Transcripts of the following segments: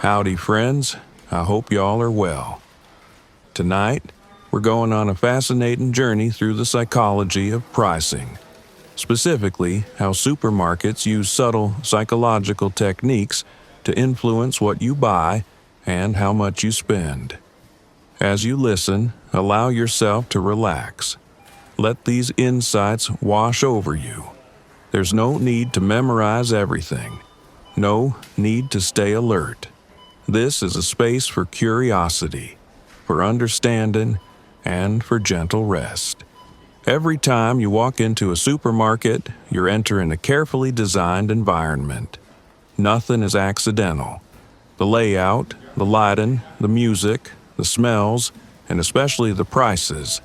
Howdy, friends. I hope y'all are well. Tonight, we're going on a fascinating journey through the psychology of pricing, specifically how supermarkets use subtle psychological techniques to influence what you buy and how much you spend. As you listen, allow yourself to relax. Let these insights wash over you. There's no need to memorize everything. No need to stay alert. This is a space for curiosity, for understanding, and for gentle rest. Every time you walk into a supermarket, you're entering a carefully designed environment. Nothing is accidental. The layout, the lighting, the music, the smells, and especially the prices,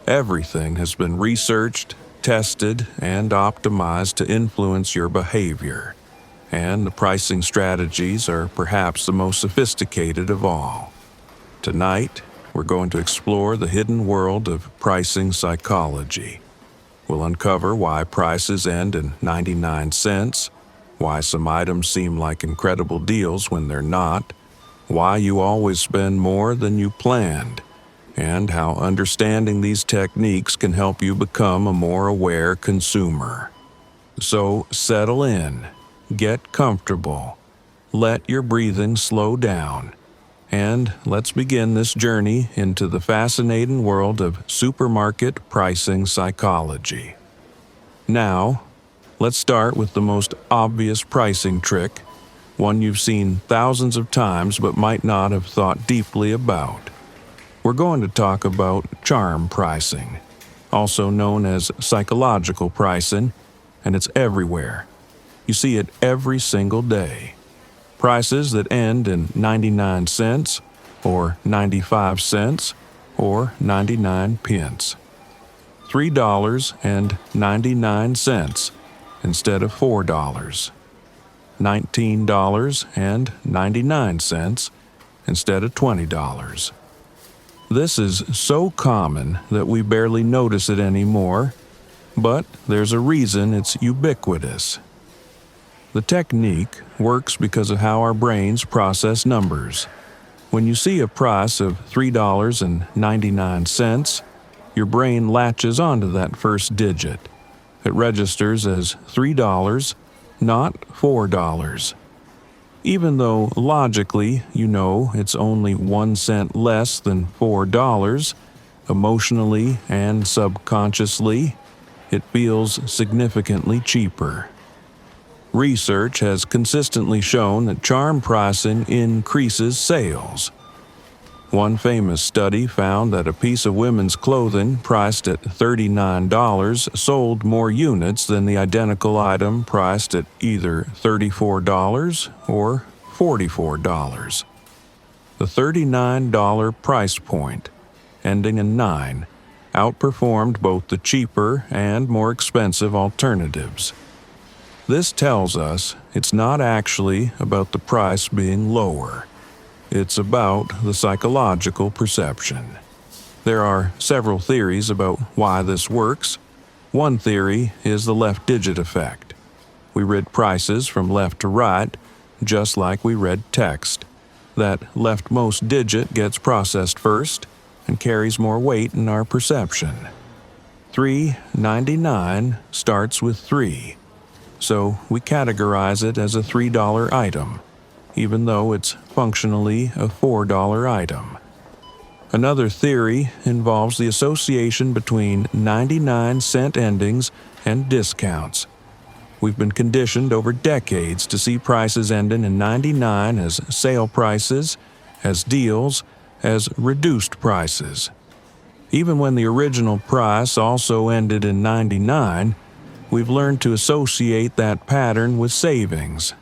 everything has been researched, tested, and optimized to influence your behavior. And the pricing strategies are perhaps the most sophisticated of all. Tonight, we're going to explore the hidden world of pricing psychology. We'll uncover why prices end in 99 cents, why some items seem like incredible deals when they're not, why you always spend more than you planned, and how understanding these techniques can help you become a more aware consumer. So settle in. Get comfortable, let your breathing slow down, and let's begin this journey into the fascinating world of supermarket pricing psychology. Now, let's start with the most obvious pricing trick, one you've seen thousands of times but might not have thought deeply about. We're going to talk about charm pricing, also known as psychological pricing, and it's everywhere. You see it every single day. Prices that end in 99 cents, or 95 cents, or 99 pence. $3.99 instead of $4. $19.99 instead of $20. This is so common that we barely notice it anymore, but there's a reason it's ubiquitous. The technique works because of how our brains process numbers. When you see a price of $3.99, your brain latches onto that first digit. It registers as $3, not $4. Even though logically you know it's only 1 cent less than $4, emotionally and subconsciously, it feels significantly cheaper. Research has consistently shown that charm pricing increases sales. One famous study found that a piece of women's clothing priced at $39 sold more units than the identical item priced at either $34 or $44. The $39 price point, ending in 9, outperformed both the cheaper and more expensive alternatives. This tells us it's not actually about the price being lower. It's about the psychological perception. There are several theories about why this works. One theory is the left digit effect. We read prices from left to right, just like we read text. That leftmost digit gets processed first and carries more weight in our perception. $3.99 starts with 3. So we categorize it as a $3 item, even though it's functionally a $4 item. Another theory involves the association between 99-cent endings and discounts. We've been conditioned over decades to see prices ending in 99 as sale prices, as deals, as reduced prices. Even when the original price also ended in 99, we've learned to associate that pattern with savings.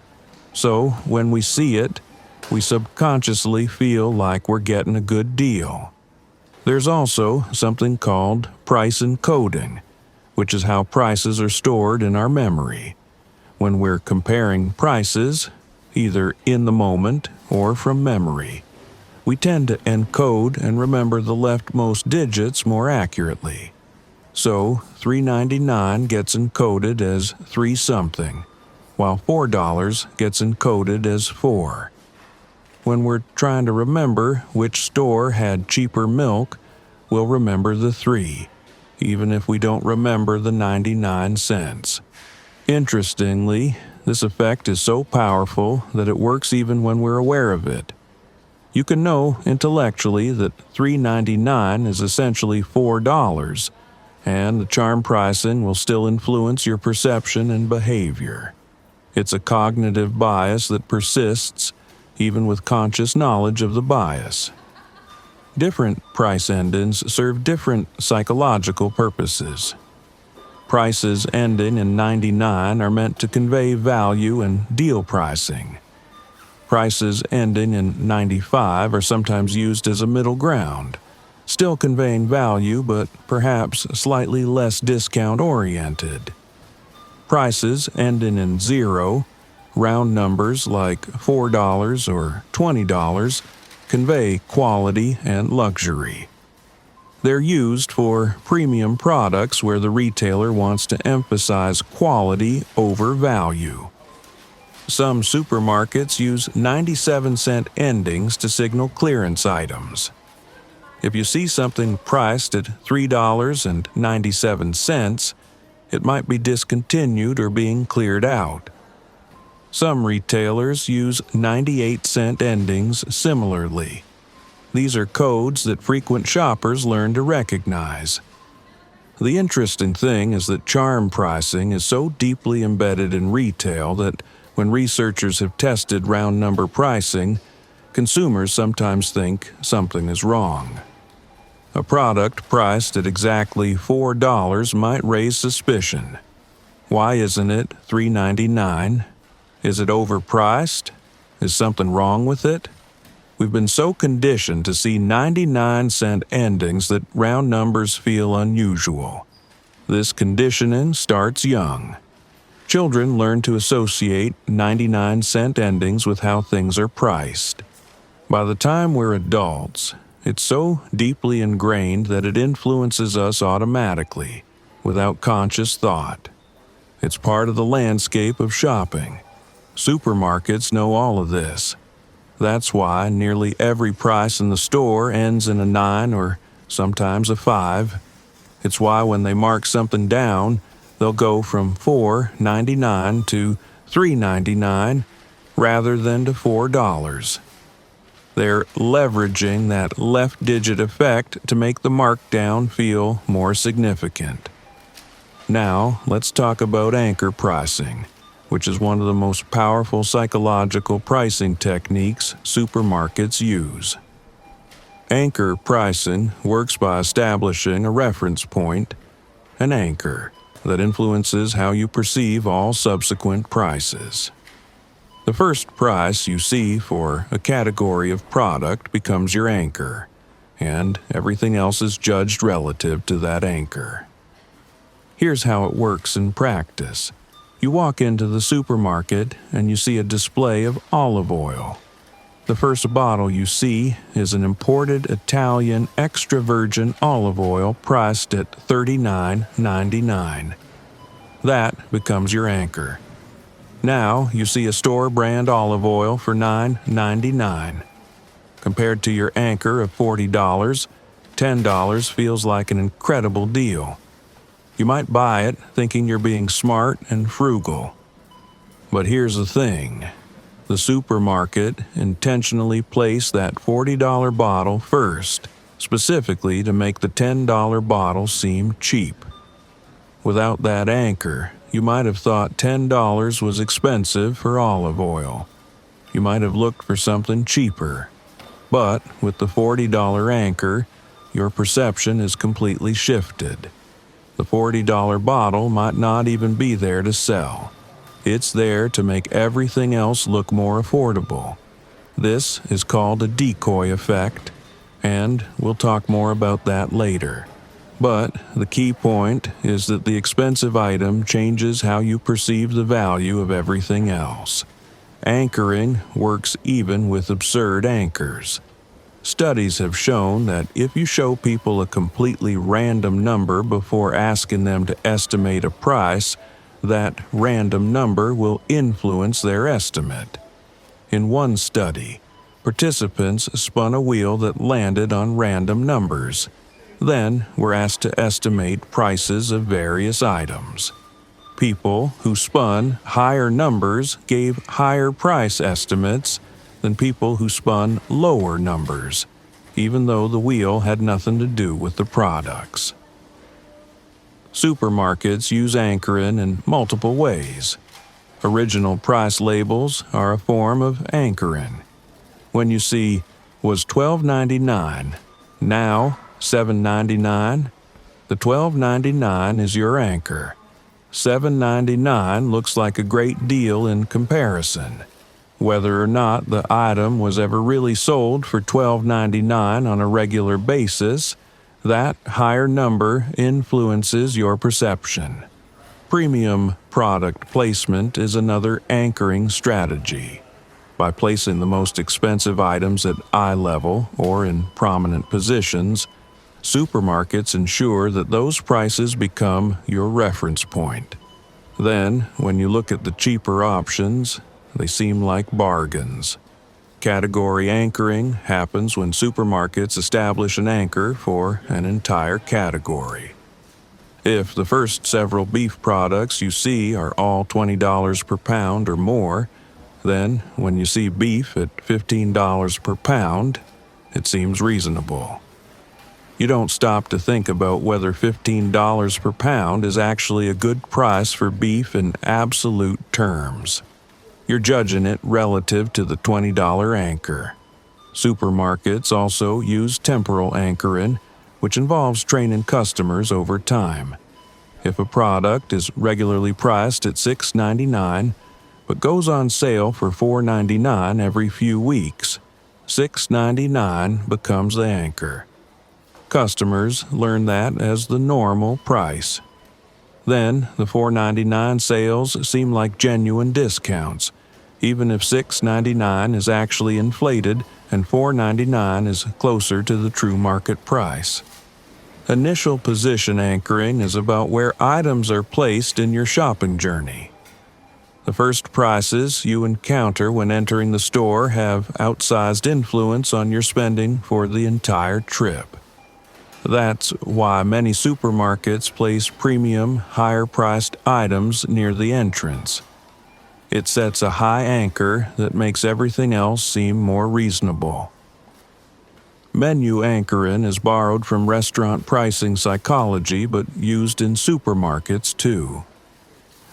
So, when we see it, we subconsciously feel like we're getting a good deal. There's also something called price encoding, which is how prices are stored in our memory. When we're comparing prices, either in the moment or from memory, we tend to encode and remember the leftmost digits more accurately. So, $3.99 gets encoded as 3 something, while $4 gets encoded as 4. when we're trying to remember which store had cheaper milk, we'll remember the 3, even if we don't remember the 99 cents. Interestingly, this effect is so powerful that it works even when we're aware of it. You can know intellectually that $3.99 is essentially $4, and the charm pricing will still influence your perception and behavior. It's a cognitive bias that persists even with conscious knowledge of the bias. Different price endings serve different psychological purposes. Prices ending in 99 are meant to convey value and deal pricing. Prices ending in 95 are sometimes used as a middle ground, still conveying value but perhaps slightly less discount-oriented. Prices ending in 0, round numbers like $4 or $20, convey quality and luxury. They're used for premium products where the retailer wants to emphasize quality over value. Some supermarkets use 97-cent endings to signal clearance items. If you see something priced at $3.97, it might be discontinued or being cleared out. Some retailers use 98-cent endings similarly. These are codes that frequent shoppers learn to recognize. The interesting thing is that charm pricing is so deeply embedded in retail that when researchers have tested round number pricing, consumers sometimes think something is wrong. A product priced at exactly $4 might raise suspicion. Why isn't it $3.99? Is it overpriced? Is something wrong with it? We've been so conditioned to see 99-cent endings that round numbers feel unusual. This conditioning starts young. Children learn to associate 99-cent endings with how things are priced. By the time we're adults, it's so deeply ingrained that it influences us automatically, without conscious thought. It's part of the landscape of shopping. Supermarkets know all of this. That's why nearly every price in the store ends in a 9 or sometimes a 5. It's why when they mark something down, they'll go from $4.99 to $3.99 rather than to $4. They're leveraging that left-digit effect to make the markdown feel more significant. Now, let's talk about anchor pricing, which is one of the most powerful psychological pricing techniques supermarkets use. Anchor pricing works by establishing a reference point, an anchor, that influences how you perceive all subsequent prices. The first price you see for a category of product becomes your anchor, and everything else is judged relative to that anchor. Here's how it works in practice. You walk into the supermarket and you see a display of olive oil. The first bottle you see is an imported Italian extra virgin olive oil priced at $39.99. That becomes your anchor. Now you see a store brand olive oil for $9.99. Compared to your anchor of $40, $10 feels like an incredible deal. You might buy it thinking you're being smart and frugal. But here's the thing. The supermarket intentionally placed that $40 bottle first, specifically to make the $10 bottle seem cheap. Without that anchor, you might have thought $10 was expensive for olive oil. You might have looked for something cheaper. But with the $40 anchor, your perception is completely shifted. The $40 bottle might not even be there to sell. It's there to make everything else look more affordable. This is called a decoy effect, and we'll talk more about that later. But the key point is that the expensive item changes how you perceive the value of everything else. Anchoring works even with absurd anchors. Studies have shown that if you show people a completely random number before asking them to estimate a price, that random number will influence their estimate. In one study, Participants spun a wheel that landed on random numbers, then were asked to estimate prices of various items. People who spun higher numbers gave higher price estimates than people who spun lower numbers, even though the wheel had nothing to do with the products. Supermarkets use anchoring in multiple ways. Original price labels are a form of anchoring. When you see, was $12.99, now $7.99, the $12.99 is your anchor. $7.99 looks like a great deal in comparison. Whether or not the item was ever really sold for $12.99 on a regular basis, that higher number influences your perception. Premium product placement is another anchoring strategy. By placing the most expensive items at eye level or in prominent positions, supermarkets ensure that those prices become your reference point. Then, when you look at the cheaper options, they seem like bargains. Category anchoring happens when supermarkets establish an anchor for an entire category. If the first several beef products you see are all $20 per pound or more, then when you see beef at $15 per pound, it seems reasonable. You don't stop to think about whether $15 per pound is actually a good price for beef in absolute terms. You're judging it relative to the $20 anchor. Supermarkets also use temporal anchoring, which involves training customers over time. If a product is regularly priced at $6.99, but goes on sale for $4.99 every few weeks, $6.99 becomes the anchor. Customers learn that as the normal price. Then, the $4.99 sales seem like genuine discounts, even if $6.99 is actually inflated and $4.99 is closer to the true market price. Initial position anchoring is about where items are placed in your shopping journey. The first prices you encounter when entering the store have outsized influence on your spending for the entire trip. That's why many supermarkets place premium, higher-priced items near the entrance. It sets a high anchor that makes everything else seem more reasonable. Menu anchoring is borrowed from restaurant pricing psychology but used in supermarkets too.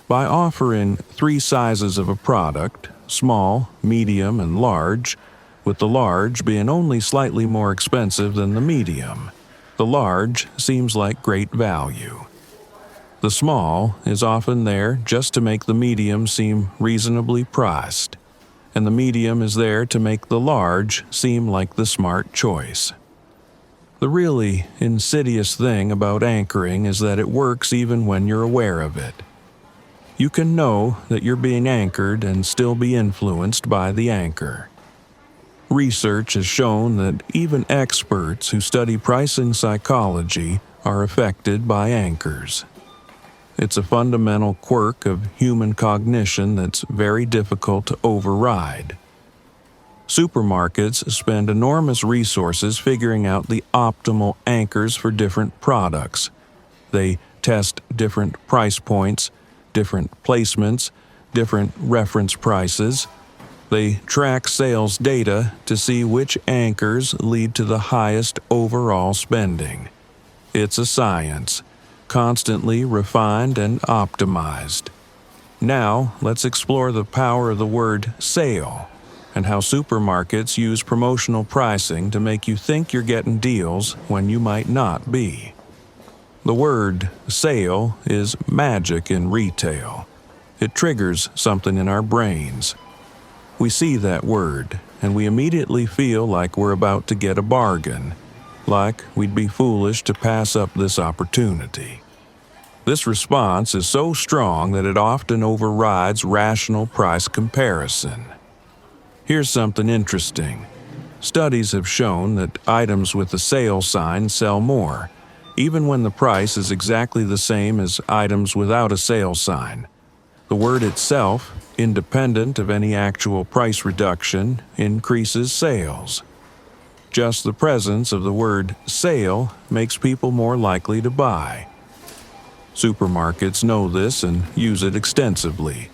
By offering 3 sizes of a product, small, medium, and large, with the large being only slightly more expensive than the medium, the large seems like great value. The small is often there just to make the medium seem reasonably priced, and the medium is there to make the large seem like the smart choice. The really insidious thing about anchoring is that it works even when you're aware of it. You can know that you're being anchored and still be influenced by the anchor. Research has shown that even experts who study pricing psychology are affected by anchors. It's a fundamental quirk of human cognition that's very difficult to override. Supermarkets spend enormous resources figuring out the optimal anchors for different products. They test different price points, different placements, different reference prices. They track sales data to see which anchors lead to the highest overall spending. It's a science, constantly refined and optimized. Now, let's explore the power of the word sale and how supermarkets use promotional pricing to make you think you're getting deals when you might not be. The word sale is magic in retail. It triggers something in our brains. We see that word, and we immediately feel like we're about to get a bargain, like we'd be foolish to pass up this opportunity. This response is so strong that it often overrides rational price comparison. Here's something interesting. Studies have shown that items with a sale sign sell more, even when the price is exactly the same as items without a sale sign. The word itself, independent of any actual price reduction, increases sales. Just the presence of the word sale makes people more likely to buy. Supermarkets know this and use it extensively.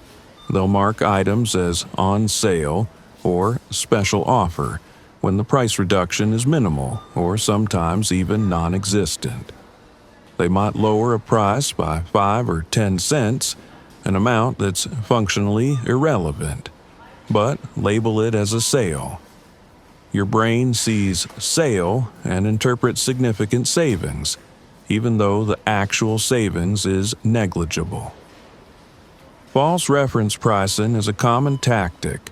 They'll mark items as on sale or special offer when the price reduction is minimal or sometimes even non-existent. They might lower a price by 5 or 10 cents, an amount that's functionally irrelevant, but label it as a sale. Your brain sees sale and interprets significant savings, even though the actual savings is negligible. False reference pricing is a common tactic.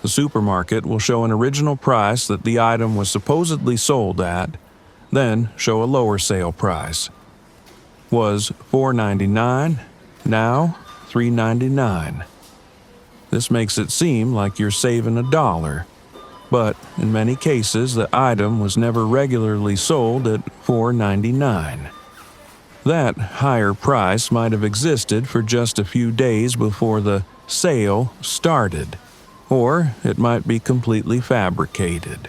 The supermarket will show an original price that the item was supposedly sold at, then show a lower sale price. Was $4.99, now $3.99. This makes it seem like you're saving $1, but in many cases the item was never regularly sold at $4.99. That higher price might have existed for just a few days before the sale started, or it might be completely fabricated.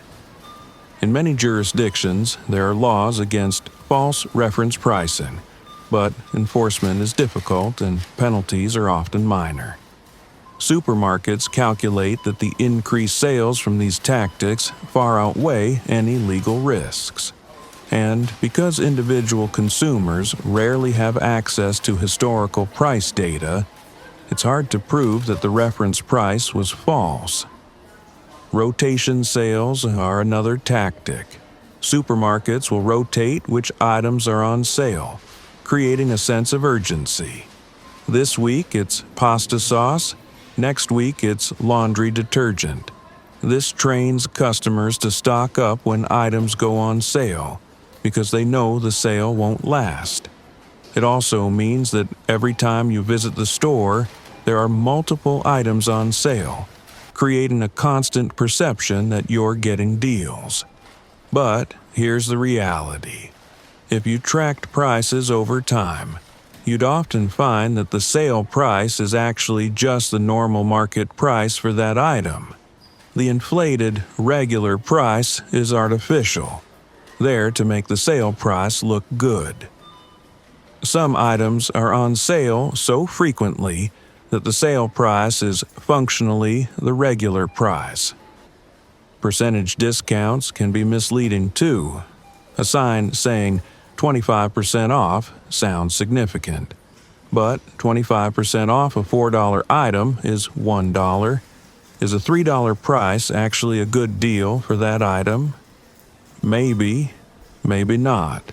In many jurisdictions, there are laws against false reference pricing, but enforcement is difficult and penalties are often minor. Supermarkets calculate that the increased sales from these tactics far outweigh any legal risks. And because individual consumers rarely have access to historical price data, it's hard to prove that the reference price was false. Rotation sales are another tactic. Supermarkets will rotate which items are on sale, creating a sense of urgency. This week it's pasta sauce, next week it's laundry detergent. This trains customers to stock up when items go on sale, because they know the sale won't last. It also means that every time you visit the store, there are multiple items on sale, creating a constant perception that you're getting deals. But here's the reality. If you tracked prices over time, you'd often find that the sale price is actually just the normal market price for that item. The inflated, regular price is artificial, there to make the sale price look good. Some items are on sale so frequently that the sale price is functionally the regular price. Percentage discounts can be misleading too. A sign saying 25% off sounds significant, but 25% off a $4 item is $1. Is a $3 price actually a good deal for that item? Maybe, maybe not.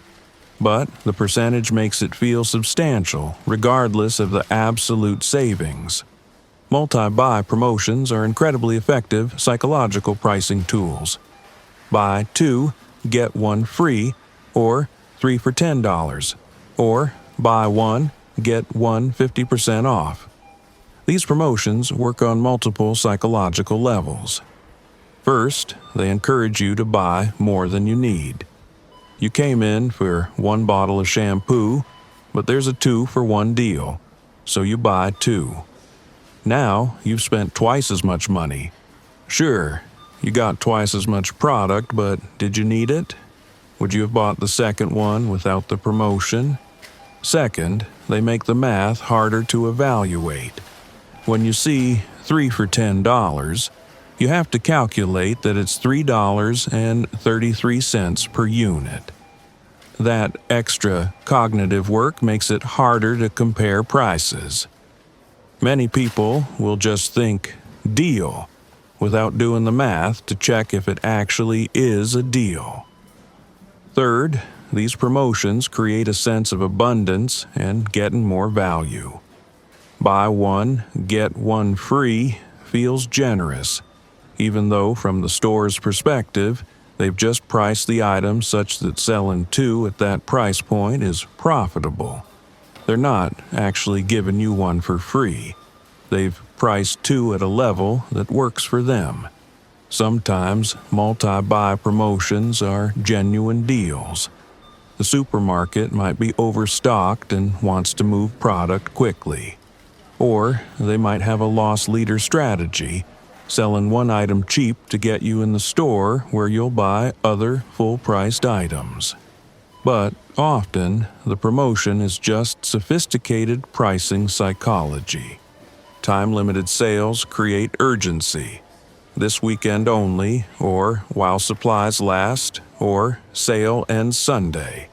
But the percentage makes it feel substantial, regardless of the absolute savings. Multi-buy promotions are incredibly effective psychological pricing tools. Buy 2, get 1 free, or 3 for $10, or buy 1, get 1 50% off. These promotions work on multiple psychological levels. First, they encourage you to buy more than you need. You came in for 1 bottle of shampoo, but there's a 2 for 1 deal, so you buy 2. Now you've spent twice as much money. Sure, you got twice as much product, but did you need it? Would you have bought the second one without the promotion? Second, they make the math harder to evaluate. When you see 3 for $10, you have to calculate that it's $3.33 per unit. That extra cognitive work makes it harder to compare prices. Many people will just think deal without doing the math to check if it actually is a deal. Third, these promotions create a sense of abundance and getting more value. Buy 1, get 1 free feels generous, even though from the store's perspective, they've just priced the item such that selling 2 at that price point is profitable. They're not actually giving you 1 for free. They've priced 2 at a level that works for them. Sometimes multi-buy promotions are genuine deals. The supermarket might be overstocked and wants to move product quickly. Or they might have a loss leader strategy, selling one item cheap to get you in the store where you'll buy other full-priced items. But often, the promotion is just sophisticated pricing psychology. Time-limited sales create urgency. This weekend only, or while supplies last, or sale ends Sunday.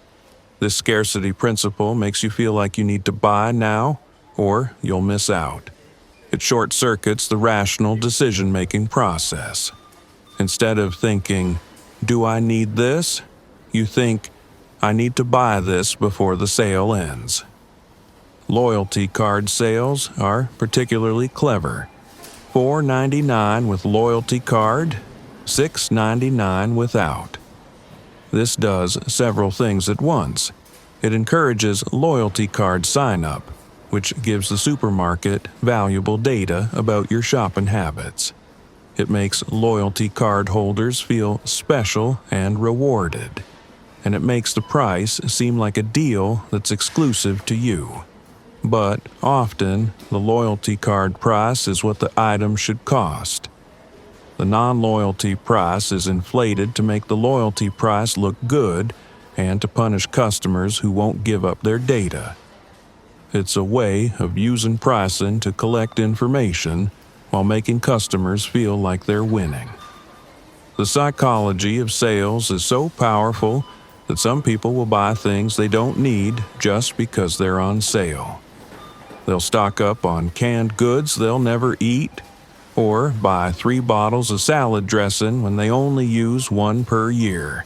This scarcity principle makes you feel like you need to buy now, or you'll miss out. It short-circuits the rational decision-making process. Instead of thinking, "Do I need this?" you think, "I need to buy this before the sale ends." Loyalty card sales are particularly clever. $4.99 with loyalty card, $6.99 without. This does several things at once. It encourages loyalty card sign-up, which gives the supermarket valuable data about your shopping habits. It makes loyalty card holders feel special and rewarded, and it makes the price seem like a deal that's exclusive to you. But often, the loyalty card price is what the item should cost. The non-loyalty price is inflated to make the loyalty price look good and to punish customers who won't give up their data. It's a way of using pricing to collect information while making customers feel like they're winning. The psychology of sales is so powerful that some people will buy things they don't need just because they're on sale. They'll stock up on canned goods they'll never eat, or buy 3 bottles of salad dressing when they only use 1 per year,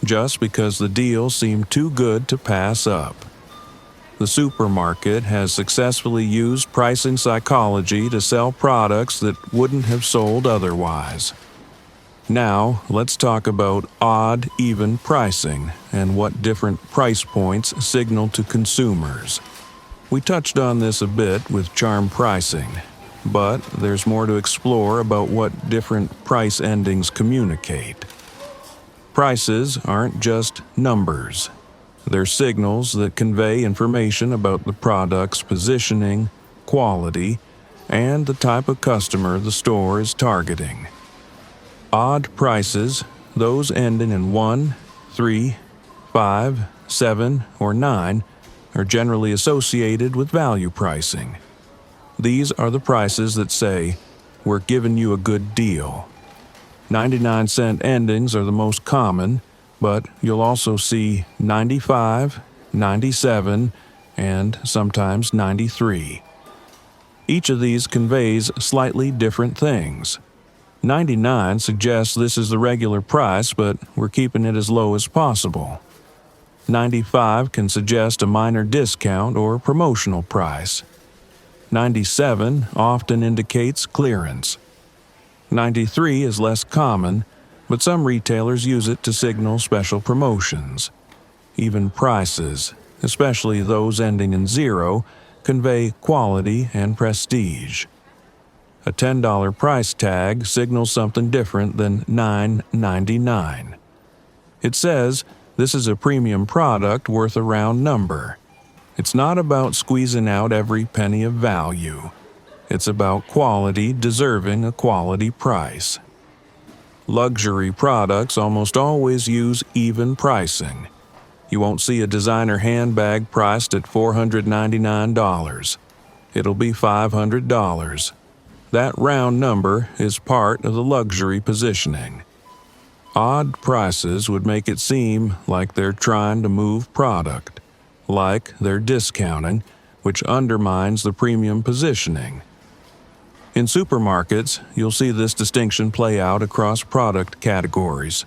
just because the deal seemed too good to pass up. The supermarket has successfully used pricing psychology to sell products that wouldn't have sold otherwise. Now, let's talk about odd-even pricing and what different price points signal to consumers. We touched on this a bit with charm pricing, but there's more to explore about what different price endings communicate. Prices aren't just numbers. They're signals that convey information about the product's positioning, quality, and the type of customer the store is targeting. Odd prices, those ending in 1, 3, 5, 7, or 9, are generally associated with value pricing. These are the prices that say, "We're giving you a good deal." 99-cent endings are the most common, but you'll also see 95, 97, and sometimes 93. Each of these conveys slightly different things. 99 suggests this is the regular price, but we're keeping it as low as possible. 95 can suggest a minor discount or promotional price. 97 often indicates clearance. 93 is less common, but some retailers use it to signal special promotions. Even prices, especially those ending in 0, convey quality and prestige. A $10 price tag signals something different than $9.99. It says, "This is a premium product worth a round number." It's not about squeezing out every penny of value. It's about quality deserving a quality price. Luxury products almost always use even pricing. You won't see a designer handbag priced at $499. It'll be $500. That round number is part of the luxury positioning. Odd prices would make it seem like they're trying to move product, like they're discounting, which undermines the premium positioning. In supermarkets, you'll see this distinction play out across product categories.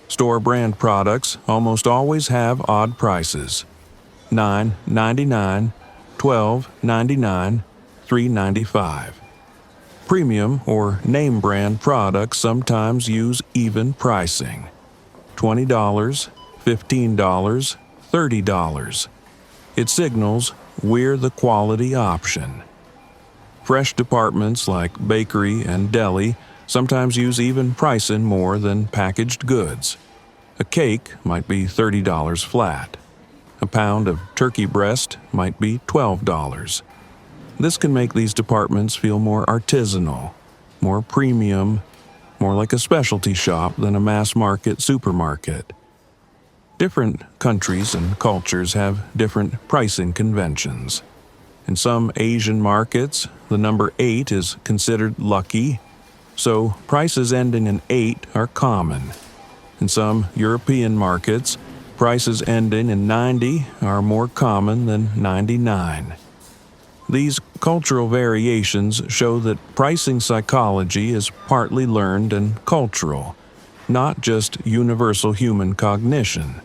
Store brand products almost always have odd prices: $9.99, $12.99, $3.95. Premium or name brand products sometimes use even pricing: $20, $15, $30. It signals we're the quality option. Fresh departments like bakery and deli sometimes use even pricing more than packaged goods. A cake might be $30 flat. A pound of turkey breast might be $12. This can make these departments feel more artisanal, more premium, more like a specialty shop than a mass-market supermarket. Different countries and cultures have different pricing conventions. In some Asian markets, the number 8 is considered lucky, so prices ending in 8 are common. In some European markets, prices ending in 90 are more common than 99. These cultural variations show that pricing psychology is partly learned and cultural, not just universal human cognition.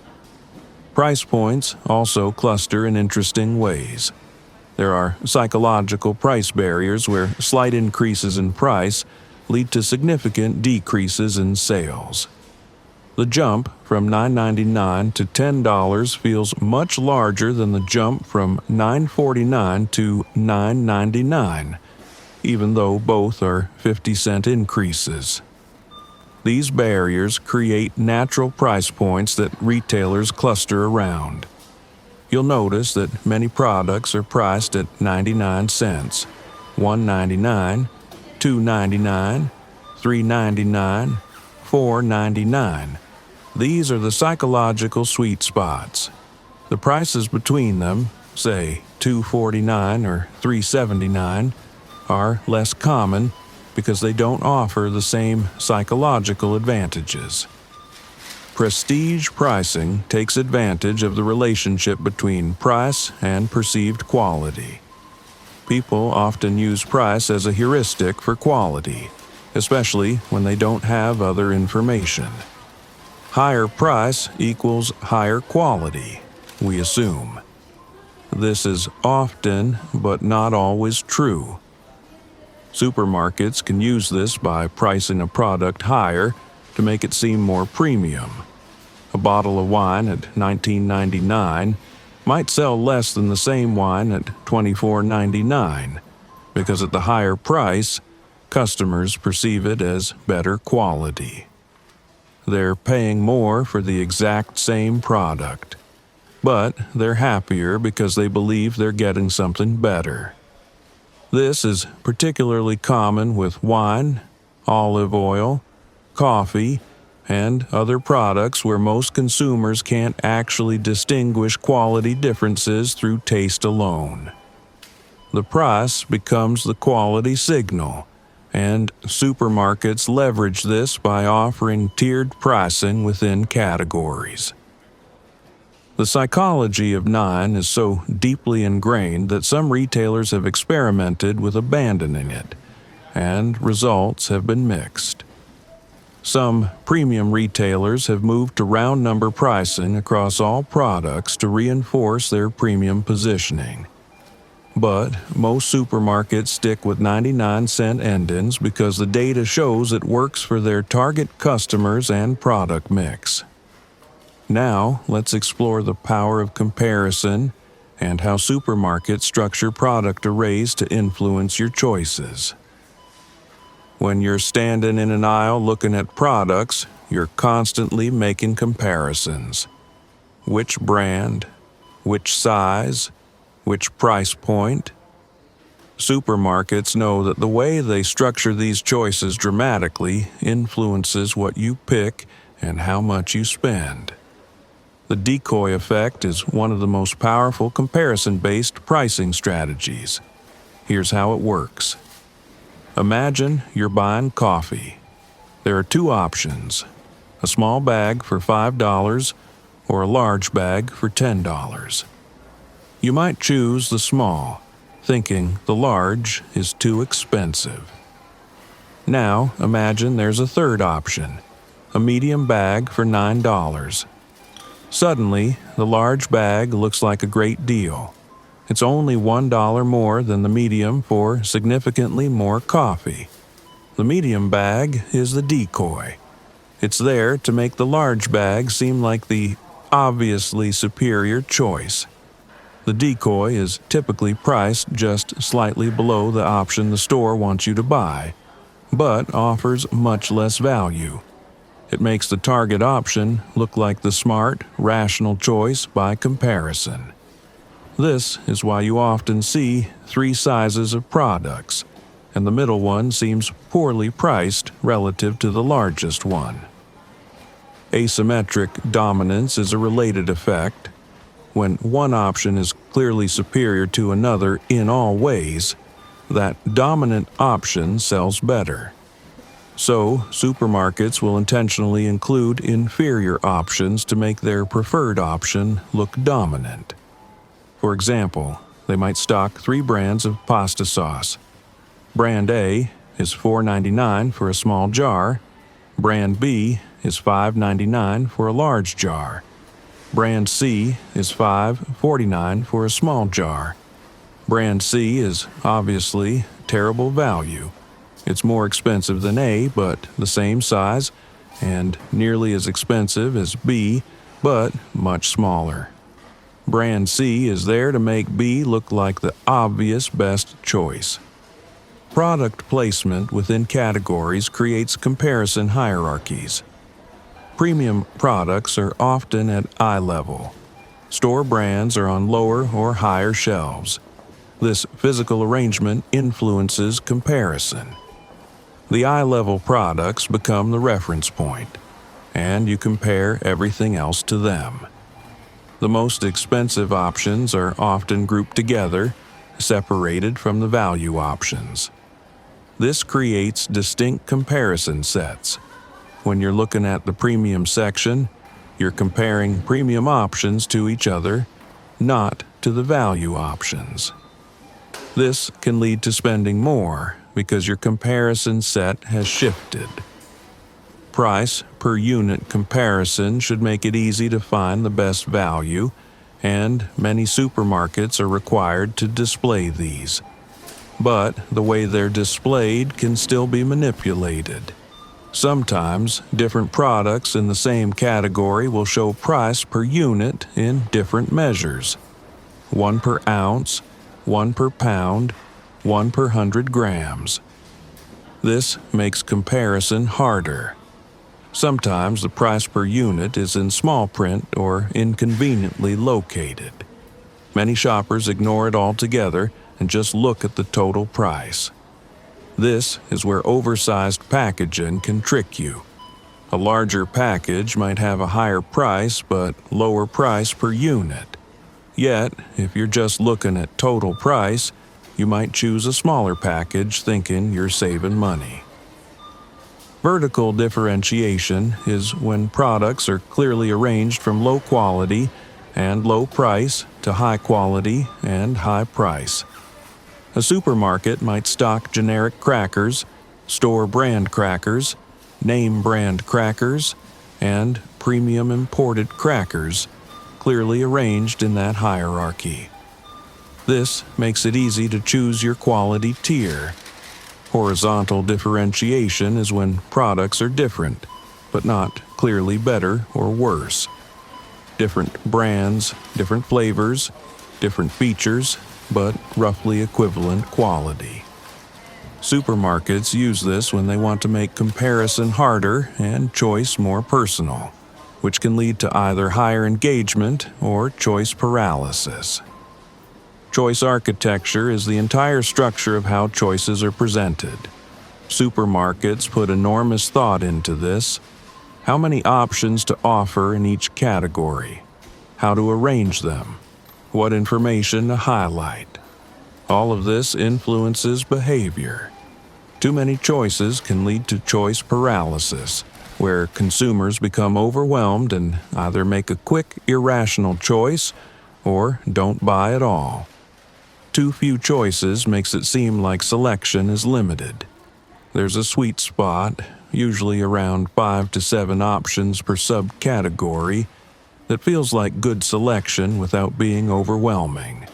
Price points also cluster in interesting ways. There are psychological price barriers where slight increases in price lead to significant decreases in sales. The jump from $9.99 to $10 feels much larger than the jump from $9.49 to $9.99, even though both are 50-cent increases. These barriers create natural price points that retailers cluster around. You'll notice that many products are priced at 99 cents, $1.99, $2.99, $3.99, $4.99. These are the psychological sweet spots. The prices between them, say $2.49 or $3.79, are less common because they don't offer the same psychological advantages. Prestige pricing takes advantage of the relationship between price and perceived quality. People often use price as a heuristic for quality, especially when they don't have other information. Higher price equals higher quality, we assume. This is often, but not always, true. Supermarkets can use this by pricing a product higher to make it seem more premium. A bottle of wine at $19.99 might sell less than the same wine at $24.99, because at the higher price, customers perceive it as better quality. They're paying more for the exact same product, but they're happier because they believe they're getting something better. This is particularly common with wine, olive oil, coffee, and other products where most consumers can't actually distinguish quality differences through taste alone. The price becomes the quality signal, and supermarkets leverage this by offering tiered pricing within categories. The psychology of 9 is so deeply ingrained that some retailers have experimented with abandoning it, and results have been mixed. Some premium retailers have moved to round number pricing across all products to reinforce their premium positioning. But most supermarkets stick with 99-cent endings because the data shows it works for their target customers and product mix. Now, let's explore the power of comparison and how supermarkets structure product arrays to influence your choices. When you're standing in an aisle looking at products, you're constantly making comparisons. Which brand? Which size? Which price point? Supermarkets know that the way they structure these choices dramatically influences what you pick and how much you spend. The decoy effect is one of the most powerful comparison-based pricing strategies. Here's how it works. Imagine you're buying coffee. There are two options: a small bag for $5 or a large bag for $10. You might choose the small, thinking the large is too expensive. Now imagine there's a third option, a medium bag for $9. Suddenly, the large bag looks like a great deal. It's only $1 more than the medium for significantly more coffee. The medium bag is the decoy. It's there to make the large bag seem like the obviously superior choice. The decoy is typically priced just slightly below the option the store wants you to buy, but offers much less value. It makes the target option look like the smart, rational choice by comparison. This is why you often see 3 sizes of products, and the middle one seems poorly priced relative to the largest one. Asymmetric dominance is a related effect. When one option is clearly superior to another in all ways, that dominant option sells better. So, supermarkets will intentionally include inferior options to make their preferred option look dominant. For example, they might stock 3 brands of pasta sauce. Brand A is $4.99 for a small jar. Brand B is $5.99 for a large jar. Brand C is $5.49 for a small jar. Brand C is obviously terrible value. It's more expensive than A, but the same size, and nearly as expensive as B, but much smaller. Brand C is there to make B look like the obvious best choice. Product placement within categories creates comparison hierarchies. Premium products are often at eye level. Store brands are on lower or higher shelves. This physical arrangement influences comparison. The eye-level products become the reference point, and you compare everything else to them. The most expensive options are often grouped together, separated from the value options. This creates distinct comparison sets. When you're looking at the premium section, you're comparing premium options to each other, not to the value options. This can lead to spending more because your comparison set has shifted. Price per unit comparison should make it easy to find the best value, and many supermarkets are required to display these. But the way they're displayed can still be manipulated. Sometimes, different products in the same category will show price per unit in different measures. 1 per ounce, 1 per pound, 1 per 100 grams. This makes comparison harder. Sometimes the price per unit is in small print or inconveniently located. Many shoppers ignore it altogether and just look at the total price. This is where oversized packaging can trick you. A larger package might have a higher price but lower price per unit. Yet, if you're just looking at total price, you might choose a smaller package thinking you're saving money. Vertical differentiation is when products are clearly arranged from low quality and low price to high quality and high price. A supermarket might stock generic crackers, store brand crackers, name brand crackers, and premium imported crackers, clearly arranged in that hierarchy. This makes it easy to choose your quality tier. Horizontal differentiation is when products are different, but not clearly better or worse. Different brands, different flavors, different features, but roughly equivalent quality. Supermarkets use this when they want to make comparison harder and choice more personal, which can lead to either higher engagement or choice paralysis. Choice architecture is the entire structure of how choices are presented. Supermarkets put enormous thought into this. How many options to offer in each category? How to arrange them? What information to highlight? All of this influences behavior. Too many choices can lead to choice paralysis, where consumers become overwhelmed and either make a quick, irrational choice or don't buy at all. Too few choices makes it seem like selection is limited. There's a sweet spot, usually around 5 to 7 options per subcategory, that feels like good selection without being overwhelming.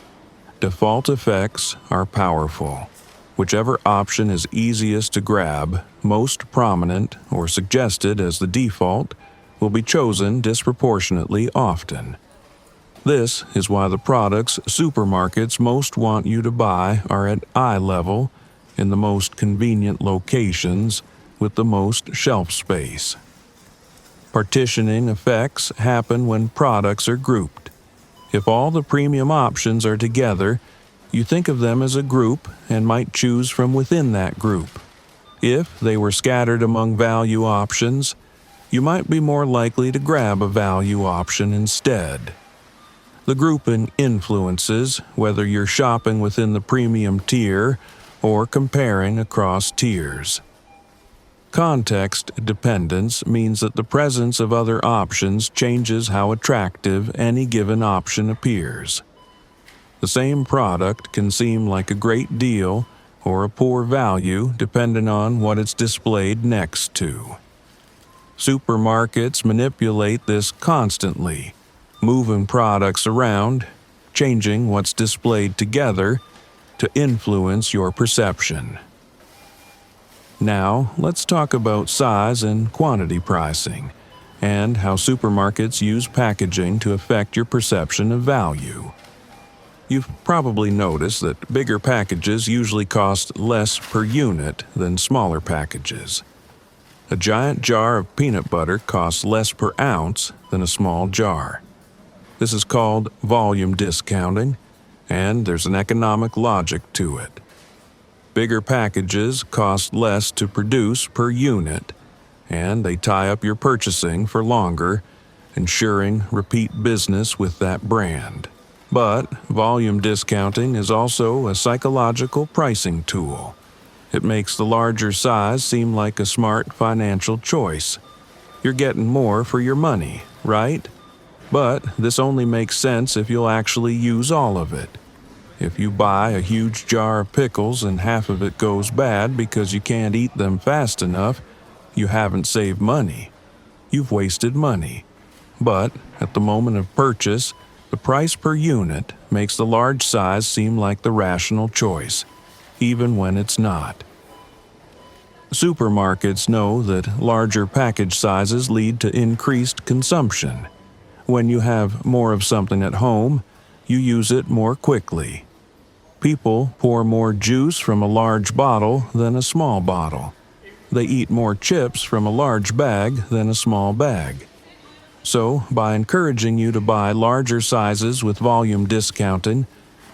Default effects are powerful. Whichever option is easiest to grab, most prominent, or suggested as the default, will be chosen disproportionately often. This is why the products supermarkets most want you to buy are at eye level, in the most convenient locations, with the most shelf space. Partitioning effects happen when products are grouped. If all the premium options are together, you think of them as a group and might choose from within that group. If they were scattered among value options, you might be more likely to grab a value option instead. The grouping influences whether you're shopping within the premium tier or comparing across tiers. Context dependence means that the presence of other options changes how attractive any given option appears. The same product can seem like a great deal or a poor value depending on what it's displayed next to. Supermarkets manipulate this constantly, moving products around, changing what's displayed together to influence your perception. Now, let's talk about size and quantity pricing, and how supermarkets use packaging to affect your perception of value. You've probably noticed that bigger packages usually cost less per unit than smaller packages. A giant jar of peanut butter costs less per ounce than a small jar. This is called volume discounting, and there's an economic logic to it. Bigger packages cost less to produce per unit, and they tie up your purchasing for longer, ensuring repeat business with that brand. But volume discounting is also a psychological pricing tool. It makes the larger size seem like a smart financial choice. You're getting more for your money, right? But this only makes sense if you'll actually use all of it. If you buy a huge jar of pickles and half of it goes bad because you can't eat them fast enough, you haven't saved money. You've wasted money. But at the moment of purchase, the price per unit makes the large size seem like the rational choice, even when it's not. Supermarkets know that larger package sizes lead to increased consumption. When you have more of something at home, you use it more quickly. People pour more juice from a large bottle than a small bottle. They eat more chips from a large bag than a small bag. So, by encouraging you to buy larger sizes with volume discounting,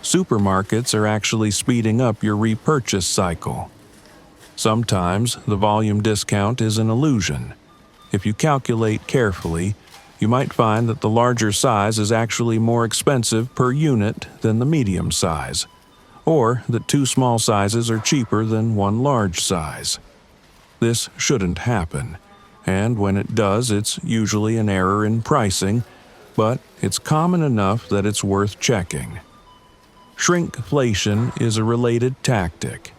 supermarkets are actually speeding up your repurchase cycle. Sometimes the volume discount is an illusion. If you calculate carefully, you might find that the larger size is actually more expensive per unit than the medium size, or that two small sizes are cheaper than one large size. This shouldn't happen, and when it does, it's usually an error in pricing, but it's common enough that it's worth checking. Shrinkflation is a related tactic.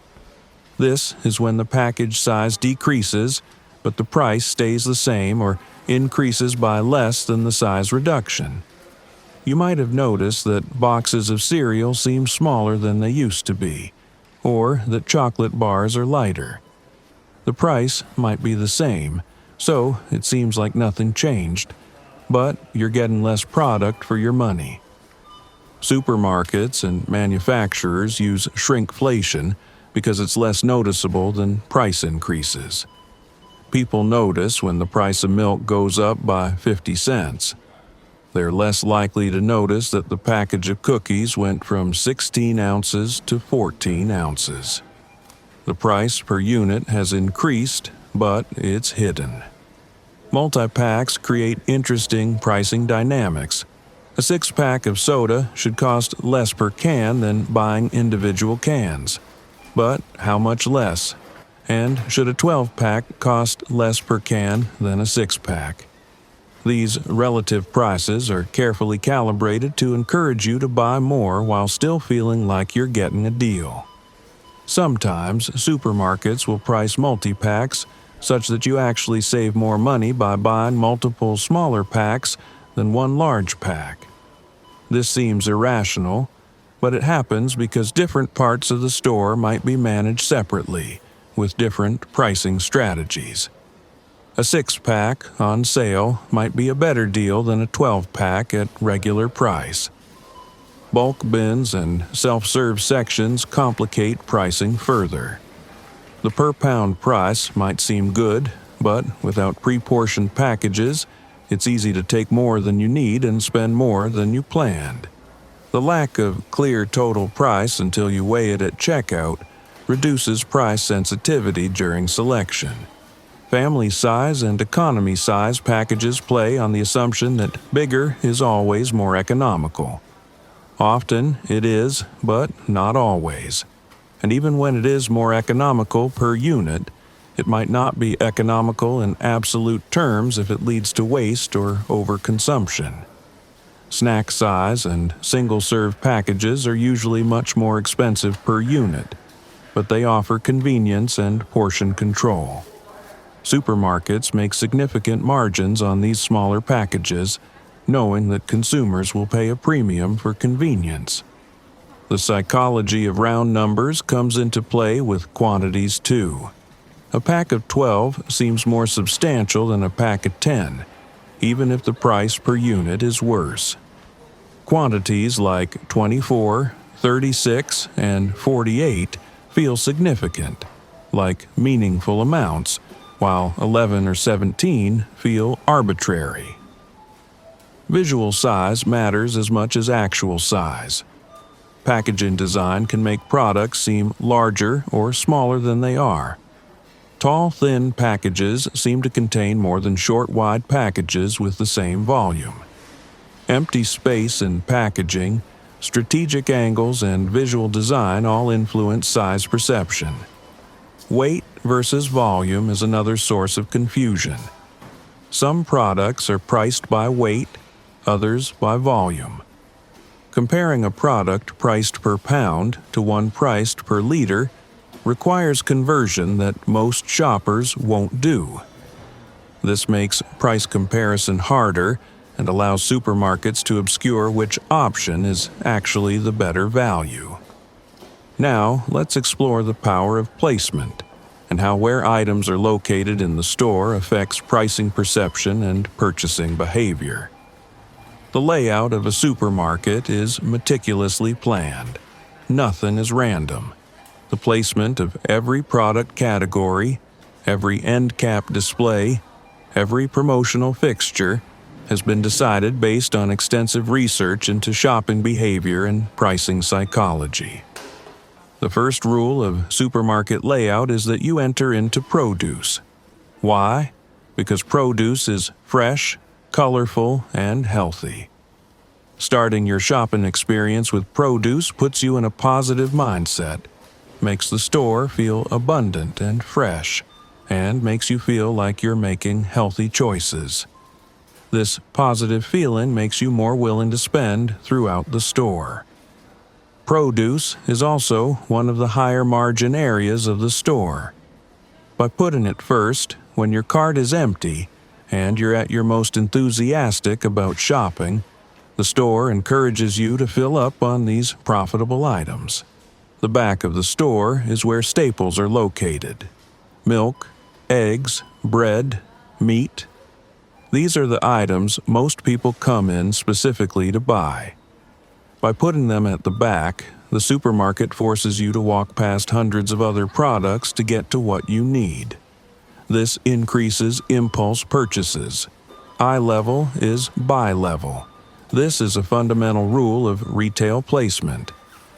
This is when the package size decreases, but the price stays the same or increases by less than the size reduction. You might have noticed that boxes of cereal seem smaller than they used to be, or that chocolate bars are lighter. The price might be the same, so it seems like nothing changed, but you're getting less product for your money. Supermarkets and manufacturers use shrinkflation because it's less noticeable than price increases. People notice when the price of milk goes up by 50 cents. They're less likely to notice that the package of cookies went from 16 ounces to 14 ounces. The price per unit has increased, but it's hidden. Multi-packs create interesting pricing dynamics. A 6-pack of soda should cost less per can than buying individual cans. But how much less? And should a 12-pack cost less per can than a 6-pack? These relative prices are carefully calibrated to encourage you to buy more while still feeling like you're getting a deal. Sometimes supermarkets will price multi-packs such that you actually save more money by buying multiple smaller packs than one large pack. This seems irrational, but it happens because different parts of the store might be managed separately, with different pricing strategies. A 6-pack on sale might be a better deal than a 12-pack at regular price. Bulk bins and self-serve sections complicate pricing further. The per-pound price might seem good, but without pre-portioned packages, It's easy to take more than you need and spend more than you planned. The lack of clear total price until you weigh it at checkout reduces price sensitivity during selection. Family size and economy size packages play on the assumption that bigger is always more economical. Often it is, but not always. And even when it is more economical per unit, it might not be economical in absolute terms if it leads to waste or overconsumption. Snack size and single-serve packages are usually much more expensive per unit, but they offer convenience and portion control. Supermarkets make significant margins on these smaller packages, knowing that consumers will pay a premium for convenience. The psychology of round numbers comes into play with quantities too. A pack of 12 seems more substantial than a pack of 10, even if the price per unit is worse. Quantities like 24, 36, and 48 feel significant, like meaningful amounts, while 11 or 17 feel arbitrary. Visual size matters as much as actual size. Packaging design can make products seem larger or smaller than they are. Tall, thin packages seem to contain more than short, wide packages with the same volume. Empty space in packaging, strategic angles, and visual design all influence size perception. Weight versus volume is another source of confusion. Some products are priced by weight, others by volume. Comparing a product priced per pound to one priced per liter requires conversion that most shoppers won't do. This makes price comparison harder and allows supermarkets to obscure which option is actually the better value. Now, let's explore the power of placement and how where items are located in the store affects pricing perception and purchasing behavior. The layout of a supermarket is meticulously planned. Nothing is random. The placement of every product category, every end cap display, every promotional fixture has been decided based on extensive research into shopping behavior and pricing psychology. The first rule of supermarket layout is that you enter into produce. Why? Because produce is fresh, colorful, and healthy. Starting your shopping experience with produce puts you in a positive mindset, makes the store feel abundant and fresh, and makes you feel like you're making healthy choices. This positive feeling makes you more willing to spend throughout the store. Produce is also one of the higher margin areas of the store. By putting it first, when your cart is empty and you're at your most enthusiastic about shopping, the store encourages you to fill up on these profitable items. The back of the store is where staples are located: milk, eggs, bread, meat. These are the items most people come in specifically to buy. By putting them at the back, the supermarket forces you to walk past hundreds of other products to get to what you need. This increases impulse purchases. Eye level is buy level. This is a fundamental rule of retail placement.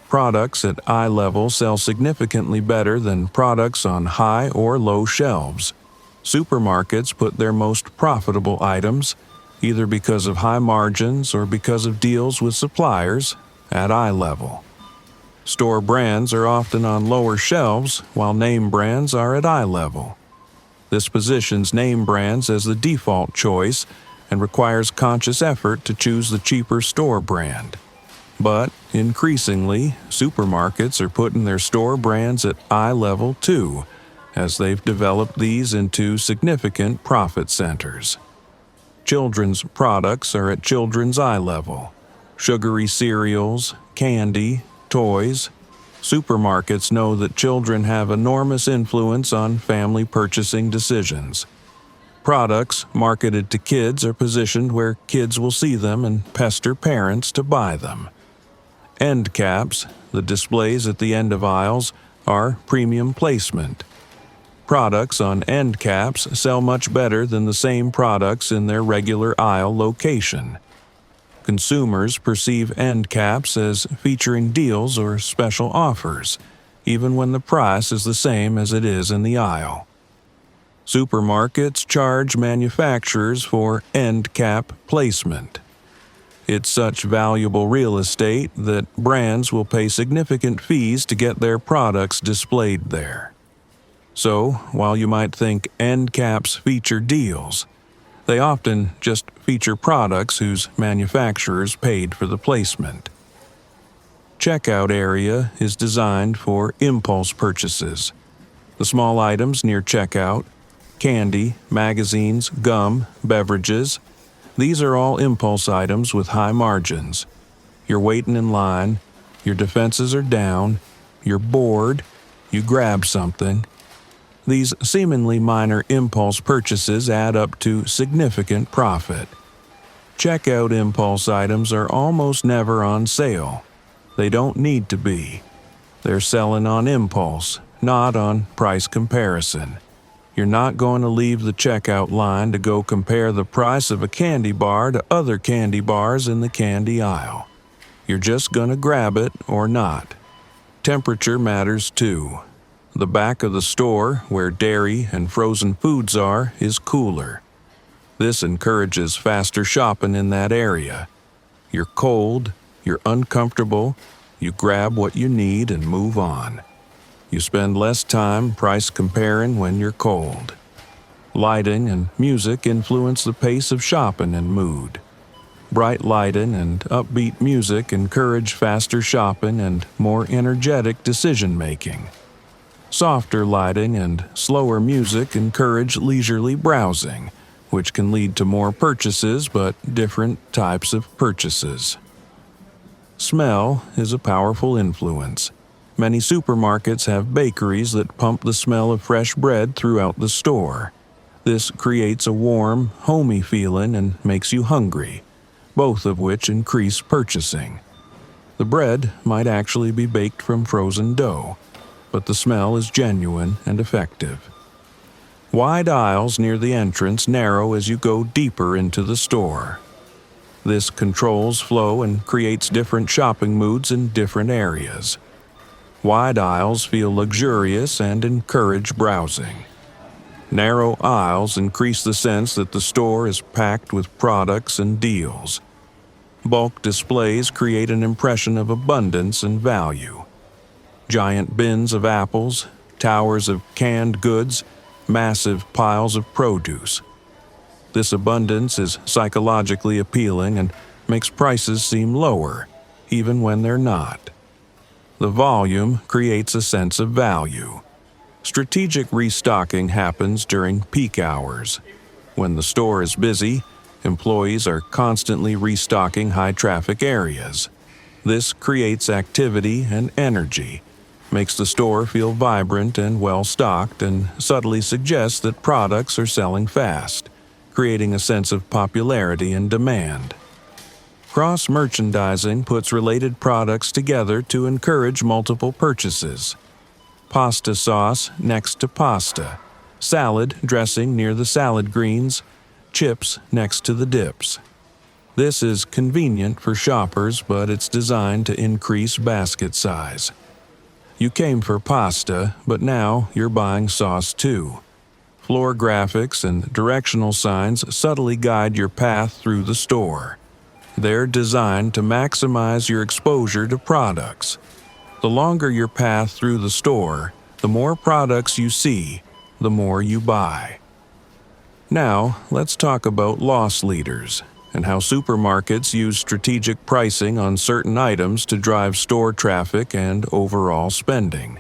Products at eye level sell significantly better than products on high or low shelves. Supermarkets put their most profitable items, either because of high margins or because of deals with suppliers, at eye level. Store brands are often on lower shelves, while name brands are at eye level. This positions name brands as the default choice and requires conscious effort to choose the cheaper store brand. But, increasingly, supermarkets are putting their store brands at eye level too, as they've developed these into significant profit centers. Children's products are at children's eye level. Sugary cereals, candy, toys. Supermarkets know that children have enormous influence on family purchasing decisions. Products marketed to kids are positioned where kids will see them and pester parents to buy them. End caps, the displays at the end of aisles, are premium placement. products on end caps sell much better than the same products in their regular aisle location. Consumers perceive end caps as featuring deals or special offers, even when the price is the same as it is in the aisle. Supermarkets charge manufacturers for end cap placement. It's such valuable real estate that brands will pay significant fees to get their products displayed there. So, while you might think end caps feature deals, they often just feature products whose manufacturers paid for the placement. Checkout area is designed for impulse purchases. The small items near checkout, candy, magazines, gum, beverages, these are all impulse items with high margins. You're waiting in line, your defenses are down, you're bored, you grab something. These seemingly minor impulse purchases add up to significant profit. Checkout impulse items are almost never on sale. They don't need to be. They're selling on impulse, not on price comparison. You're not going to leave the checkout line to go compare the price of a candy bar to other candy bars in the candy aisle. You're just going to grab it or not. Temperature matters too. The back of the store, where dairy and frozen foods are, is cooler. This encourages faster shopping in that area. You're cold, you're uncomfortable, you grab what you need and move on. You spend less time price comparing when you're cold. Lighting and music influence the pace of shopping and mood. Bright lighting and upbeat music encourage faster shopping and more energetic decision-making. Softer lighting and slower music encourage leisurely browsing, which can lead to more purchases but different types of purchases. Smell is a powerful influence. Many supermarkets have bakeries that pump the smell of fresh bread throughout the store. This creates a warm, homey feeling and makes you hungry, both of which increase purchasing. The bread might actually be baked from frozen dough, but the smell is genuine and effective. Wide aisles near the entrance narrow as you go deeper into the store. This controls flow and creates different shopping moods in different areas. Wide aisles feel luxurious and encourage browsing. Narrow aisles increase the sense that the store is packed with products and deals. Bulk displays create an impression of abundance and value. Giant bins of apples, towers of canned goods, massive piles of produce. This abundance is psychologically appealing and makes prices seem lower, even when they're not. The volume creates a sense of value. Strategic restocking happens during peak hours. When the store is busy, employees are constantly restocking high-traffic areas. This creates activity and energy, makes the store feel vibrant and well-stocked, and subtly suggests that products are selling fast, creating a sense of popularity and demand. Cross-merchandising puts related products together to encourage multiple purchases. Pasta sauce next to pasta, salad dressing near the salad greens, chips next to the dips. This is convenient for shoppers, but it's designed to increase basket size. You came for pasta, but now you're buying sauce too. Floor graphics and directional signs subtly guide your path through the store. They're designed to maximize your exposure to products. The longer your path through the store, the more products you see, the more you buy. Now, let's talk about loss leaders and how supermarkets use strategic pricing on certain items to drive store traffic and overall spending.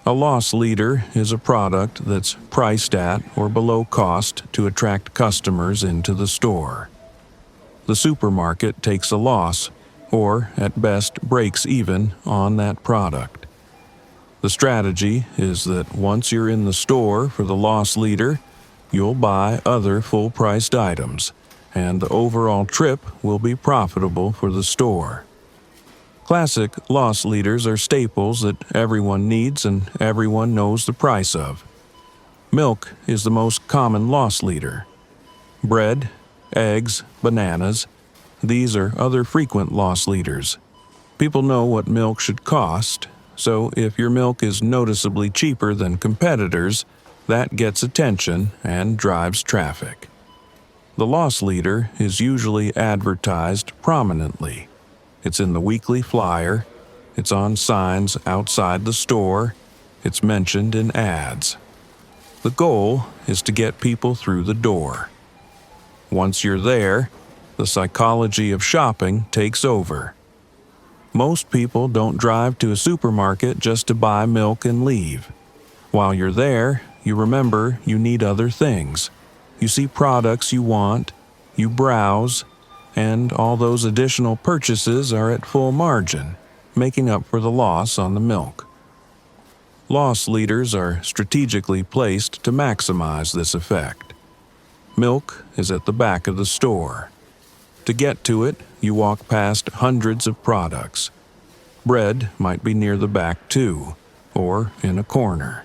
A loss leader is a product that's priced at or below cost to attract customers into the store. The supermarket takes a loss, or at best breaks even, on that product. The strategy is that once you're in the store for the loss leader, you'll buy other full-priced items, and the overall trip will be profitable for the store. Classic loss leaders are staples that everyone needs and everyone knows the price of. Milk is the most common loss leader. Bread, eggs, bananas, these are other frequent loss leaders. People know what milk should cost, so if your milk is noticeably cheaper than competitors, that gets attention and drives traffic. The loss leader is usually advertised prominently. It's in the weekly flyer, it's on signs outside the store, it's mentioned in ads. The goal is to get people through the door. Once you're there, the psychology of shopping takes over. Most people don't drive to a supermarket just to buy milk and leave. While you're there, you remember you need other things. You see products you want, you browse, and all those additional purchases are at full margin, making up for the loss on the milk. Loss leaders are strategically placed to maximize this effect. Milk is at the back of the store. To get to it, you walk past hundreds of products. Bread might be near the back too, or in a corner.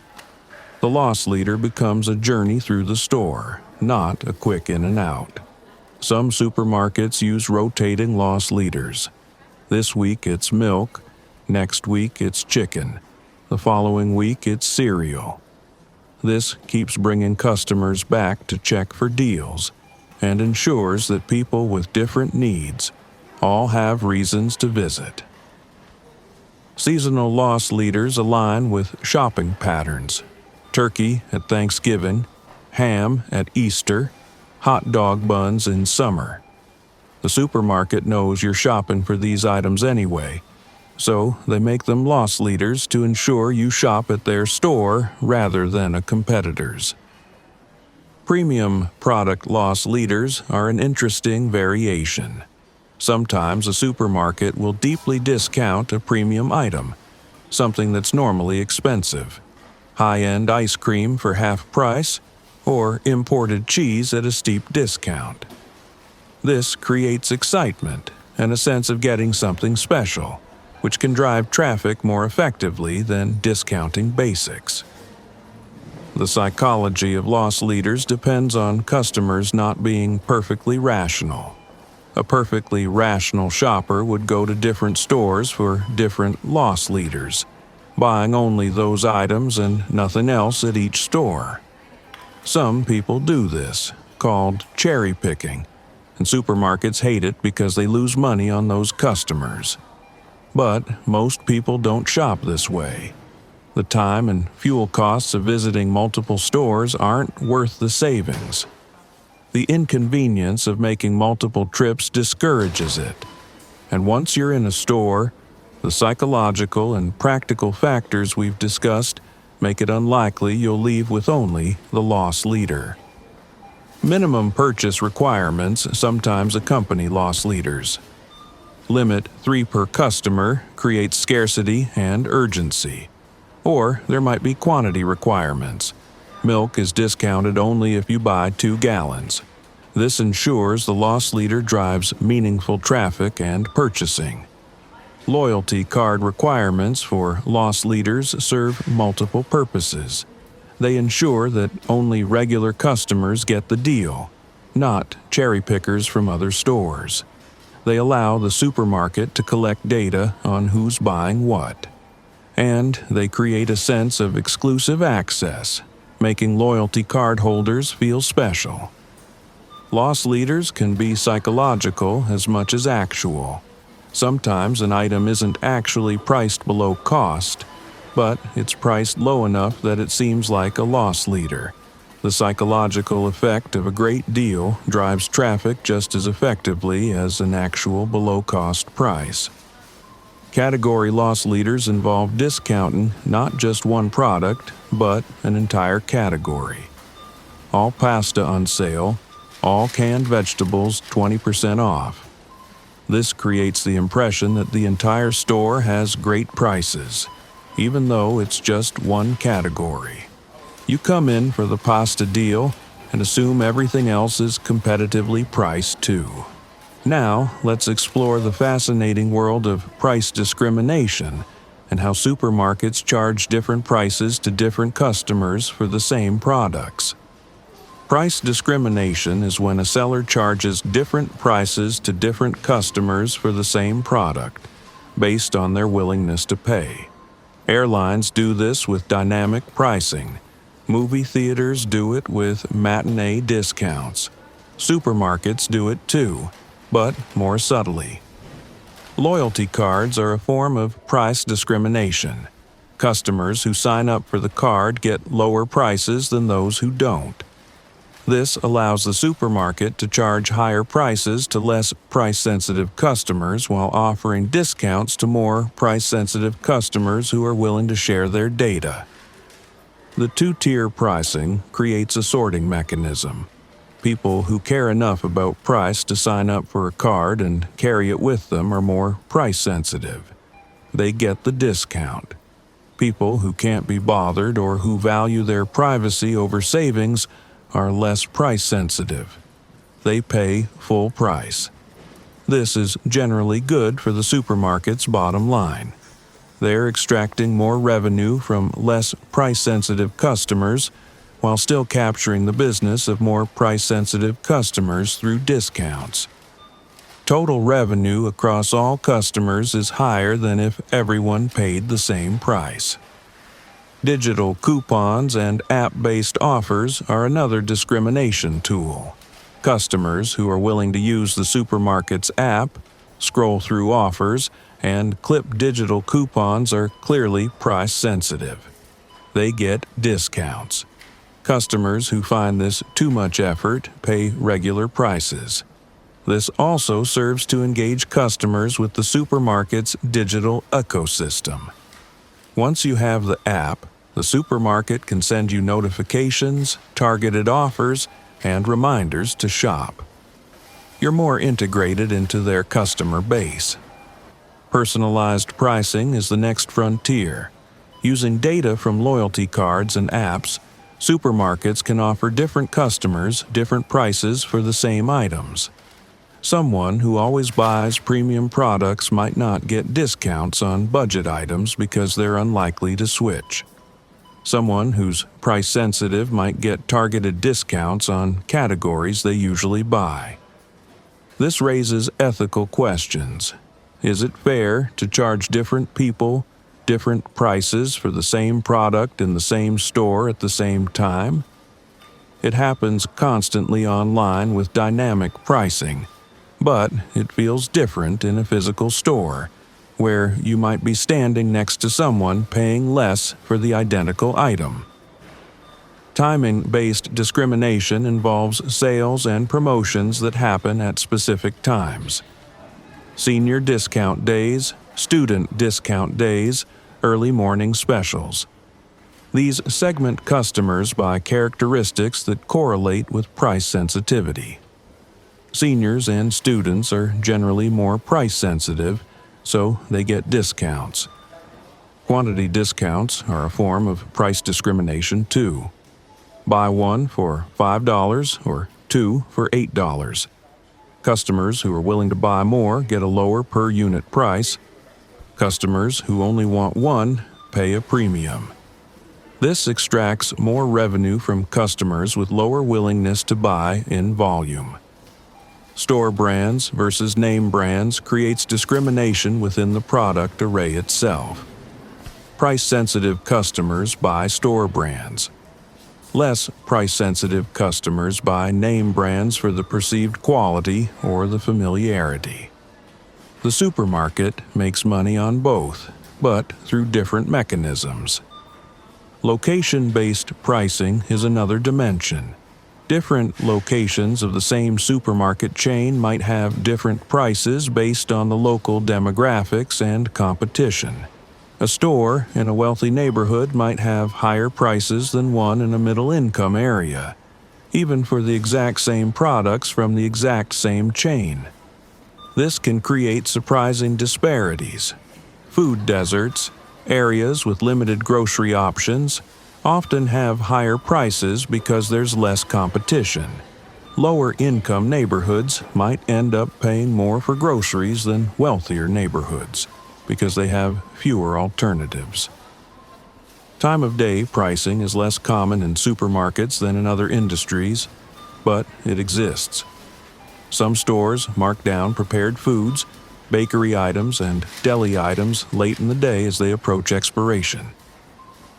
The loss leader becomes a journey through the store, not a quick in and out. Some supermarkets use rotating loss leaders. This week it's milk, next week it's chicken, the following week it's cereal. This keeps bringing customers back to check for deals and ensures that people with different needs all have reasons to visit. Seasonal loss leaders align with shopping patterns. Turkey at Thanksgiving, ham at Easter, hot dog buns in summer. The supermarket knows you're shopping for these items anyway, so they make them loss leaders to ensure you shop at their store rather than a competitor's. Premium product loss leaders are an interesting variation. Sometimes a supermarket will deeply discount a premium item, something that's normally expensive. High-end ice cream for half price, or imported cheese at a steep discount. This creates excitement and a sense of getting something special, which can drive traffic more effectively than discounting basics. The psychology of loss leaders depends on customers not being perfectly rational. A perfectly rational shopper would go to different stores for different loss leaders, buying only those items and nothing else at each store. Some people do this, called cherry picking, and supermarkets hate it because they lose money on those customers. But most people don't shop this way. The time and fuel costs of visiting multiple stores aren't worth the savings. The inconvenience of making multiple trips discourages it. And once you're in a store, the psychological and practical factors we've discussed make it unlikely you'll leave with only the loss leader. Minimum purchase requirements sometimes accompany loss leaders. Limit 3 per customer creates scarcity and urgency. Or there might be quantity requirements. Milk is discounted only if you buy 2 gallons. This ensures the loss leader drives meaningful traffic and purchasing. Loyalty card requirements for loss leaders serve multiple purposes. They ensure that only regular customers get the deal, not cherry pickers from other stores. They allow the supermarket to collect data on who's buying what. And they create a sense of exclusive access, making loyalty card holders feel special. Loss leaders can be psychological as much as actual. Sometimes an item isn't actually priced below cost, but it's priced low enough that it seems like a loss leader. The psychological effect of a great deal drives traffic just as effectively as an actual below-cost price. Category loss leaders involve discounting not just one product, but an entire category. All pasta on sale, all canned vegetables 20% off. This creates the impression that the entire store has great prices, even though it's just one category. You come in for the pasta deal and assume everything else is competitively priced too. Now, let's explore the fascinating world of price discrimination and how supermarkets charge different prices to different customers for the same products. Price discrimination is when a seller charges different prices to different customers for the same product, based on their willingness to pay. Airlines do this with dynamic pricing. Movie theaters do it with matinee discounts. Supermarkets do it too, but more subtly. Loyalty cards are a form of price discrimination. Customers who sign up for the card get lower prices than those who don't. This allows the supermarket to charge higher prices to less price-sensitive customers while offering discounts to more price-sensitive customers who are willing to share their data. The two-tier pricing creates a sorting mechanism. People who care enough about price to sign up for a card and carry it with them are more price-sensitive. They get the discount. People who can't be bothered or who value their privacy over savings are less price-sensitive. They pay full price. This is generally good for the supermarket's bottom line. They're extracting more revenue from less price-sensitive customers while still capturing the business of more price-sensitive customers through discounts. Total revenue across all customers is higher than if everyone paid the same price. Digital coupons and app-based offers are another discrimination tool. Customers who are willing to use the supermarket's app, scroll through offers, and clip digital coupons are clearly price-sensitive. They get discounts. Customers who find this too much effort pay regular prices. This also serves to engage customers with the supermarket's digital ecosystem. Once you have the app, the supermarket can send you notifications, targeted offers, and reminders to shop. You're more integrated into their customer base. Personalized pricing is the next frontier. Using data from loyalty cards and apps, supermarkets can offer different customers different prices for the same items. Someone who always buys premium products might not get discounts on budget items because they're unlikely to switch. Someone who's price-sensitive might get targeted discounts on categories they usually buy. This raises ethical questions. Is it fair to charge different people different prices for the same product in the same store at the same time? It happens constantly online with dynamic pricing, but it feels different in a physical store, where you might be standing next to someone paying less for the identical item. Timing-based discrimination involves sales and promotions that happen at specific times. Senior discount days, student discount days, early morning specials. These segment customers by characteristics that correlate with price sensitivity. Seniors and students are generally more price sensitive, so they get discounts. Quantity discounts are a form of price discrimination too. Buy one for $5 or two for $8. Customers who are willing to buy more get a lower per unit price. Customers who only want one pay a premium. This extracts more revenue from customers with lower willingness to buy in volume. Store brands versus name brands creates discrimination within the product array itself. Price-sensitive customers buy store brands. Less price-sensitive customers buy name brands for the perceived quality or the familiarity. The supermarket makes money on both, but through different mechanisms. Location-based pricing is another dimension. Different locations of the same supermarket chain might have different prices based on the local demographics and competition. A store in a wealthy neighborhood might have higher prices than one in a middle-income area, even for the exact same products from the exact same chain. This can create surprising disparities. Food deserts, areas with limited grocery options, often have higher prices because there's less competition. Lower-income neighborhoods might end up paying more for groceries than wealthier neighborhoods. because they have fewer alternatives. Time of day pricing is less common in supermarkets than in other industries, but it exists. Some stores mark down prepared foods, bakery items, and deli items late in the day as they approach expiration.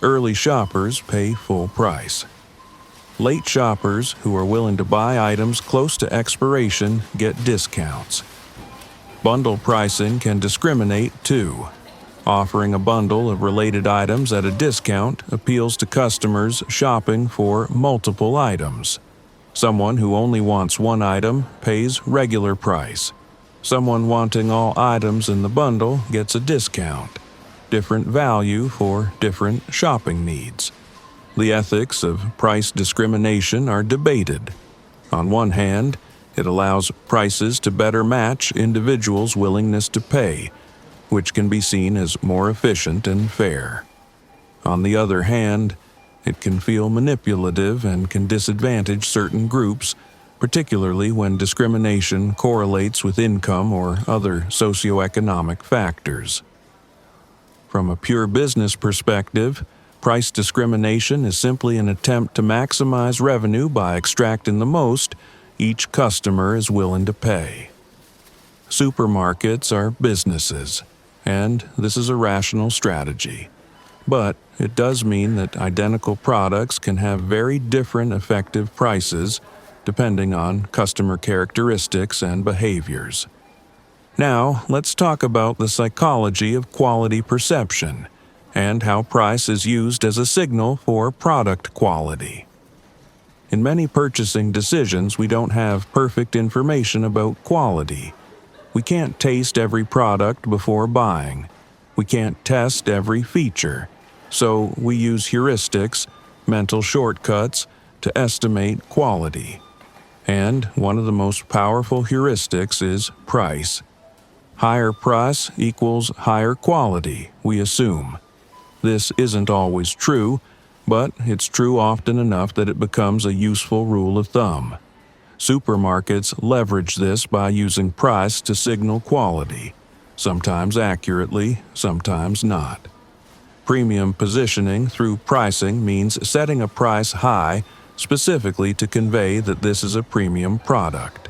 Early shoppers pay full price. Late shoppers who are willing to buy items close to expiration get discounts. Bundle pricing can discriminate too. Offering a bundle of related items at a discount appeals to customers shopping for multiple items. Someone who only wants one item pays regular price. Someone wanting all items in the bundle gets a discount. Different value for different shopping needs. The ethics of price discrimination are debated. On one hand, it allows prices to better match individuals' willingness to pay, which can be seen as more efficient and fair. On the other hand, it can feel manipulative and can disadvantage certain groups, particularly when discrimination correlates with income or other socioeconomic factors. From a pure business perspective, price discrimination is simply an attempt to maximize revenue by extracting the most each customer is willing to pay. Supermarkets are businesses, and this is a rational strategy. But it does mean that identical products can have very different effective prices depending on customer characteristics and behaviors. Now, let's talk about the psychology of quality perception and how price is used as a signal for product quality. In many purchasing decisions, we don't have perfect information about quality. We can't taste every product before buying. We can't test every feature. So we use heuristics, mental shortcuts, to estimate quality. And one of the most powerful heuristics is price. Higher price equals higher quality, we assume. This isn't always true, but it's true often enough that it becomes a useful rule of thumb. Supermarkets leverage this by using price to signal quality, sometimes accurately, sometimes not. Premium positioning through pricing means setting a price high specifically to convey that this is a premium product.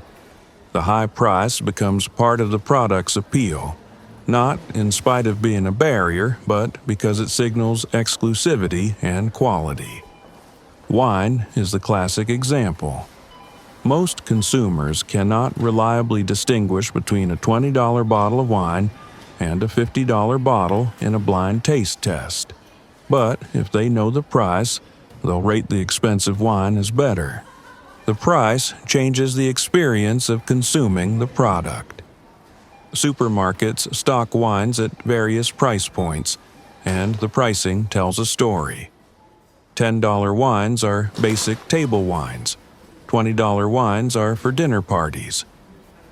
The high price becomes part of the product's appeal, not in spite of being a barrier, but because it signals exclusivity and quality. Wine is the classic example. Most consumers cannot reliably distinguish between a $20 bottle of wine and a $50 bottle in a blind taste test. But if they know the price, they'll rate the expensive wine as better. The price changes the experience of consuming the product. Supermarkets stock wines at various price points, and the pricing tells a story. $10 wines are basic table wines. $20 wines are for dinner parties.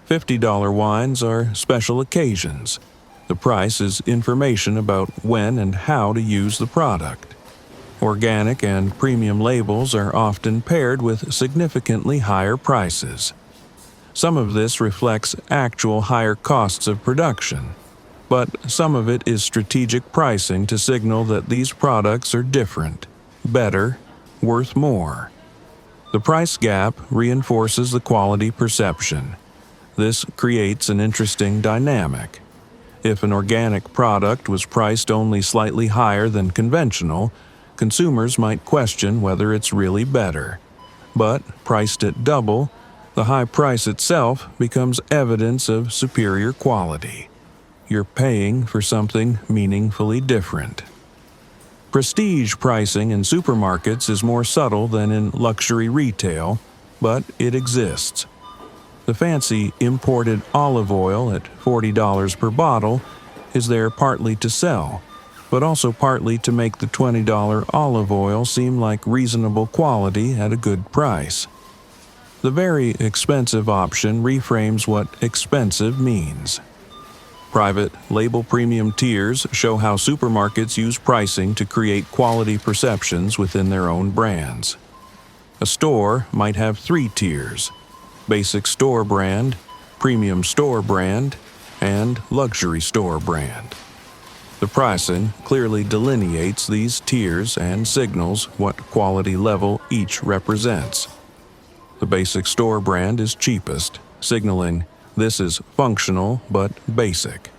$50 wines are special occasions. The price is information about when and how to use the product. Organic and premium labels are often paired with significantly higher prices. Some of this reflects actual higher costs of production, but some of it is strategic pricing to signal that these products are different, better, worth more. The price gap reinforces the quality perception. This creates an interesting dynamic. If an organic product was priced only slightly higher than conventional, consumers might question whether it's really better. But priced at double, the high price itself becomes evidence of superior quality. You're paying for something meaningfully different. Prestige pricing in supermarkets is more subtle than in luxury retail, but it exists. The fancy imported olive oil at $40 per bottle is there partly to sell, but also partly to make the $20 olive oil seem like reasonable quality at a good price. The very expensive option reframes what expensive means. Private label premium tiers show how supermarkets use pricing to create quality perceptions within their own brands. A store might have 3 tiers: basic store brand, premium store brand, and luxury store brand. The pricing clearly delineates these tiers and signals what quality level each represents. The basic store brand is cheapest, signaling this is functional but basic.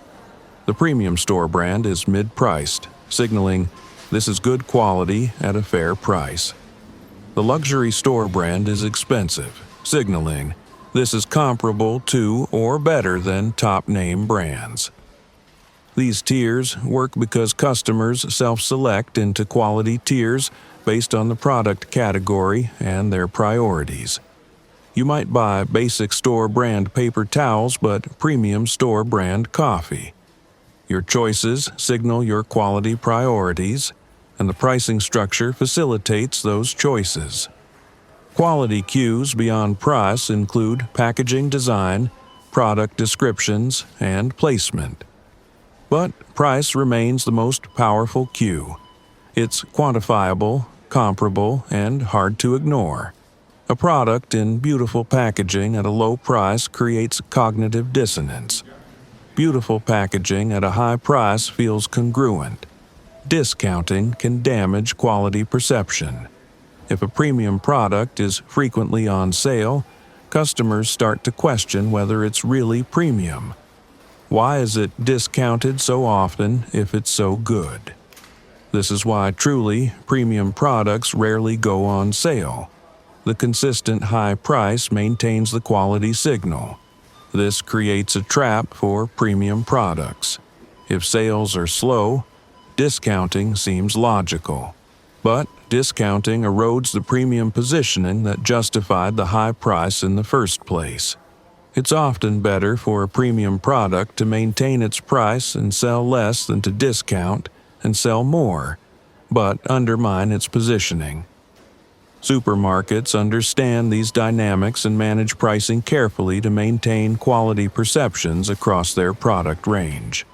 The premium store brand is mid-priced, signaling this is good quality at a fair price. The luxury store brand is expensive, signaling this is comparable to or better than top-name brands. These tiers work because customers self-select into quality tiers based on the product category and their priorities. You might buy basic store brand paper towels but premium store brand coffee. Your choices signal your quality priorities, and the pricing structure facilitates those choices. Quality cues beyond price include packaging design, product descriptions, and placement. But price remains the most powerful cue. It's quantifiable, comparable, and hard to ignore. A product in beautiful packaging at a low price creates cognitive dissonance. Beautiful packaging at a high price feels congruent. Discounting can damage quality perception. If a premium product is frequently on sale, customers start to question whether it's really premium. Why is it discounted so often if it's so good? This is why truly premium products rarely go on sale. The consistent high price maintains the quality signal. This creates a trap for premium products. If sales are slow, discounting seems logical. But discounting erodes the premium positioning that justified the high price in the first place. It's often better for a premium product to maintain its price and sell less than to discount and sell more, but undermine its positioning. Supermarkets understand these dynamics and manage pricing carefully to maintain quality perceptions across their product range.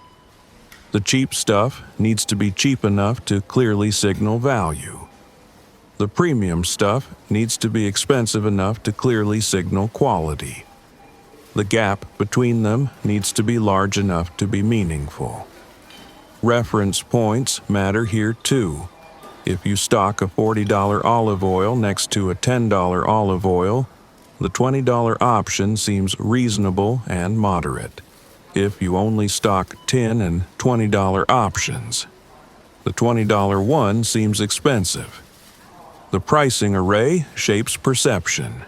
The cheap stuff needs to be cheap enough to clearly signal value. The premium stuff needs to be expensive enough to clearly signal quality. The gap between them needs to be large enough to be meaningful. Reference points matter here too. If you stock a $40 olive oil next to a $10 olive oil, the $20 option seems reasonable and moderate. If you only stock $10 and $20 options, the $20 one seems expensive. The pricing array shapes perception.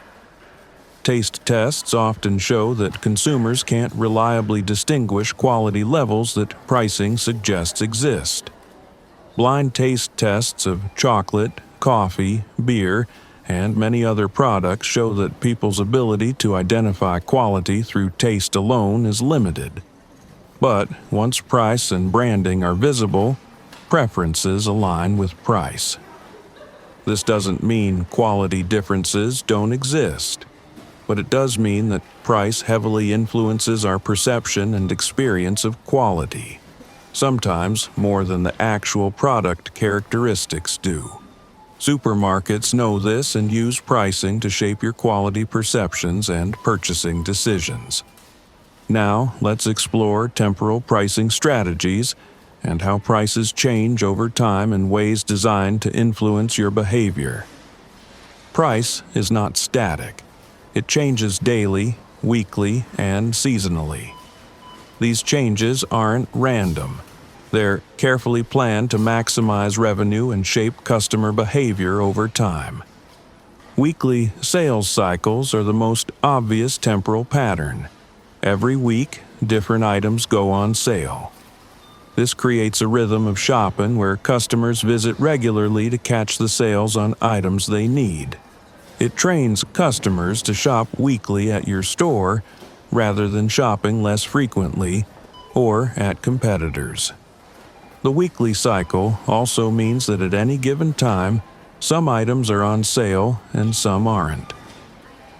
Taste tests often show that consumers can't reliably distinguish quality levels that pricing suggests exist. Blind taste tests of chocolate, coffee, beer, and many other products show that people's ability to identify quality through taste alone is limited. But once price and branding are visible, preferences align with price. This doesn't mean quality differences don't exist, but it does mean that price heavily influences our perception and experience of quality, sometimes more than the actual product characteristics do. Supermarkets know this and use pricing to shape your quality perceptions and purchasing decisions. Now, let's explore temporal pricing strategies and how prices change over time in ways designed to influence your behavior. Price is not static. It changes daily, weekly, and seasonally. These changes aren't random. They're carefully planned to maximize revenue and shape customer behavior over time. Weekly sales cycles are the most obvious temporal pattern. Every week, different items go on sale. This creates a rhythm of shopping where customers visit regularly to catch the sales on items they need. It trains customers to shop weekly at your store rather than shopping less frequently or at competitors. The weekly cycle also means that at any given time, some items are on sale and some aren't.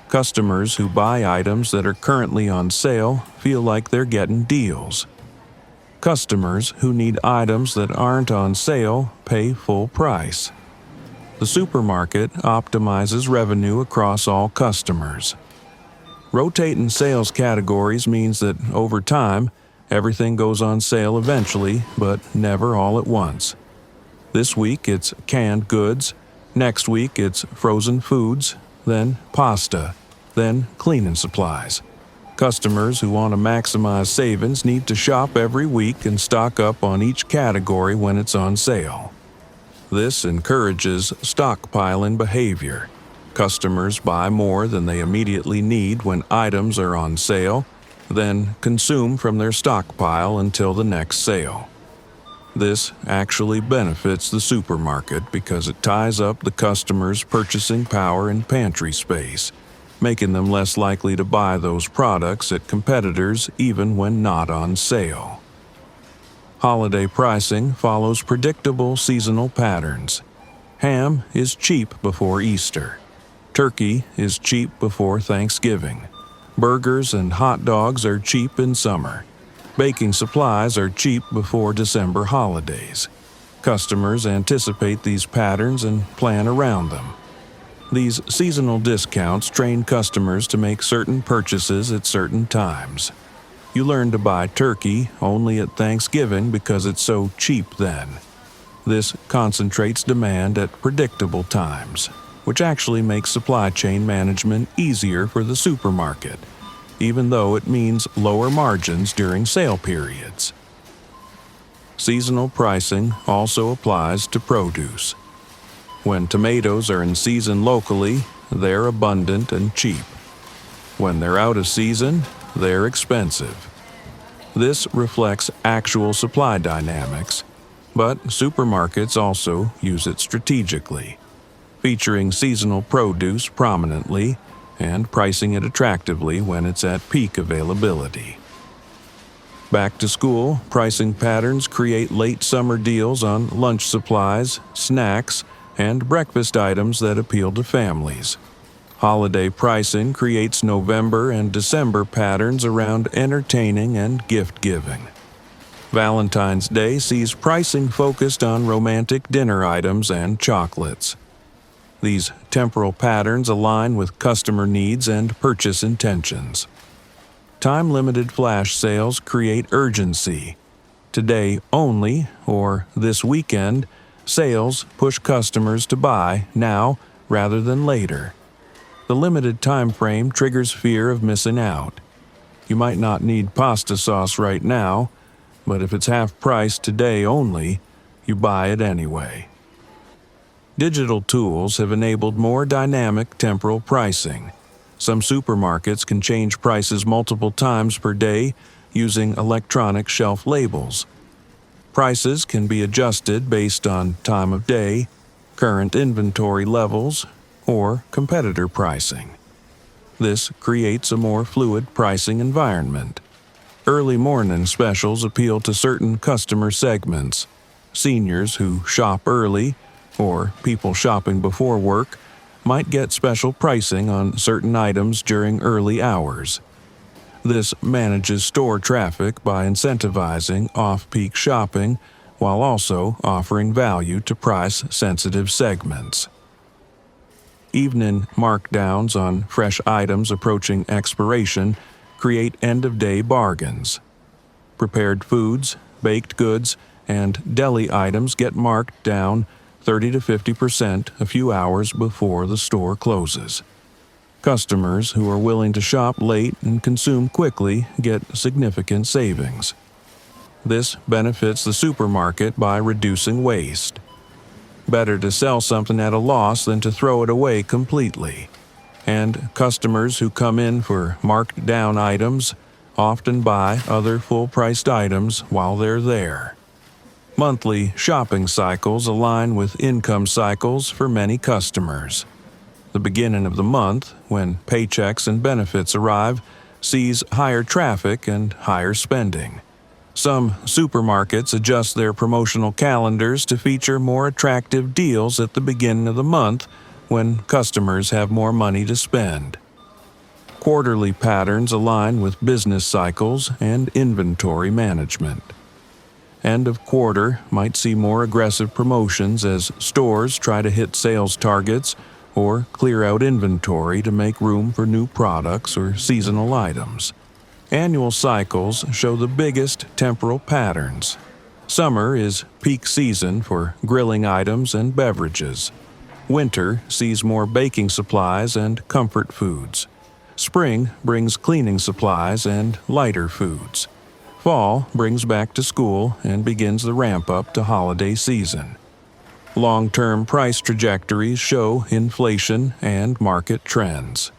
Customers who buy items that are currently on sale feel like they're getting deals. Customers who need items that aren't on sale pay full price. The supermarket optimizes revenue across all customers. Rotating sales categories means that over time, Everything goes on sale eventually, but never all at once. This week it's canned goods, next week it's frozen foods, then pasta, then cleaning supplies. Customers who want to maximize savings need to shop every week and stock up on each category when it's on sale. This encourages stockpiling behavior. Customers buy more than they immediately need when items are on sale, then consume from their stockpile until the next sale. This actually benefits the supermarket because it ties up the customer's purchasing power and pantry space, making them less likely to buy those products at competitors even when not on sale. Holiday pricing follows predictable seasonal patterns. Ham is cheap before Easter. Turkey is cheap before Thanksgiving. Burgers and hot dogs are cheap in summer. Baking supplies are cheap before December holidays. Customers anticipate these patterns and plan around them. These seasonal discounts train customers to make certain purchases at certain times. You learn to buy turkey only at Thanksgiving because it's so cheap then. This concentrates demand at predictable times, which actually makes supply chain management easier for the supermarket, even though it means lower margins during sale periods. Seasonal pricing also applies to produce. When tomatoes are in season locally, they're abundant and cheap. When they're out of season, they're expensive. This reflects actual supply dynamics, but supermarkets also use it strategically, featuring seasonal produce prominently and pricing it attractively when it's at peak availability. Back to school, pricing patterns create late summer deals on lunch supplies, snacks, and breakfast items that appeal to families. Holiday pricing creates November and December patterns around entertaining and gift-giving. Valentine's Day sees pricing focused on romantic dinner items and chocolates. These temporal patterns align with customer needs and purchase intentions. Time-limited flash sales create urgency. Today only, or this weekend, sales push customers to buy now rather than later. The limited time frame triggers fear of missing out. You might not need pasta sauce right now, but if it's half price today only, you buy it anyway. Digital tools have enabled more dynamic temporal pricing. Some supermarkets can change prices multiple times per day using electronic shelf labels. Prices can be adjusted based on time of day, current inventory levels, or competitor pricing. This creates a more fluid pricing environment. Early morning specials appeal to certain customer segments. Seniors who shop early, or people shopping before work, might get special pricing on certain items during early hours. This manages store traffic by incentivizing off-peak shopping while also offering value to price-sensitive segments. Evening markdowns on fresh items approaching expiration create end-of-day bargains. Prepared foods, baked goods, and deli items get marked down 30 to 50% a few hours before the store closes. Customers who are willing to shop late and consume quickly get significant savings. This benefits the supermarket by reducing waste. Better to sell something at a loss than to throw it away completely. And customers who come in for marked down items often buy other full-priced items while they're there. Monthly shopping cycles align with income cycles for many customers. The beginning of the month, when paychecks and benefits arrive, sees higher traffic and higher spending. Some supermarkets adjust their promotional calendars to feature more attractive deals at the beginning of the month when customers have more money to spend. Quarterly patterns align with business cycles and inventory management. End of quarter might see more aggressive promotions as stores try to hit sales targets or clear out inventory to make room for new products or seasonal items. Annual cycles show the biggest temporal patterns. Summer is peak season for grilling items and beverages. Winter sees more baking supplies and comfort foods. Spring brings cleaning supplies and lighter foods. Fall brings back to school and begins the ramp-up to holiday season. Long-term price trajectories show inflation and market trends.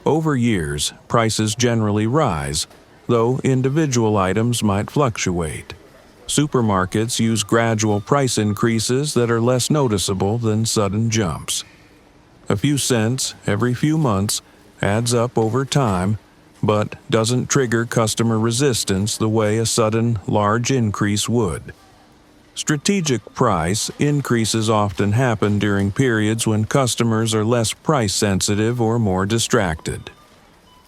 Over years, prices generally rise, though individual items might fluctuate. Supermarkets use gradual price increases that are less noticeable than sudden jumps. A few cents every few months adds up over time, but doesn't trigger customer resistance the way a sudden, large increase would. Strategic price increases often happen during periods when customers are less price-sensitive or more distracted.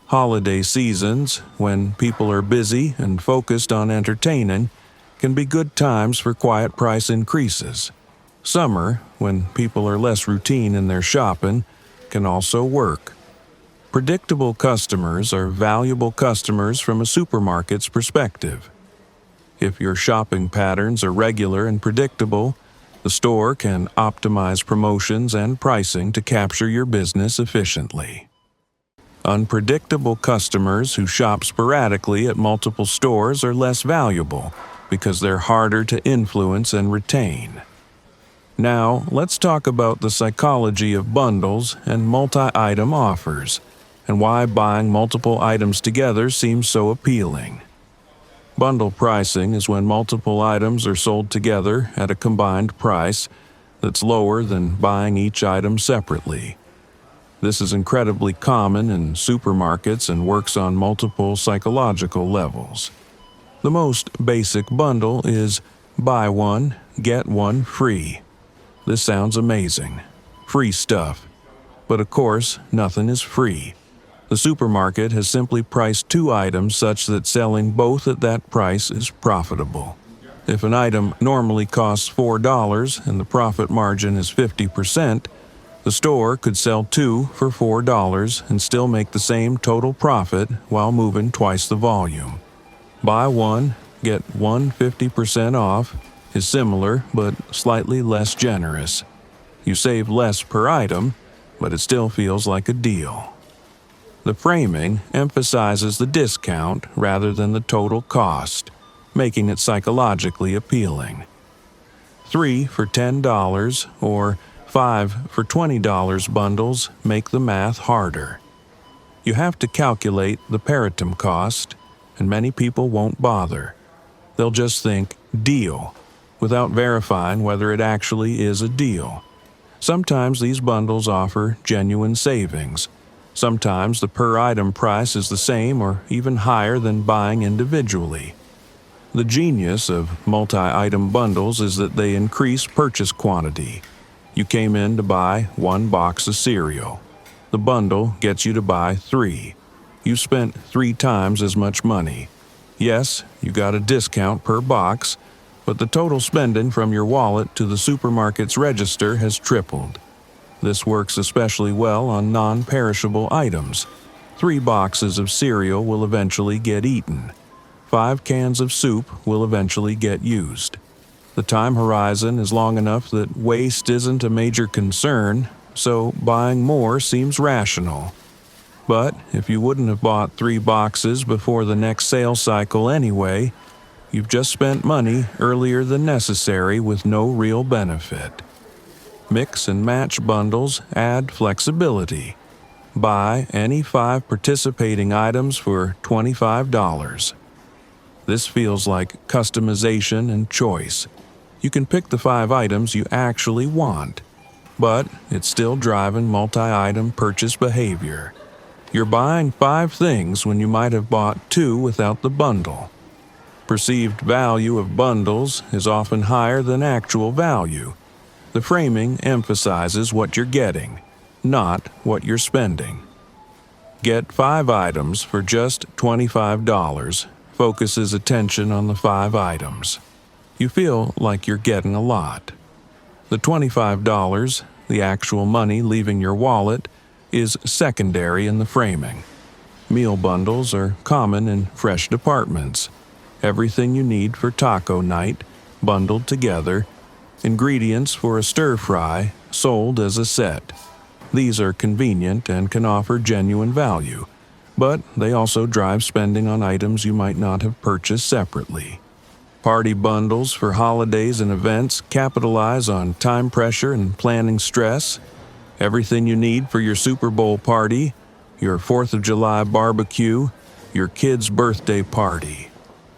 Holiday seasons, when people are busy and focused on entertaining, can be good times for quiet price increases. Summer, when people are less routine in their shopping, can also work. Predictable customers are valuable customers from a supermarket's perspective. If your shopping patterns are regular and predictable, the store can optimize promotions and pricing to capture your business efficiently. Unpredictable customers who shop sporadically at multiple stores are less valuable because they're harder to influence and retain. Now, let's talk about the psychology of bundles and multi-item offers, and why buying multiple items together seems so appealing. Bundle pricing is when multiple items are sold together at a combined price that's lower than buying each item separately. This is incredibly common in supermarkets and works on multiple psychological levels. The most basic bundle is buy one, get one free. This sounds amazing. Free stuff. But of course, nothing is free. The supermarket has simply priced two items such that selling both at that price is profitable. If an item normally costs $4 and the profit margin is 50%, the store could sell two for $4 and still make the same total profit while moving twice the volume. Buy one, get one 50% off is similar but slightly less generous. You save less per item, but it still feels like a deal. The framing emphasizes the discount rather than the total cost, making it psychologically appealing. 3 for $10 or 5 for $20 bundles make the math harder. You have to calculate the peritum cost, and many people won't bother. They'll just think deal, without verifying whether it actually is a deal. Sometimes these bundles offer genuine savings. Sometimes the per-item price is the same or even higher than buying individually. The genius of multi-item bundles is that they increase purchase quantity. You came in to buy one box of cereal. The bundle gets you to buy 3. You spent 3 times as much money. Yes, you got a discount per box, but the total spending from your wallet to the supermarket's register has tripled. This works especially well on non-perishable items. 3 boxes of cereal will eventually get eaten. 5 cans of soup will eventually get used. The time horizon is long enough that waste isn't a major concern, so buying more seems rational. But if you wouldn't have bought 3 boxes before the next sales cycle anyway, you've just spent money earlier than necessary with no real benefit. Mix and match bundles add flexibility. Buy any 5 participating items for $25. This feels like customization and choice. You can pick the 5 items you actually want, but it's still driving multi-item purchase behavior. You're buying 5 things when you might have bought 2 without the bundle. Perceived value of bundles is often higher than actual value. The framing emphasizes what you're getting, not what you're spending. Get 5 items for just $25 focuses attention on the 5 items. You feel like you're getting a lot. The $25, the actual money leaving your wallet, is secondary in the framing. Meal bundles are common in fresh departments. Everything you need for taco night, bundled together. Ingredients for a stir-fry, sold as a set. These are convenient and can offer genuine value, but they also drive spending on items you might not have purchased separately. Party bundles for holidays and events capitalize on time pressure and planning stress. Everything you need for your Super Bowl party, your 4th of July barbecue, your kid's birthday party.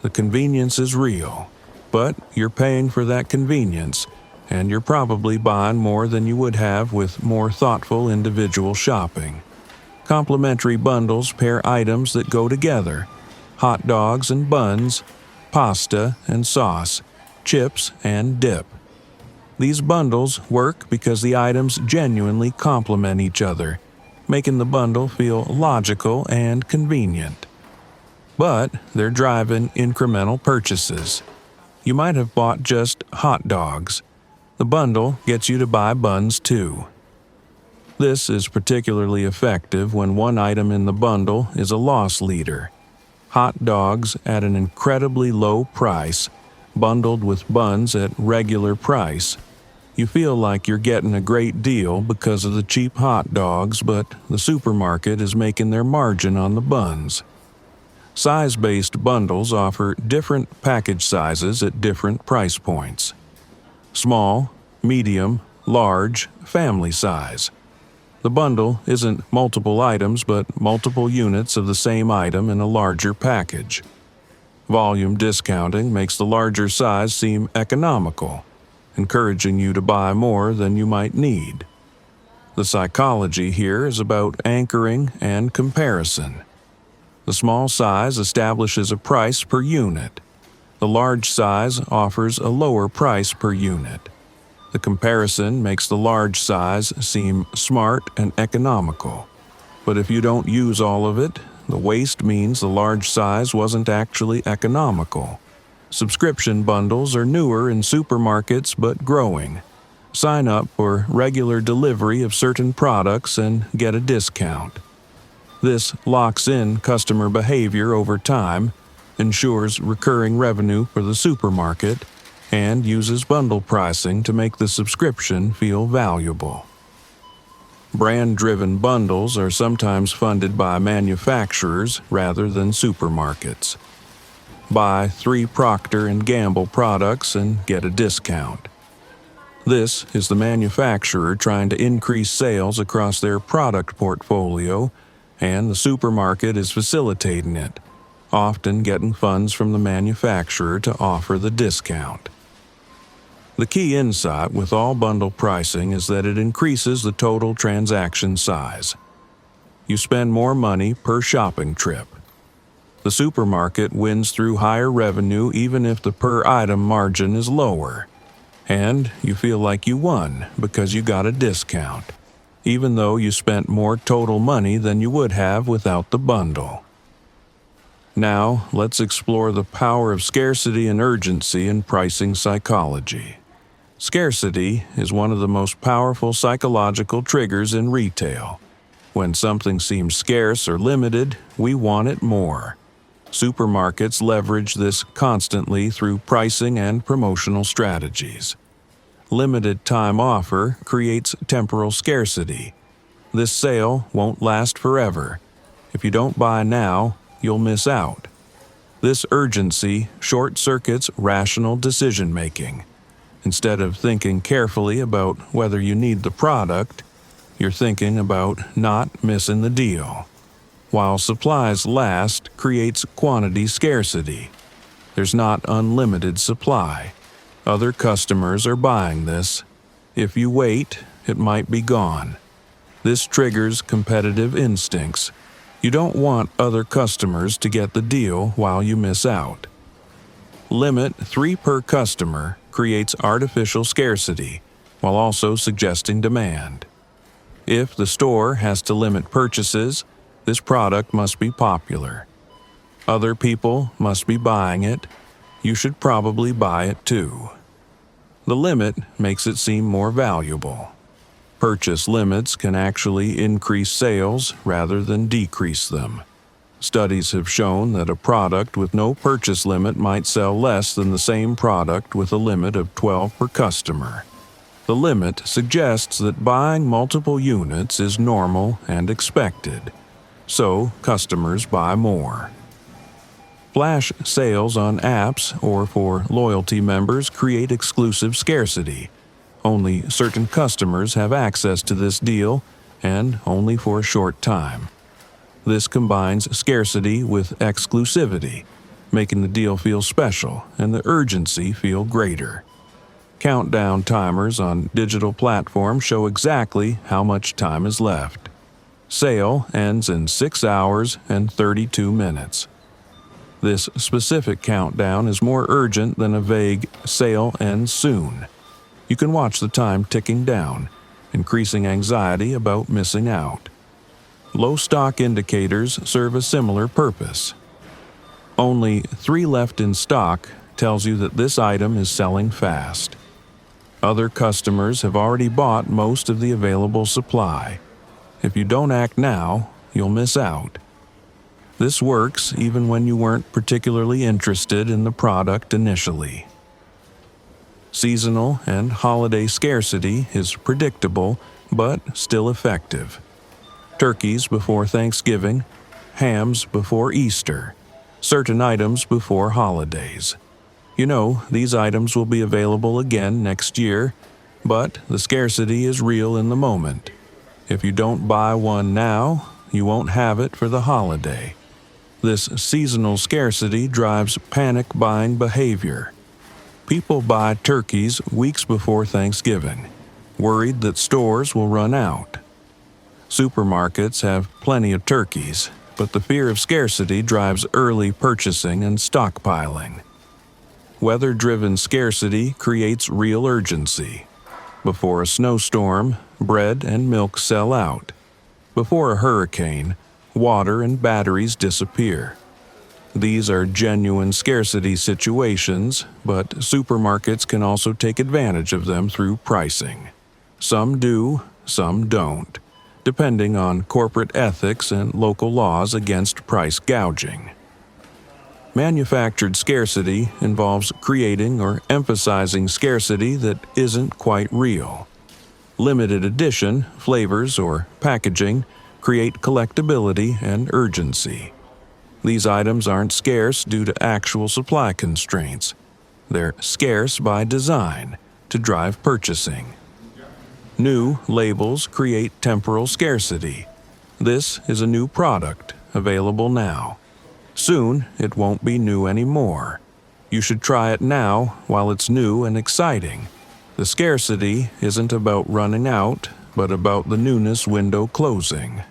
The convenience is real, but you're paying for that convenience, and you're probably buying more than you would have with more thoughtful individual shopping. Complimentary bundles pair items that go together: hot dogs and buns, pasta and sauce, chips and dip. These bundles work because the items genuinely complement each other, making the bundle feel logical and convenient. But they're driving incremental purchases. You might have bought just hot dogs. The bundle gets you to buy buns too. This is particularly effective when one item in the bundle is a loss leader. Hot dogs at an incredibly low price, bundled with buns at regular price. You feel like you're getting a great deal because of the cheap hot dogs, but the supermarket is making their margin on the buns. Size-based bundles offer different package sizes at different price points. Small, medium, large, family size. The bundle isn't multiple items but multiple units of the same item in a larger package. Volume discounting makes the larger size seem economical, encouraging you to buy more than you might need. The psychology here is about anchoring and comparison. The small size establishes a price per unit. The large size offers a lower price per unit. The comparison makes the large size seem smart and economical. But if you don't use all of it, the waste means the large size wasn't actually economical. Subscription bundles are newer in supermarkets but growing. Sign up for regular delivery of certain products and get a discount. This locks in customer behavior over time, ensures recurring revenue for the supermarket, and uses bundle pricing to make the subscription feel valuable. Brand-driven bundles are sometimes funded by manufacturers rather than supermarkets. Buy 3 Procter & Gamble products and get a discount. This is the manufacturer trying to increase sales across their product portfolio, and the supermarket is facilitating it, often getting funds from the manufacturer to offer the discount. The key insight with all bundle pricing is that it increases the total transaction size. You spend more money per shopping trip. The supermarket wins through higher revenue even if the per-item margin is lower. And you feel like you won because you got a discount, even though you spent more total money than you would have without the bundle. Now, let's explore the power of scarcity and urgency in pricing psychology. Scarcity is one of the most powerful psychological triggers in retail. When something seems scarce or limited, we want it more. Supermarkets leverage this constantly through pricing and promotional strategies. Limited time offer creates temporal scarcity. This sale won't last forever. If you don't buy now, you'll miss out. This urgency short-circuits rational decision-making. Instead of thinking carefully about whether you need the product, you're thinking about not missing the deal. While supplies last creates quantity scarcity. There's not unlimited supply. Other customers are buying this. If you wait, it might be gone. This triggers competitive instincts. You don't want other customers to get the deal while you miss out. Limit 3 per customer creates artificial scarcity, while also suggesting demand. If the store has to limit purchases, this product must be popular. Other people must be buying it. You should probably buy it too. The limit makes it seem more valuable. Purchase limits can actually increase sales rather than decrease them. Studies have shown that a product with no purchase limit might sell less than the same product with a limit of 12 per customer. The limit suggests that buying multiple units is normal and expected, so customers buy more. Flash sales on apps or for loyalty members create exclusive scarcity. Only certain customers have access to this deal, and only for a short time. This combines scarcity with exclusivity, making the deal feel special and the urgency feel greater. Countdown timers on digital platforms show exactly how much time is left. Sale ends in 6 hours and 32 minutes. This specific countdown is more urgent than a vague "sale ends soon." You can watch the time ticking down, increasing anxiety about missing out. Low stock indicators serve a similar purpose. Only 3 left in stock tells you that this item is selling fast. Other customers have already bought most of the available supply. If you don't act now, you'll miss out. This works even when you weren't particularly interested in the product initially. Seasonal and holiday scarcity is predictable but still effective. Turkeys before Thanksgiving, hams before Easter, certain items before holidays. You know, these items will be available again next year, but the scarcity is real in the moment. If you don't buy one now, you won't have it for the holiday. This seasonal scarcity drives panic buying behavior. People buy turkeys weeks before Thanksgiving, worried that stores will run out. Supermarkets have plenty of turkeys, but the fear of scarcity drives early purchasing and stockpiling. Weather-driven scarcity creates real urgency. Before a snowstorm, bread and milk sell out. Before a hurricane, water and batteries disappear. These are genuine scarcity situations, but supermarkets can also take advantage of them through pricing. Some do, some don't, depending on corporate ethics and local laws against price gouging. Manufactured scarcity involves creating or emphasizing scarcity that isn't quite real. Limited edition, flavors, or packaging create collectability and urgency. These items aren't scarce due to actual supply constraints. They're scarce by design to drive purchasing. New labels create temporal scarcity. This is a new product, available now. Soon, it won't be new anymore. You should try it now while it's new and exciting. The scarcity isn't about running out, but about the newness window closing.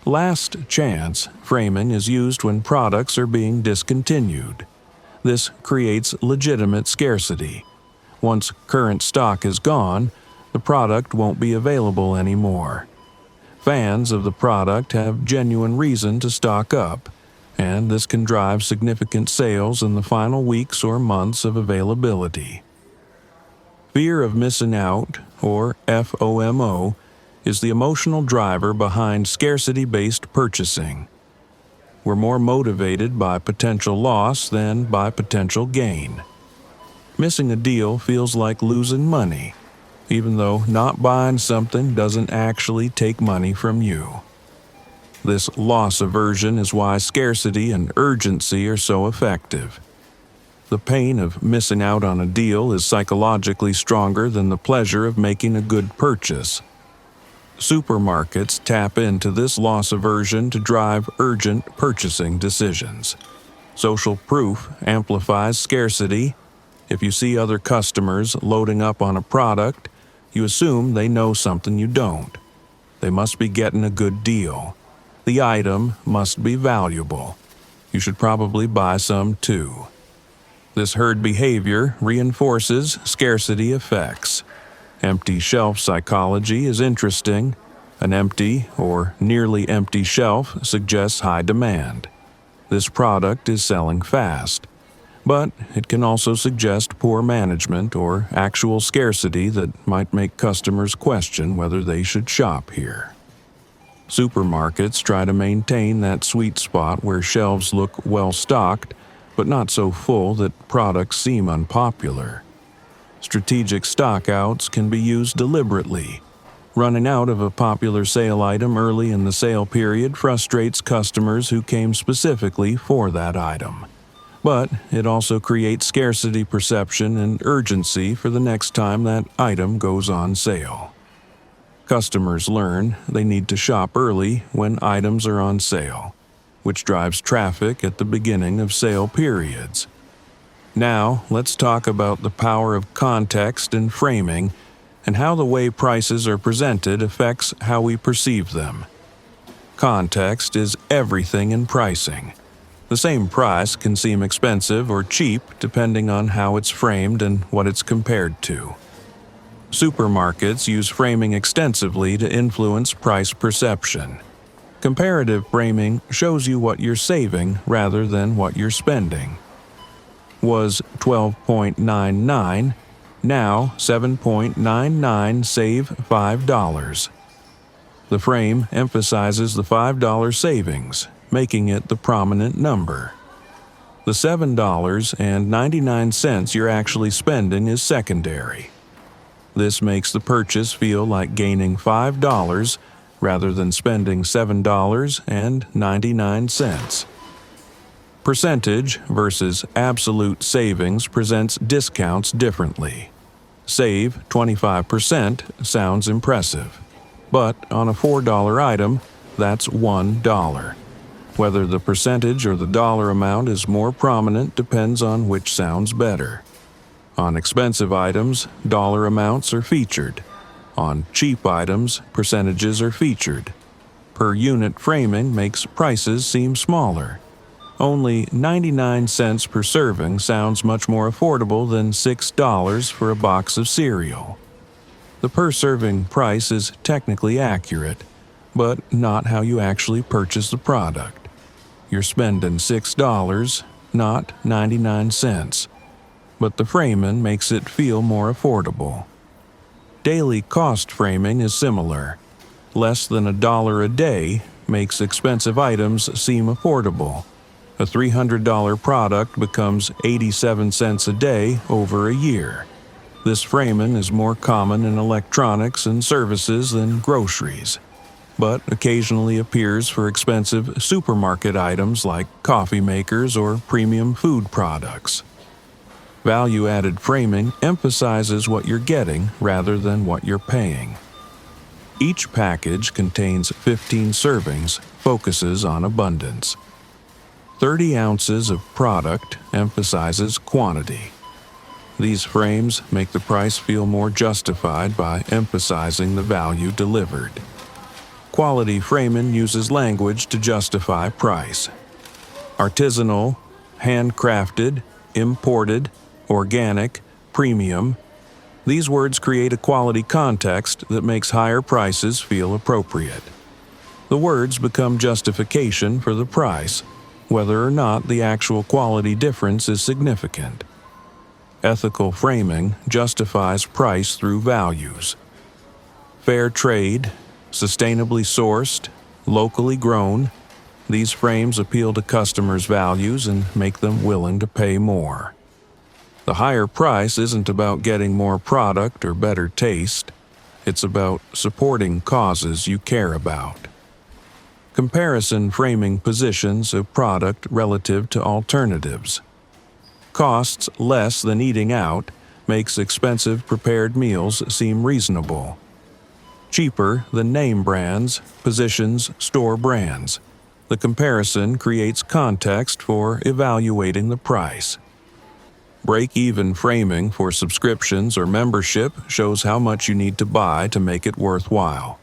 Last chance framing is used when products are being discontinued. This creates legitimate scarcity. Once current stock is gone, the product won't be available anymore. Fans of the product have genuine reason to stock up, and this can drive significant sales in the final weeks or months of availability. Fear of missing out, or FOMO, is the emotional driver behind scarcity-based purchasing. We're more motivated by potential loss than by potential gain. Missing a deal feels like losing money, even though not buying something doesn't actually take money from you. This loss aversion is why scarcity and urgency are so effective. The pain of missing out on a deal is psychologically stronger than the pleasure of making a good purchase. Supermarkets tap into this loss aversion to drive urgent purchasing decisions. Social proof amplifies scarcity. If you see other customers loading up on a product, you assume they know something you don't. They must be getting a good deal. The item must be valuable. You should probably buy some too. This herd behavior reinforces scarcity effects. Empty shelf psychology is interesting. An empty or nearly empty shelf suggests high demand. This product is selling fast, but it can also suggest poor management or actual scarcity that might make customers question whether they should shop here. Supermarkets try to maintain that sweet spot where shelves look well stocked, but not so full that products seem unpopular. Strategic stockouts can be used deliberately. Running out of a popular sale item early in the sale period frustrates customers who came specifically for that item. But it also creates scarcity perception and urgency for the next time that item goes on sale. Customers learn they need to shop early when items are on sale, which drives traffic at the beginning of sale periods. Now, let's talk about the power of context and framing and how the way prices are presented affects how we perceive them. Context is everything in pricing. The same price can seem expensive or cheap depending on how it's framed and what it's compared to. Supermarkets use framing extensively to influence price perception. Comparative framing shows you what you're saving rather than what you're spending. Was $12.99, now $7.99, save $5. The frame emphasizes the $5 savings, making it the prominent number. The $7.99 you're actually spending is secondary. This makes the purchase feel like gaining $5 rather than spending $7.99. Percentage versus absolute savings presents discounts differently. Save 25% sounds impressive, but on a $4 item, that's $1. Whether the percentage or the dollar amount is more prominent depends on which sounds better. On expensive items, dollar amounts are featured. On cheap items, percentages are featured. Per unit framing makes prices seem smaller. Only 99 cents per serving sounds much more affordable than $6 for a box of cereal. The per-serving price is technically accurate, but not how you actually purchase the product. You're spending $6, not 99 cents, but the framing makes it feel more affordable. Daily cost framing is similar. Less than $1 a day makes expensive items seem affordable. A $300 product becomes 87 cents a day over a year. This framing is more common in electronics and services than groceries, but occasionally appears for expensive supermarket items like coffee makers or premium food products. Value-added framing emphasizes what you're getting rather than what you're paying. Each package contains 15 servings, focuses on abundance. 30 ounces of product emphasizes quantity. These frames make the price feel more justified by emphasizing the value delivered. Quality framing uses language to justify price. Artisanal, handcrafted, imported, organic, premium. These words create a quality context that makes higher prices feel appropriate. The words become justification for the price, whether or not the actual quality difference is significant. Ethical framing justifies price through values. Fair trade, sustainably sourced, locally grown, these frames appeal to customers' values and make them willing to pay more. The higher price isn't about getting more product or better taste. It's about supporting causes you care about. Comparison framing positions a product relative to alternatives. Costs less than eating out makes expensive prepared meals seem reasonable. Cheaper than name brands positions store brands. The comparison creates context for evaluating the price. Break-even framing for subscriptions or membership shows how much you need to buy to make it worthwhile.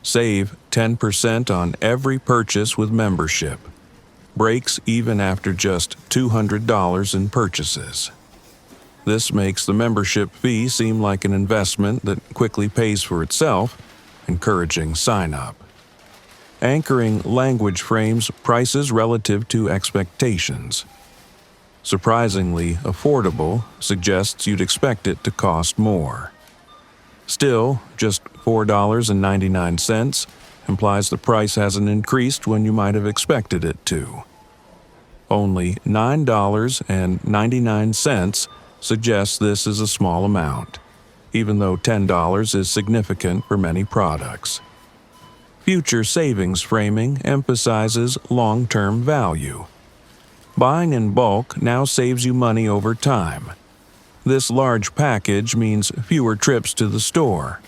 Save 10% on every purchase with membership. Breaks even after just $200 in purchases. This makes the membership fee seem like an investment that quickly pays for itself, encouraging sign-up. Anchoring language frames prices relative to expectations. Surprisingly affordable suggests you'd expect it to cost more. Still, just $4.99 implies the price hasn't increased when you might have expected it to. Only $9.99 suggests this is a small amount, even though $10 is significant for many products. Future savings framing emphasizes long-term value. Buying in bulk now saves you money over time. This large package means fewer trips to the store.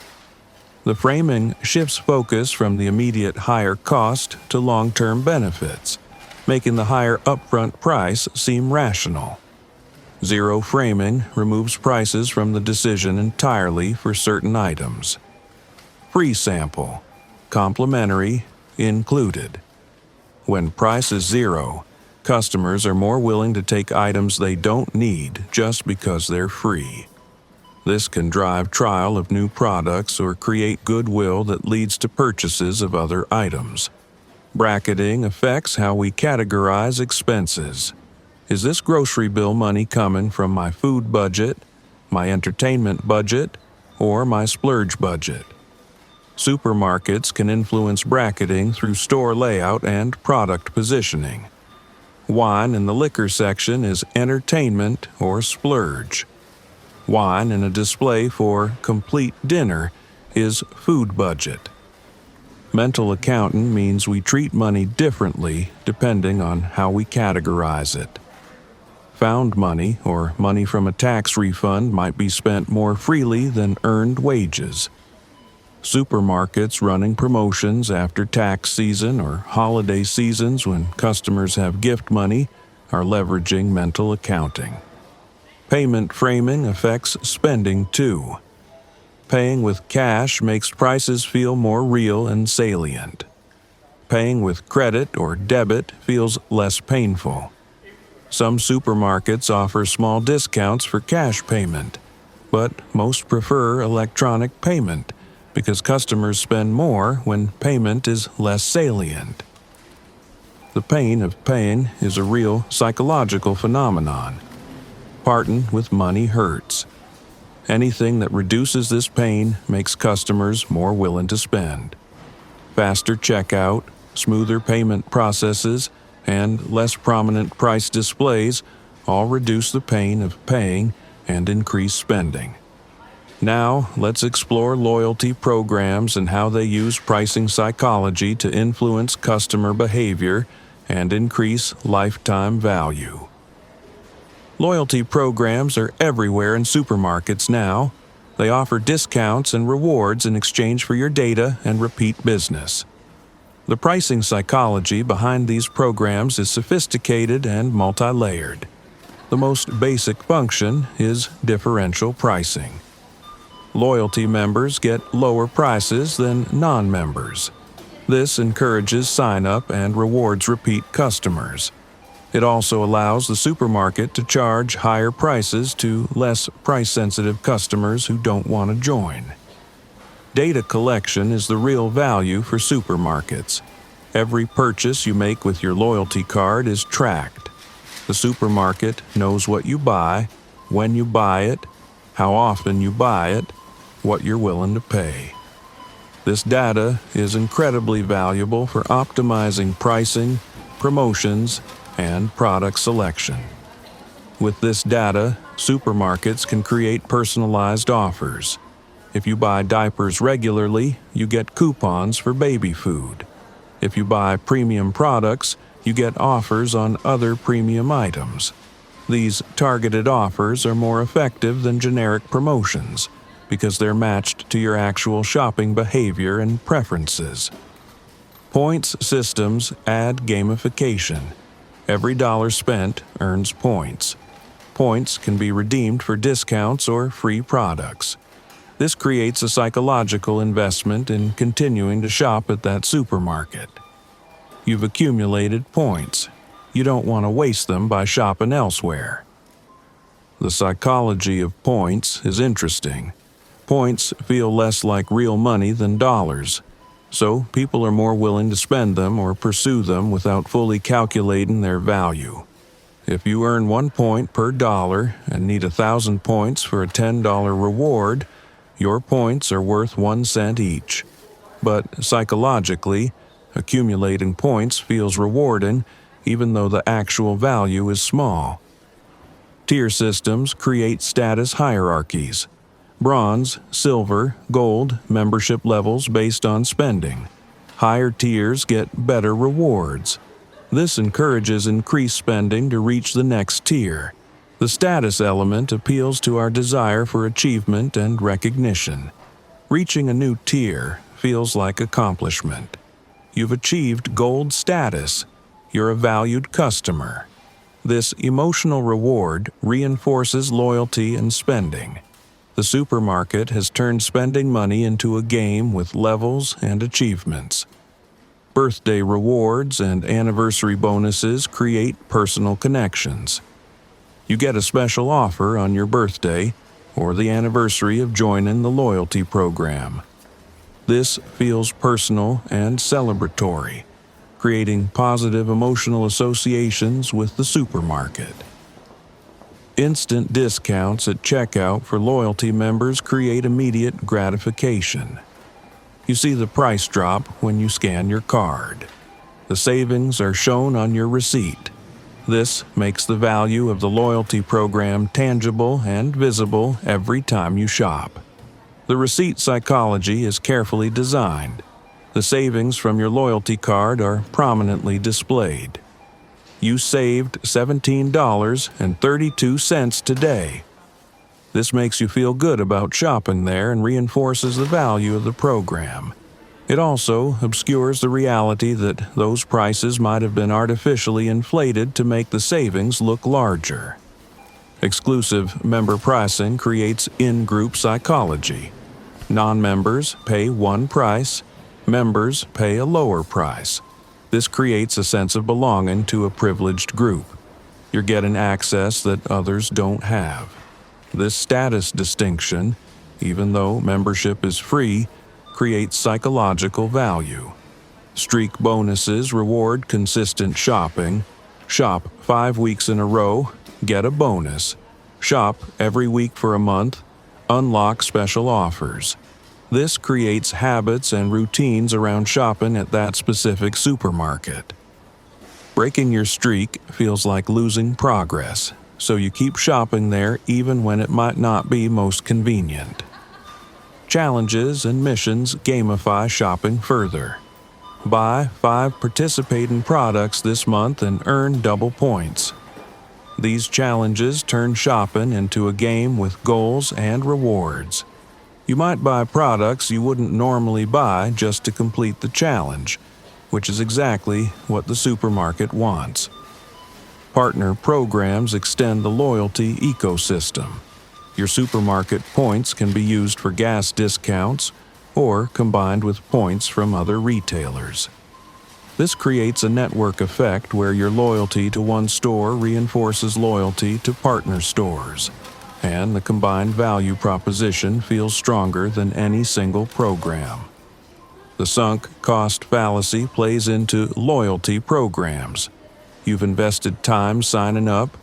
The framing shifts focus from the immediate higher cost to long-term benefits, making the higher upfront price seem rational. Zero framing removes prices from the decision entirely for certain items. Free sample, complimentary, included. When price is zero, customers are more willing to take items they don't need just because they're free. This can drive trial of new products or create goodwill that leads to purchases of other items. Bracketing affects how we categorize expenses. Is this grocery bill money coming from my food budget, my entertainment budget, or my splurge budget? Supermarkets can influence bracketing through store layout and product positioning. Wine in the liquor section is entertainment or splurge. Wine in a display for complete dinner is food budget. Mental accounting means we treat money differently depending on how we categorize it. Found money or money from a tax refund might be spent more freely than earned wages. Supermarkets running promotions after tax season or holiday seasons when customers have gift money are leveraging mental accounting. Payment framing affects spending too. Paying with cash makes prices feel more real and salient. Paying with credit or debit feels less painful. Some supermarkets offer small discounts for cash payment, but most prefer electronic payment because customers spend more when payment is less salient. The pain of paying is a real psychological phenomenon. Parting with money hurts. Anything that reduces this pain makes customers more willing to spend. Faster checkout, smoother payment processes, and less prominent price displays all reduce the pain of paying and increase spending. Now, let's explore loyalty programs and how they use pricing psychology to influence customer behavior and increase lifetime value. Loyalty programs are everywhere in supermarkets now. They offer discounts and rewards in exchange for your data and repeat business. The pricing psychology behind these programs is sophisticated and multi-layered. The most basic function is differential pricing. Loyalty members get lower prices than non-members. This encourages sign-up and rewards repeat customers. It also allows the supermarket to charge higher prices to less price-sensitive customers who don't want to join. Data collection is the real value for supermarkets. Every purchase you make with your loyalty card is tracked. The supermarket knows what you buy, when you buy it, how often you buy it, what you're willing to pay. This data is incredibly valuable for optimizing pricing, promotions, and product selection. With this data, supermarkets can create personalized offers. If you buy diapers regularly, you get coupons for baby food. If you buy premium products, you get offers on other premium items. These targeted offers are more effective than generic promotions because they're matched to your actual shopping behavior and preferences. Points systems add gamification. Every dollar spent earns points. Points can be redeemed for discounts or free products. This creates a psychological investment in continuing to shop at that supermarket. You've accumulated points. You don't want to waste them by shopping elsewhere. The psychology of points is interesting. Points feel less like real money than dollars, so people are more willing to spend them or pursue them without fully calculating their value. If you earn 1 point per dollar and need 1,000 points for a $10 reward, your points are worth 1 cent each. But psychologically, accumulating points feels rewarding even though the actual value is small. Tier systems create status hierarchies: bronze, silver, gold membership levels based on spending. Higher tiers get better rewards. This encourages increased spending to reach the next tier. The status element appeals to our desire for achievement and recognition. Reaching a new tier feels like accomplishment. You've achieved gold status. You're a valued customer. This emotional reward reinforces loyalty and spending. The supermarket has turned spending money into a game with levels and achievements. Birthday rewards and anniversary bonuses create personal connections. You get a special offer on your birthday or the anniversary of joining the loyalty program. This feels personal and celebratory, creating positive emotional associations with the supermarket. Instant discounts at checkout for loyalty members create immediate gratification. You see the price drop when you scan your card. The savings are shown on your receipt. This makes the value of the loyalty program tangible and visible every time you shop. The receipt psychology is carefully designed. The savings from your loyalty card are prominently displayed. You saved $17.32 today. This makes you feel good about shopping there and reinforces the value of the program. It also obscures the reality that those prices might have been artificially inflated to make the savings look larger. Exclusive member pricing creates in-group psychology. Non-members pay one price, members pay a lower price. This creates a sense of belonging to a privileged group. You're getting access that others don't have. This status distinction, even though membership is free, creates psychological value. Streak bonuses reward consistent shopping. Shop 5 weeks in a row, get a bonus. Shop every week for a month, unlock special offers. This creates habits and routines around shopping at that specific supermarket. Breaking your streak feels like losing progress, so you keep shopping there even when it might not be most convenient. Challenges and missions gamify shopping further. Buy 5 participating products this month and earn double points. These challenges turn shopping into a game with goals and rewards. You might buy products you wouldn't normally buy just to complete the challenge, which is exactly what the supermarket wants. Partner programs extend the loyalty ecosystem. Your supermarket points can be used for gas discounts or combined with points from other retailers. This creates a network effect where your loyalty to one store reinforces loyalty to partner stores, and the combined value proposition feels stronger than any single program. The sunk cost fallacy plays into loyalty programs. You've invested time signing up,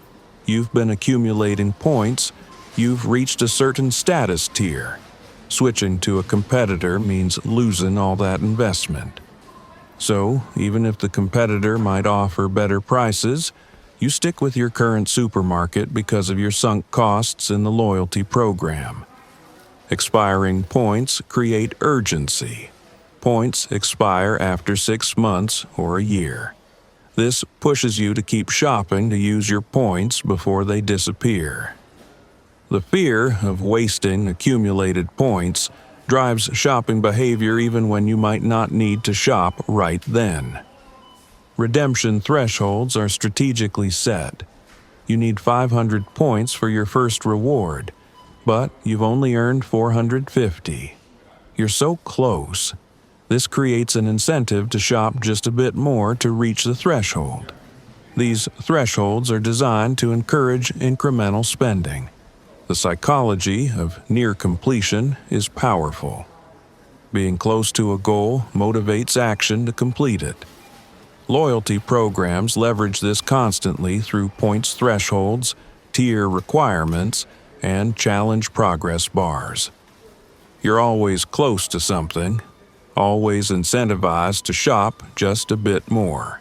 you've been accumulating points, you've reached a certain status tier. Switching to a competitor means losing all that investment. So, even if the competitor might offer better prices, you stick with your current supermarket because of your sunk costs in the loyalty program. Expiring points create urgency. Points expire after 6 months or a year. This pushes you to keep shopping to use your points before they disappear. The fear of wasting accumulated points drives shopping behavior even when you might not need to shop right then. Redemption thresholds are strategically set. You need 500 points for your first reward, but you've only earned 450. You're so close. This creates an incentive to shop just a bit more to reach the threshold. These thresholds are designed to encourage incremental spending. The psychology of near completion is powerful. Being close to a goal motivates action to complete it. Loyalty programs leverage this constantly through points thresholds, tier requirements, and challenge progress bars. You're always close to something. always incentivized to shop just a bit more.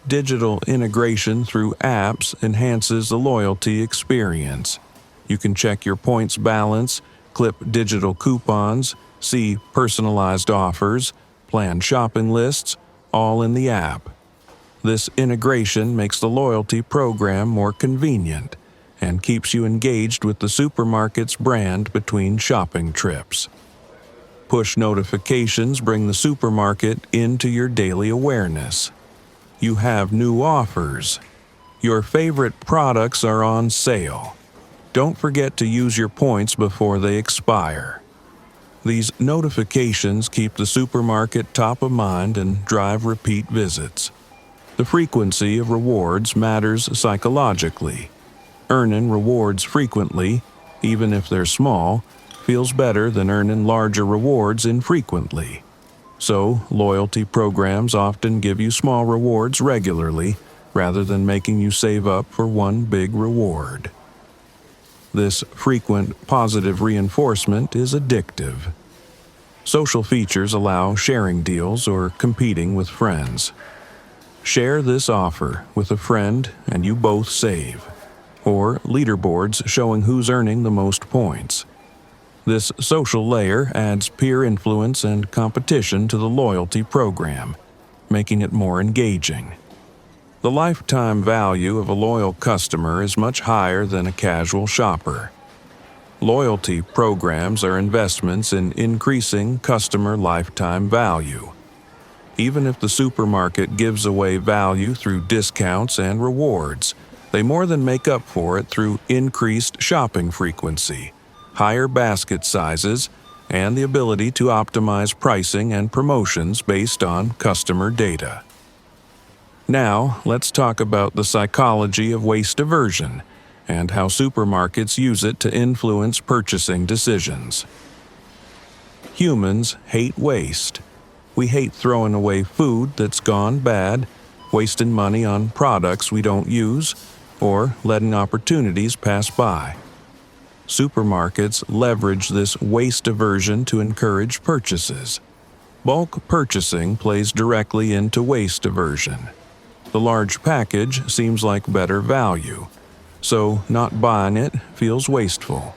Digital integration through apps enhances the loyalty experience. You can check your points balance, clip digital coupons, see personalized offers, plan shopping lists, all in the app. This integration makes the loyalty program more convenient and keeps you engaged with the supermarket's brand between shopping trips. Push notifications bring the supermarket into your daily awareness. You have new offers. Your favorite products are on sale. Don't forget to use your points before they expire. These notifications keep the supermarket top of mind and drive repeat visits. The frequency of rewards matters psychologically. Earning rewards frequently, even if they're small, feels better than earning larger rewards infrequently. So, loyalty programs often give you small rewards regularly, rather than making you save up for one big reward. This frequent positive reinforcement is addictive. Social features allow sharing deals or competing with friends. Share this offer with a friend and you both save. Or leaderboards showing who's earning the most points. This social layer adds peer influence and competition to the loyalty program, making it more engaging. The lifetime value of a loyal customer is much higher than a casual shopper. Loyalty programs are investments in increasing customer lifetime value. Even if the supermarket gives away value through discounts and rewards, they more than make up for it through increased shopping frequency, higher basket sizes, and the ability to optimize pricing and promotions based on customer data. Now, let's talk about the psychology of waste aversion and how supermarkets use it to influence purchasing decisions. Humans hate waste. We hate throwing away food that's gone bad, wasting money on products we don't use, or letting opportunities pass by. Supermarkets leverage this waste aversion to encourage purchases. Bulk purchasing plays directly into waste aversion. The large package seems like better value, so not buying it feels wasteful.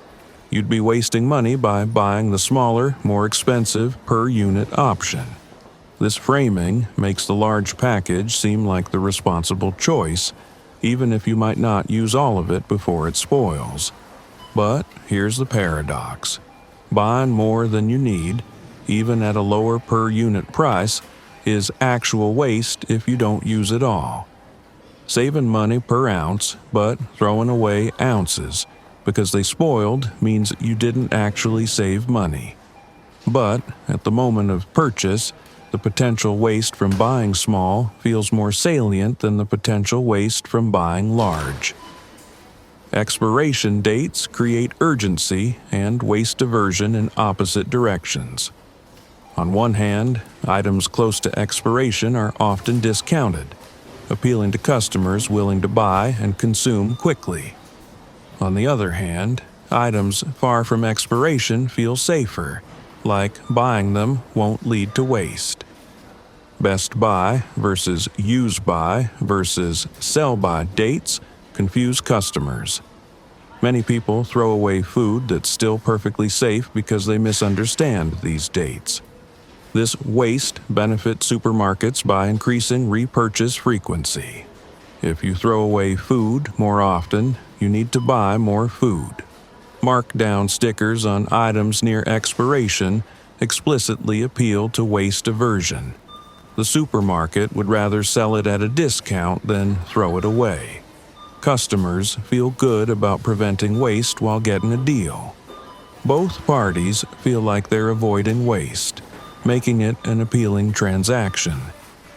You'd be wasting money by buying the smaller, more expensive per-unit option. This framing makes the large package seem like the responsible choice, even if you might not use all of it before it spoils. But here's the paradox. Buying more than you need, even at a lower per-unit price, is actual waste if you don't use it all. Saving money per ounce, but throwing away ounces because they spoiled means you didn't actually save money. But at the moment of purchase, the potential waste from buying small feels more salient than the potential waste from buying large. Expiration dates create urgency and waste aversion in opposite directions. On one hand, items close to expiration are often discounted, appealing to customers willing to buy and consume quickly. On the other hand, items far from expiration feel safer, like buying them won't lead to waste. Best buy versus use by versus sell by dates confuse customers. Many people throw away food that's still perfectly safe because they misunderstand these dates. This waste benefits supermarkets by increasing repurchase frequency. If you throw away food more often, you need to buy more food. Markdown stickers on items near expiration explicitly appeal to waste aversion. The supermarket would rather sell it at a discount than throw it away. Customers feel good about preventing waste while getting a deal. Both parties feel like they're avoiding waste, making it an appealing transaction.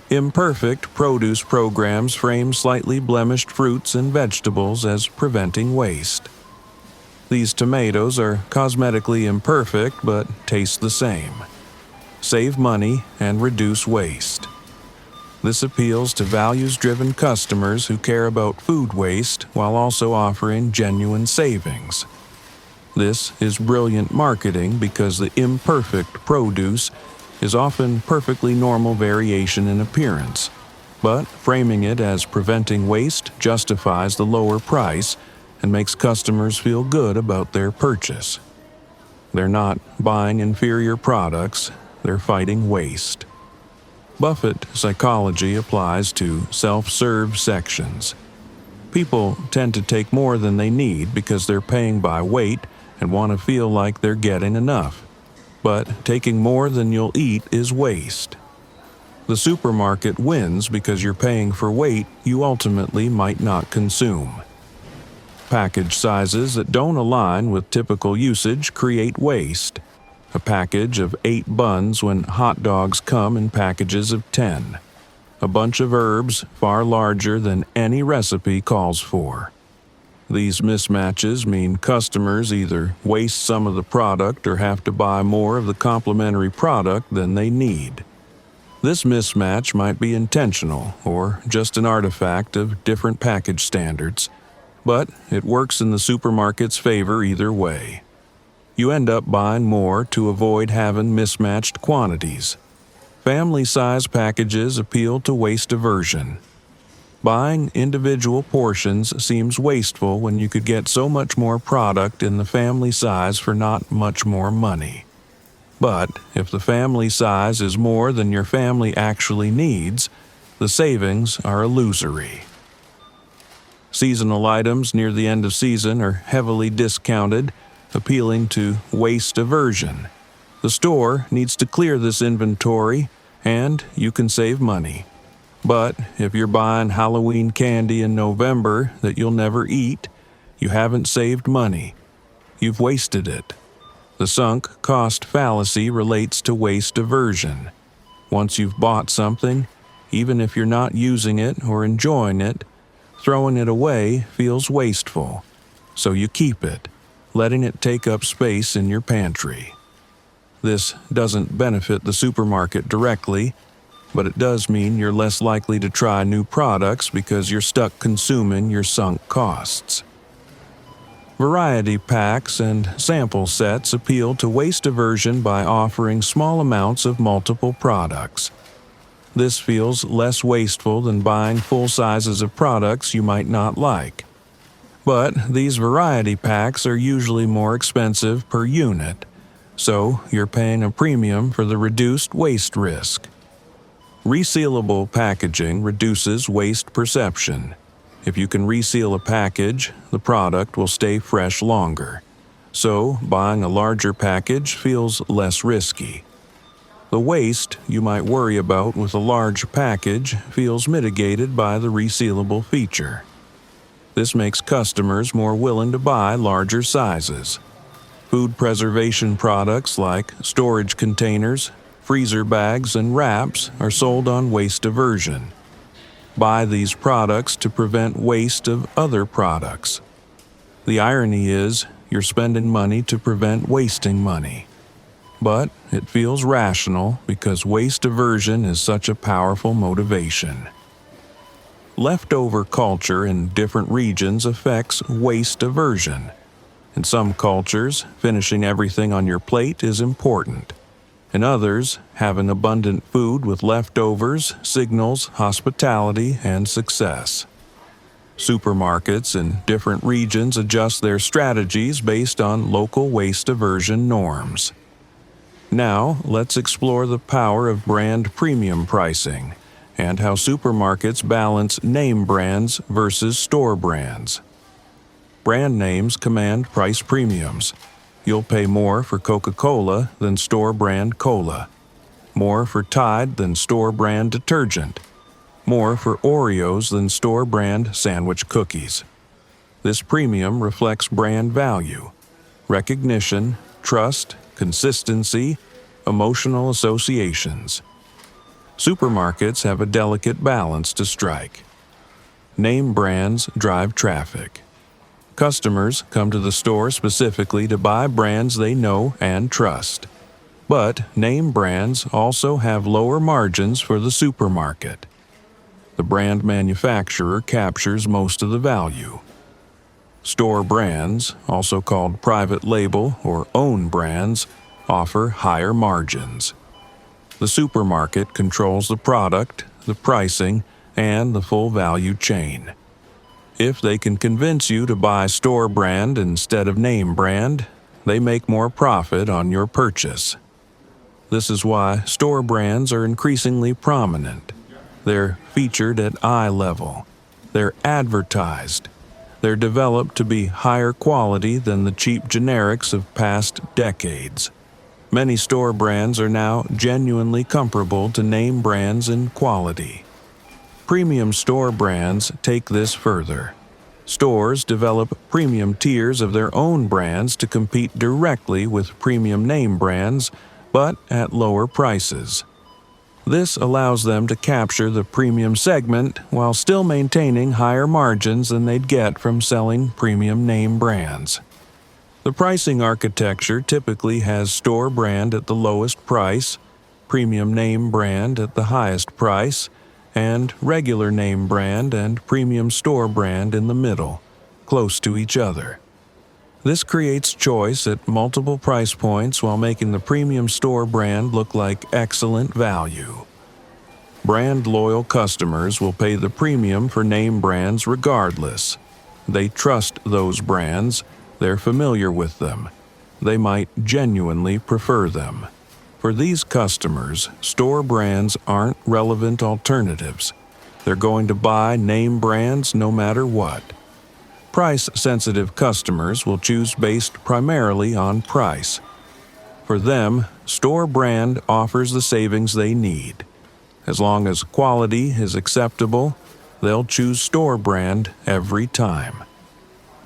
Imperfect produce programs frame slightly blemished fruits and vegetables as preventing waste. These tomatoes are cosmetically imperfect but taste the same. Save money and reduce waste. This appeals to values-driven customers who care about food waste while also offering genuine savings. This is brilliant marketing because the imperfect produce is often perfectly normal variation in appearance, but framing it as preventing waste justifies the lower price and makes customers feel good about their purchase. They're not buying inferior products, they're fighting waste. Buffett psychology applies to self-serve sections. People tend to take more than they need because they're paying by weight and want to feel like they're getting enough. But taking more than you'll eat is waste. The supermarket wins because you're paying for weight you ultimately might not consume. Package sizes that don't align with typical usage create waste. A package of 8 buns when hot dogs come in packages of 10. A bunch of herbs far larger than any recipe calls for. These mismatches mean customers either waste some of the product or have to buy more of the complementary product than they need. This mismatch might be intentional or just an artifact of different package standards, but it works in the supermarket's favor either way. You end up buying more to avoid having mismatched quantities. Family-size packages appeal to waste aversion. Buying individual portions seems wasteful when you could get so much more product in the family size for not much more money. But if the family size is more than your family actually needs, the savings are illusory. Seasonal items near the end of season are heavily discounted, appealing to waste aversion. The store needs to clear this inventory, and you can save money. But if you're buying Halloween candy in November that you'll never eat, you haven't saved money. You've wasted it. The sunk cost fallacy relates to waste aversion. Once you've bought something, even if you're not using it or enjoying it, throwing it away feels wasteful. So you keep it, letting it take up space in your pantry. This doesn't benefit the supermarket directly, but it does mean you're less likely to try new products because you're stuck consuming your sunk costs. Variety packs and sample sets appeal to waste aversion by offering small amounts of multiple products. This feels less wasteful than buying full sizes of products you might not like. But these variety packs are usually more expensive per unit, so you're paying a premium for the reduced waste risk. Resealable packaging reduces waste perception. If you can reseal a package, the product will stay fresh longer. So, buying a larger package feels less risky. The waste you might worry about with a large package feels mitigated by the resealable feature. This makes customers more willing to buy larger sizes. Food preservation products like storage containers, freezer bags, and wraps are sold on waste aversion. Buy these products to prevent waste of other products. The irony is, you're spending money to prevent wasting money. But it feels rational because waste aversion is such a powerful motivation. Leftover culture in different regions affects waste aversion. In some cultures, finishing everything on your plate is important. In others, having abundant food with leftovers signals hospitality and success. Supermarkets in different regions adjust their strategies based on local waste aversion norms. Now, let's explore the power of brand premium pricing and how supermarkets balance name brands versus store brands. Brand names command price premiums. You'll pay more for Coca-Cola than store-brand cola, more for Tide than store-brand detergent, more for Oreos than store-brand sandwich cookies. This premium reflects brand value, recognition, trust, consistency, emotional associations. Supermarkets have a delicate balance to strike. Name brands drive traffic. Customers come to the store specifically to buy brands they know and trust. But name brands also have lower margins for the supermarket. The brand manufacturer captures most of the value. Store brands, also called private label or own brands, offer higher margins. The supermarket controls the product, the pricing, and the full value chain. If they can convince you to buy store brand instead of name brand, they make more profit on your purchase. This is why store brands are increasingly prominent. They're featured at eye level. They're advertised. They're developed to be higher quality than the cheap generics of past decades. Many store brands are now genuinely comparable to name brands in quality. Premium store brands take this further. Stores develop premium tiers of their own brands to compete directly with premium name brands, but at lower prices. This allows them to capture the premium segment while still maintaining higher margins than they'd get from selling premium name brands. The pricing architecture typically has store brand at the lowest price, premium name brand at the highest price, and regular name brand and premium store brand in the middle, close to each other. This creates choice at multiple price points while making the premium store brand look like excellent value. Brand-loyal customers will pay the premium for name brands regardless. They trust those brands, they're familiar with them. They might genuinely prefer them. For these customers, store brands aren't relevant alternatives. They're going to buy name brands no matter what. Price-sensitive customers will choose based primarily on price. For them, store brand offers the savings they need. As long as quality is acceptable, they'll choose store brand every time.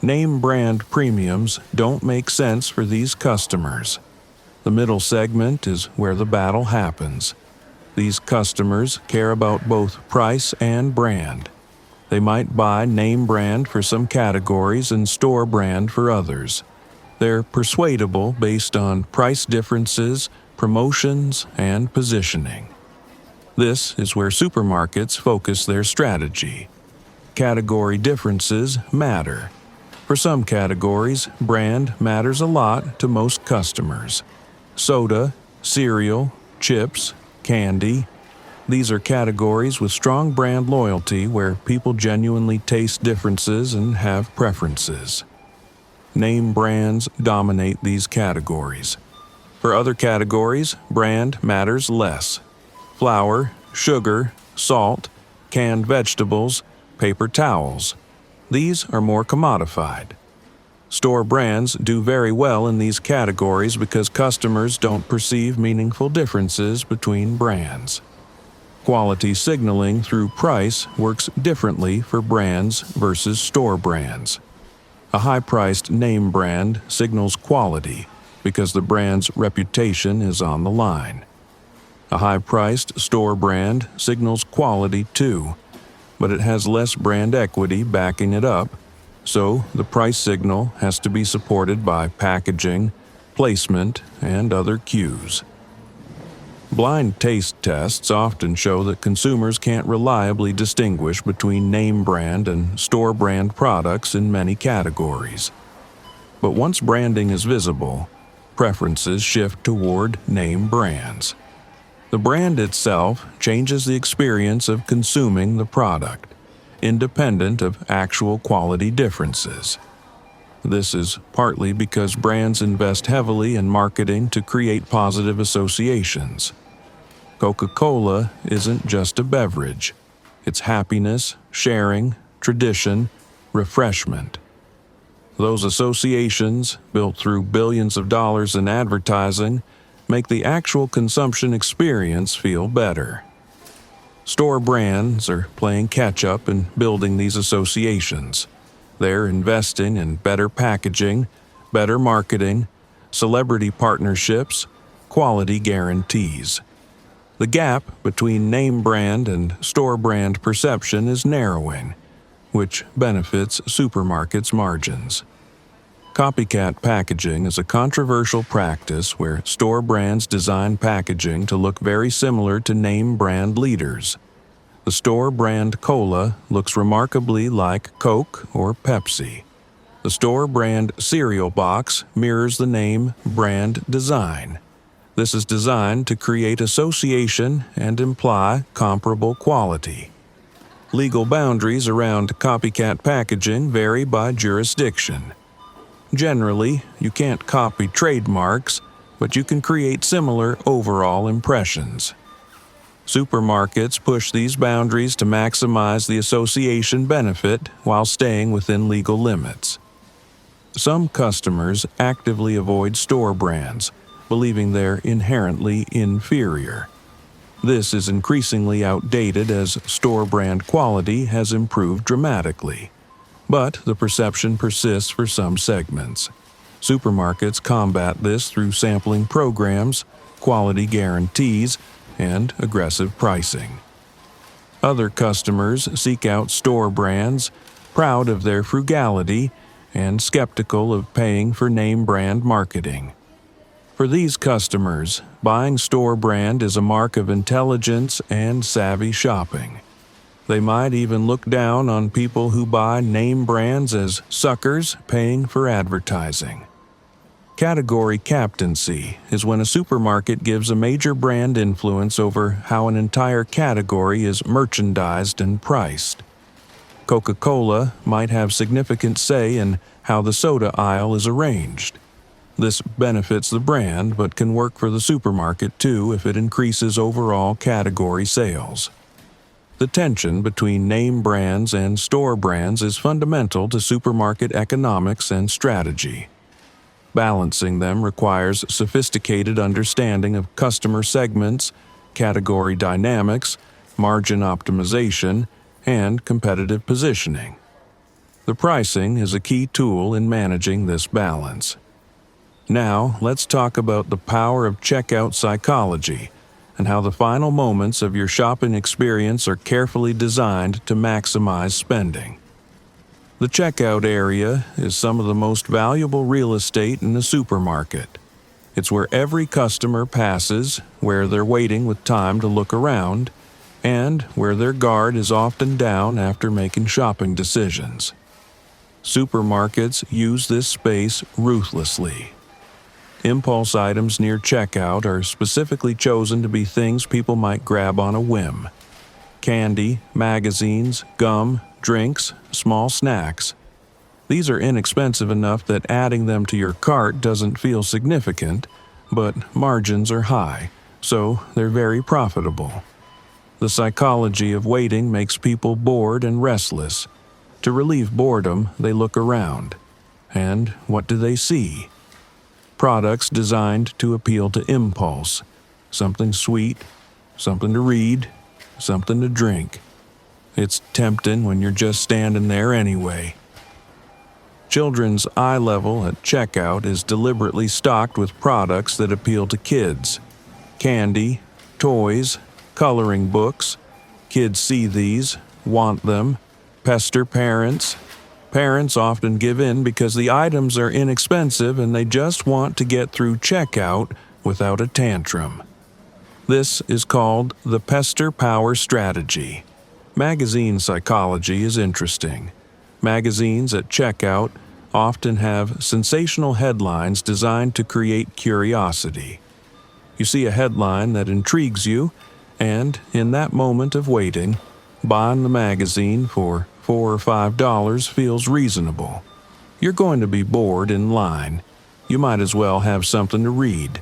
Name brand premiums don't make sense for these customers. The middle segment is where the battle happens. These customers care about both price and brand. They might buy name brand for some categories and store brand for others. They're persuadable based on price differences, promotions, and positioning. This is where supermarkets focus their strategy. Category differences matter. For some categories, brand matters a lot to most customers. Soda, cereal, chips, candy. These are categories with strong brand loyalty where people genuinely taste differences and have preferences. Name brands dominate these categories. For other categories, brand matters less. Flour, sugar, salt, canned vegetables, paper towels. These are more commodified. Store brands do very well in these categories because customers don't perceive meaningful differences between brands. Quality signaling through price works differently for brands versus store brands. A high-priced name brand signals quality because the brand's reputation is on the line. A high-priced store brand signals quality too, but it has less brand equity backing it up, so the price signal has to be supported by packaging, placement, and other cues. Blind taste tests often show that consumers can't reliably distinguish between name brand and store brand products in many categories. But once branding is visible, preferences shift toward name brands. The brand itself changes the experience of consuming the product, independent of actual quality differences. This is partly because brands invest heavily in marketing to create positive associations. Coca-Cola isn't just a beverage. It's happiness, sharing, tradition, refreshment. Those associations, built through billions of dollars in advertising, make the actual consumption experience feel better. Store brands are playing catch-up in building these associations. They're investing in better packaging, better marketing, celebrity partnerships, quality guarantees. The gap between name brand and store brand perception is narrowing, which benefits supermarkets' margins. Copycat packaging is a controversial practice where store brands design packaging to look very similar to name brand leaders. The store brand cola looks remarkably like Coke or Pepsi. The store brand cereal box mirrors the name brand design. This is designed to create association and imply comparable quality. Legal boundaries around copycat packaging vary by jurisdiction. Generally, you can't copy trademarks, but you can create similar overall impressions. Supermarkets push these boundaries to maximize the association benefit while staying within legal limits. Some customers actively avoid store brands, believing they're inherently inferior. This is increasingly outdated as store brand quality has improved dramatically. But the perception persists for some segments. Supermarkets combat this through sampling programs, quality guarantees, and aggressive pricing. Other customers seek out store brands, proud of their frugality and skeptical of paying for name brand marketing. For these customers, buying store brand is a mark of intelligence and savvy shopping. They might even look down on people who buy name brands as suckers paying for advertising. Category captaincy is when a supermarket gives a major brand influence over how an entire category is merchandised and priced. Coca-Cola might have significant say in how the soda aisle is arranged. This benefits the brand but can work for the supermarket too if it increases overall category sales. The tension between name brands and store brands is fundamental to supermarket economics and strategy. Balancing them requires sophisticated understanding of customer segments, category dynamics, margin optimization, and competitive positioning. The pricing is a key tool in managing this balance. Now, let's talk about the power of checkout psychology and how the final moments of your shopping experience are carefully designed to maximize spending. The checkout area is some of the most valuable real estate in a supermarket. It's where every customer passes, where they're waiting with time to look around, and where their guard is often down after making shopping decisions. Supermarkets use this space ruthlessly. Impulse items near checkout are specifically chosen to be things people might grab on a whim. Candy, magazines, gum, drinks, small snacks. These are inexpensive enough that adding them to your cart doesn't feel significant, but margins are high, so they're very profitable. The psychology of waiting makes people bored and restless. To relieve boredom, they look around. And what do they see? Products designed to appeal to impulse. Something sweet, something to read, something to drink. It's tempting when you're just standing there anyway. Children's eye level at checkout is deliberately stocked with products that appeal to kids. Candy, toys, coloring books. Kids see these, want them, pester parents. Parents often give in because the items are inexpensive and they just want to get through checkout without a tantrum. This is called the pester power strategy. Magazine psychology is interesting. Magazines at checkout often have sensational headlines designed to create curiosity. You see a headline that intrigues you, and in that moment of waiting, buying the magazine for $4 or $5 feels reasonable. You're going to be bored in line. You might as well have something to read.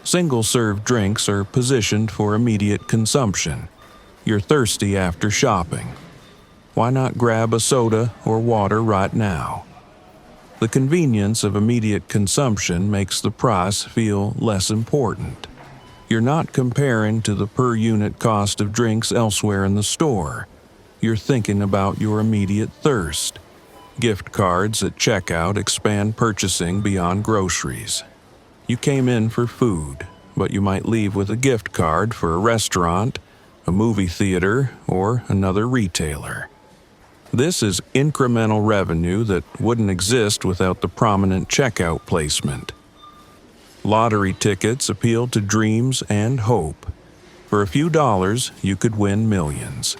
Single-serve drinks are positioned for immediate consumption. You're thirsty after shopping. Why not grab a soda or water right now? The convenience of immediate consumption makes the price feel less important. You're not comparing to the per-unit cost of drinks elsewhere in the store. You're thinking about your immediate thirst. Gift cards at checkout expand purchasing beyond groceries. You came in for food, but you might leave with a gift card for a restaurant, a movie theater, or another retailer. This is incremental revenue that wouldn't exist without the prominent checkout placement. Lottery tickets appeal to dreams and hope. For a few dollars, you could win millions.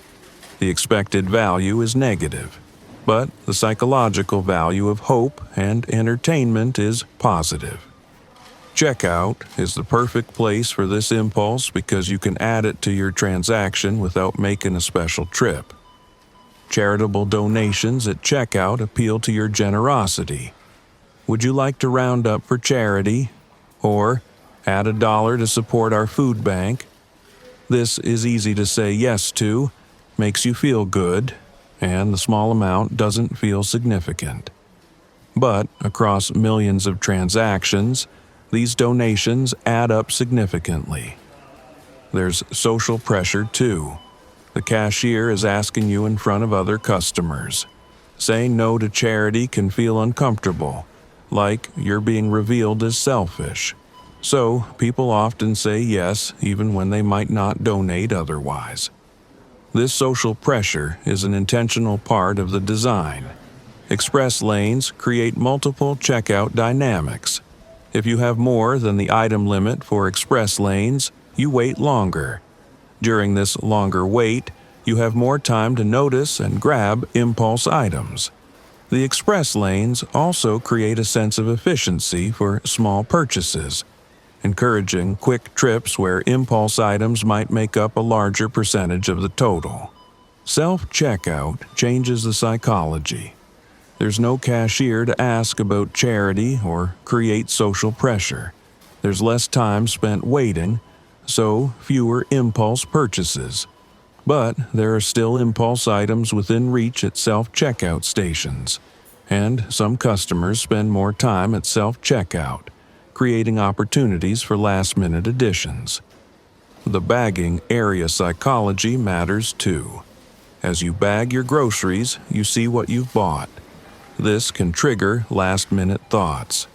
The expected value is negative, but the psychological value of hope and entertainment is positive. Checkout is the perfect place for this impulse because you can add it to your transaction without making a special trip. Charitable donations at checkout appeal to your generosity. Would you like to round up for charity? Or add $1 to support our food bank? This is easy to say yes to, makes you feel good, and the small amount doesn't feel significant. But across millions of transactions, these donations add up significantly. There's social pressure too. The cashier is asking you in front of other customers. Saying no to charity can feel uncomfortable, like you're being revealed as selfish. So, people often say yes even when they might not donate otherwise. This social pressure is an intentional part of the design. Express lanes create multiple checkout dynamics. If you have more than the item limit for express lanes, you wait longer. During this longer wait, you have more time to notice and grab impulse items. The express lanes also create a sense of efficiency for small purchases, encouraging quick trips where impulse items might make up a larger percentage of the total. Self-checkout changes the psychology. There's no cashier to ask about charity or create social pressure. There's less time spent waiting, so fewer impulse purchases. But there are still impulse items within reach at self-checkout stations, and some customers spend more time at self-checkout, creating opportunities for last-minute additions. The bagging area psychology matters too. As you bag your groceries, you see what you've bought. This can trigger last-minute thoughts.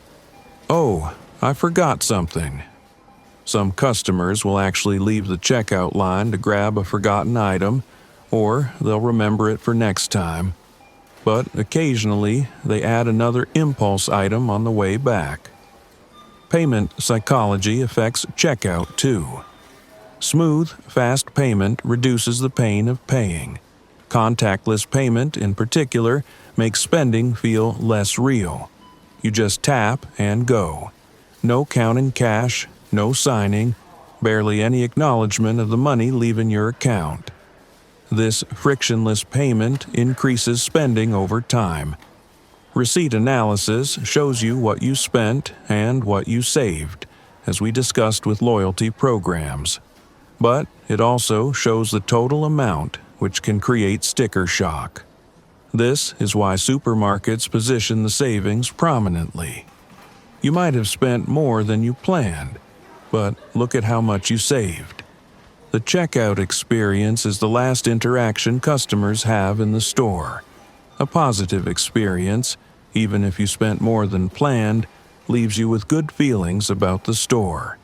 Oh, I forgot something. Some customers will actually leave the checkout line to grab a forgotten item, or they'll remember it for next time. But occasionally, they add another impulse item on the way back. Payment psychology affects checkout too. Smooth, fast payment reduces the pain of paying. Contactless payment, in particular, makes spending feel less real. You just tap and go. No counting cash, no signing, barely any acknowledgement of the money leaving your account. This frictionless payment increases spending over time. Receipt analysis shows you what you spent and what you saved, as we discussed with loyalty programs. But it also shows the total amount, which can create sticker shock. This is why supermarkets position the savings prominently. You might have spent more than you planned, but look at how much you saved. The checkout experience is the last interaction customers have in the store. A positive experience, even if you spent more than planned, leaves you with good feelings about the store.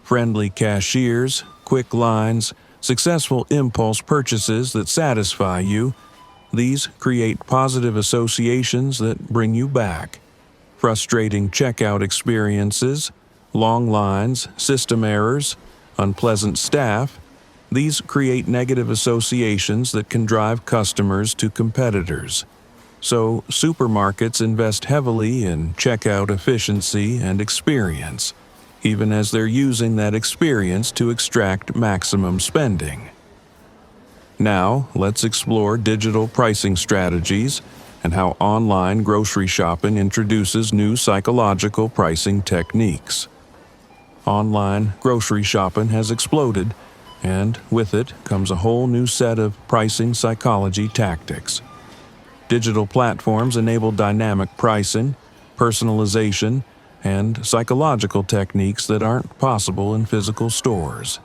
Friendly cashiers, quick lines, successful impulse purchases that satisfy you, these create positive associations that bring you back. Frustrating checkout experiences, long lines, system errors, unpleasant staff, these create negative associations that can drive customers to competitors. So, supermarkets invest heavily in checkout efficiency and experience, even as they're using that experience to extract maximum spending. Now, let's explore digital pricing strategies and how online grocery shopping introduces new psychological pricing techniques. Online grocery shopping has exploded, and with it comes a whole new set of pricing psychology tactics. Digital platforms enable dynamic pricing, personalization, and psychological techniques that aren't possible in physical stores.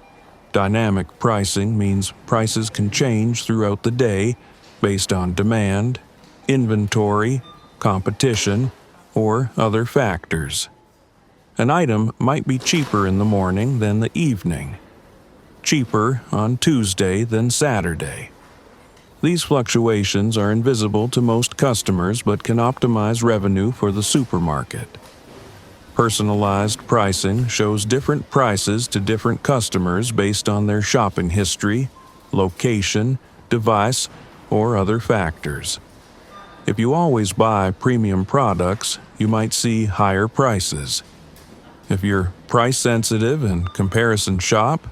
Dynamic pricing means prices can change throughout the day based on demand, inventory, competition, or other factors. An item might be cheaper in the morning than the evening, cheaper on Tuesday than Saturday. These fluctuations are invisible to most customers but can optimize revenue for the supermarket. Personalized pricing shows different prices to different customers based on their shopping history, location, device, or other factors. If you always buy premium products, you might see higher prices. If you're price sensitive and comparison shop,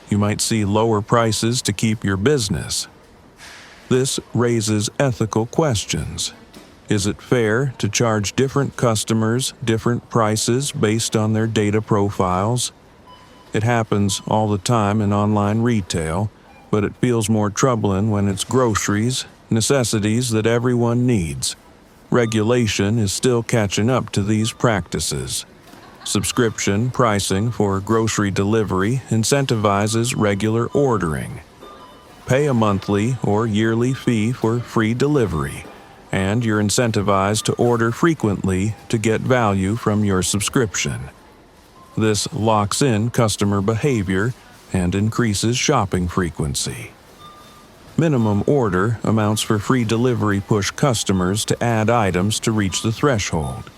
you might see lower prices to keep your business. This raises ethical questions. Is it fair to charge different customers different prices based on their data profiles? It happens all the time in online retail, but it feels more troubling when it's groceries, necessities that everyone needs. Regulation is still catching up to these practices. Subscription pricing for grocery delivery incentivizes regular ordering. Pay a monthly or yearly fee for free delivery, and you're incentivized to order frequently to get value from your subscription. This locks in customer behavior and increases shopping frequency. Minimum order amounts for free delivery push customers to add items to reach the threshold.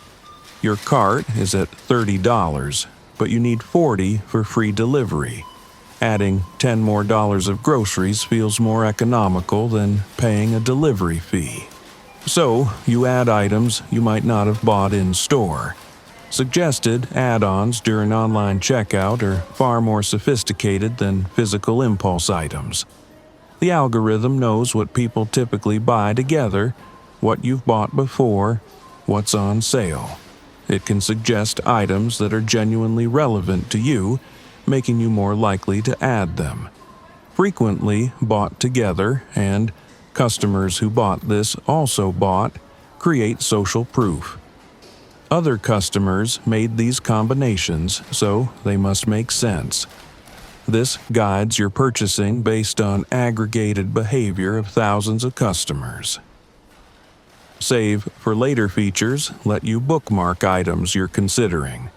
Your cart is at $30, but you need $40 for free delivery. Adding $10 more of groceries feels more economical than paying a delivery fee. So, you add items you might not have bought in store. Suggested add-ons during online checkout are far more sophisticated than physical impulse items. The algorithm knows what people typically buy together, what you've bought before, what's on sale. It can suggest items that are genuinely relevant to you, making you more likely to add them. Frequently bought together, and customers who bought this also bought, create social proof. Other customers made these combinations, so they must make sense. This guides your purchasing based on aggregated behavior of thousands of customers. Save for later features let you bookmark items you're considering.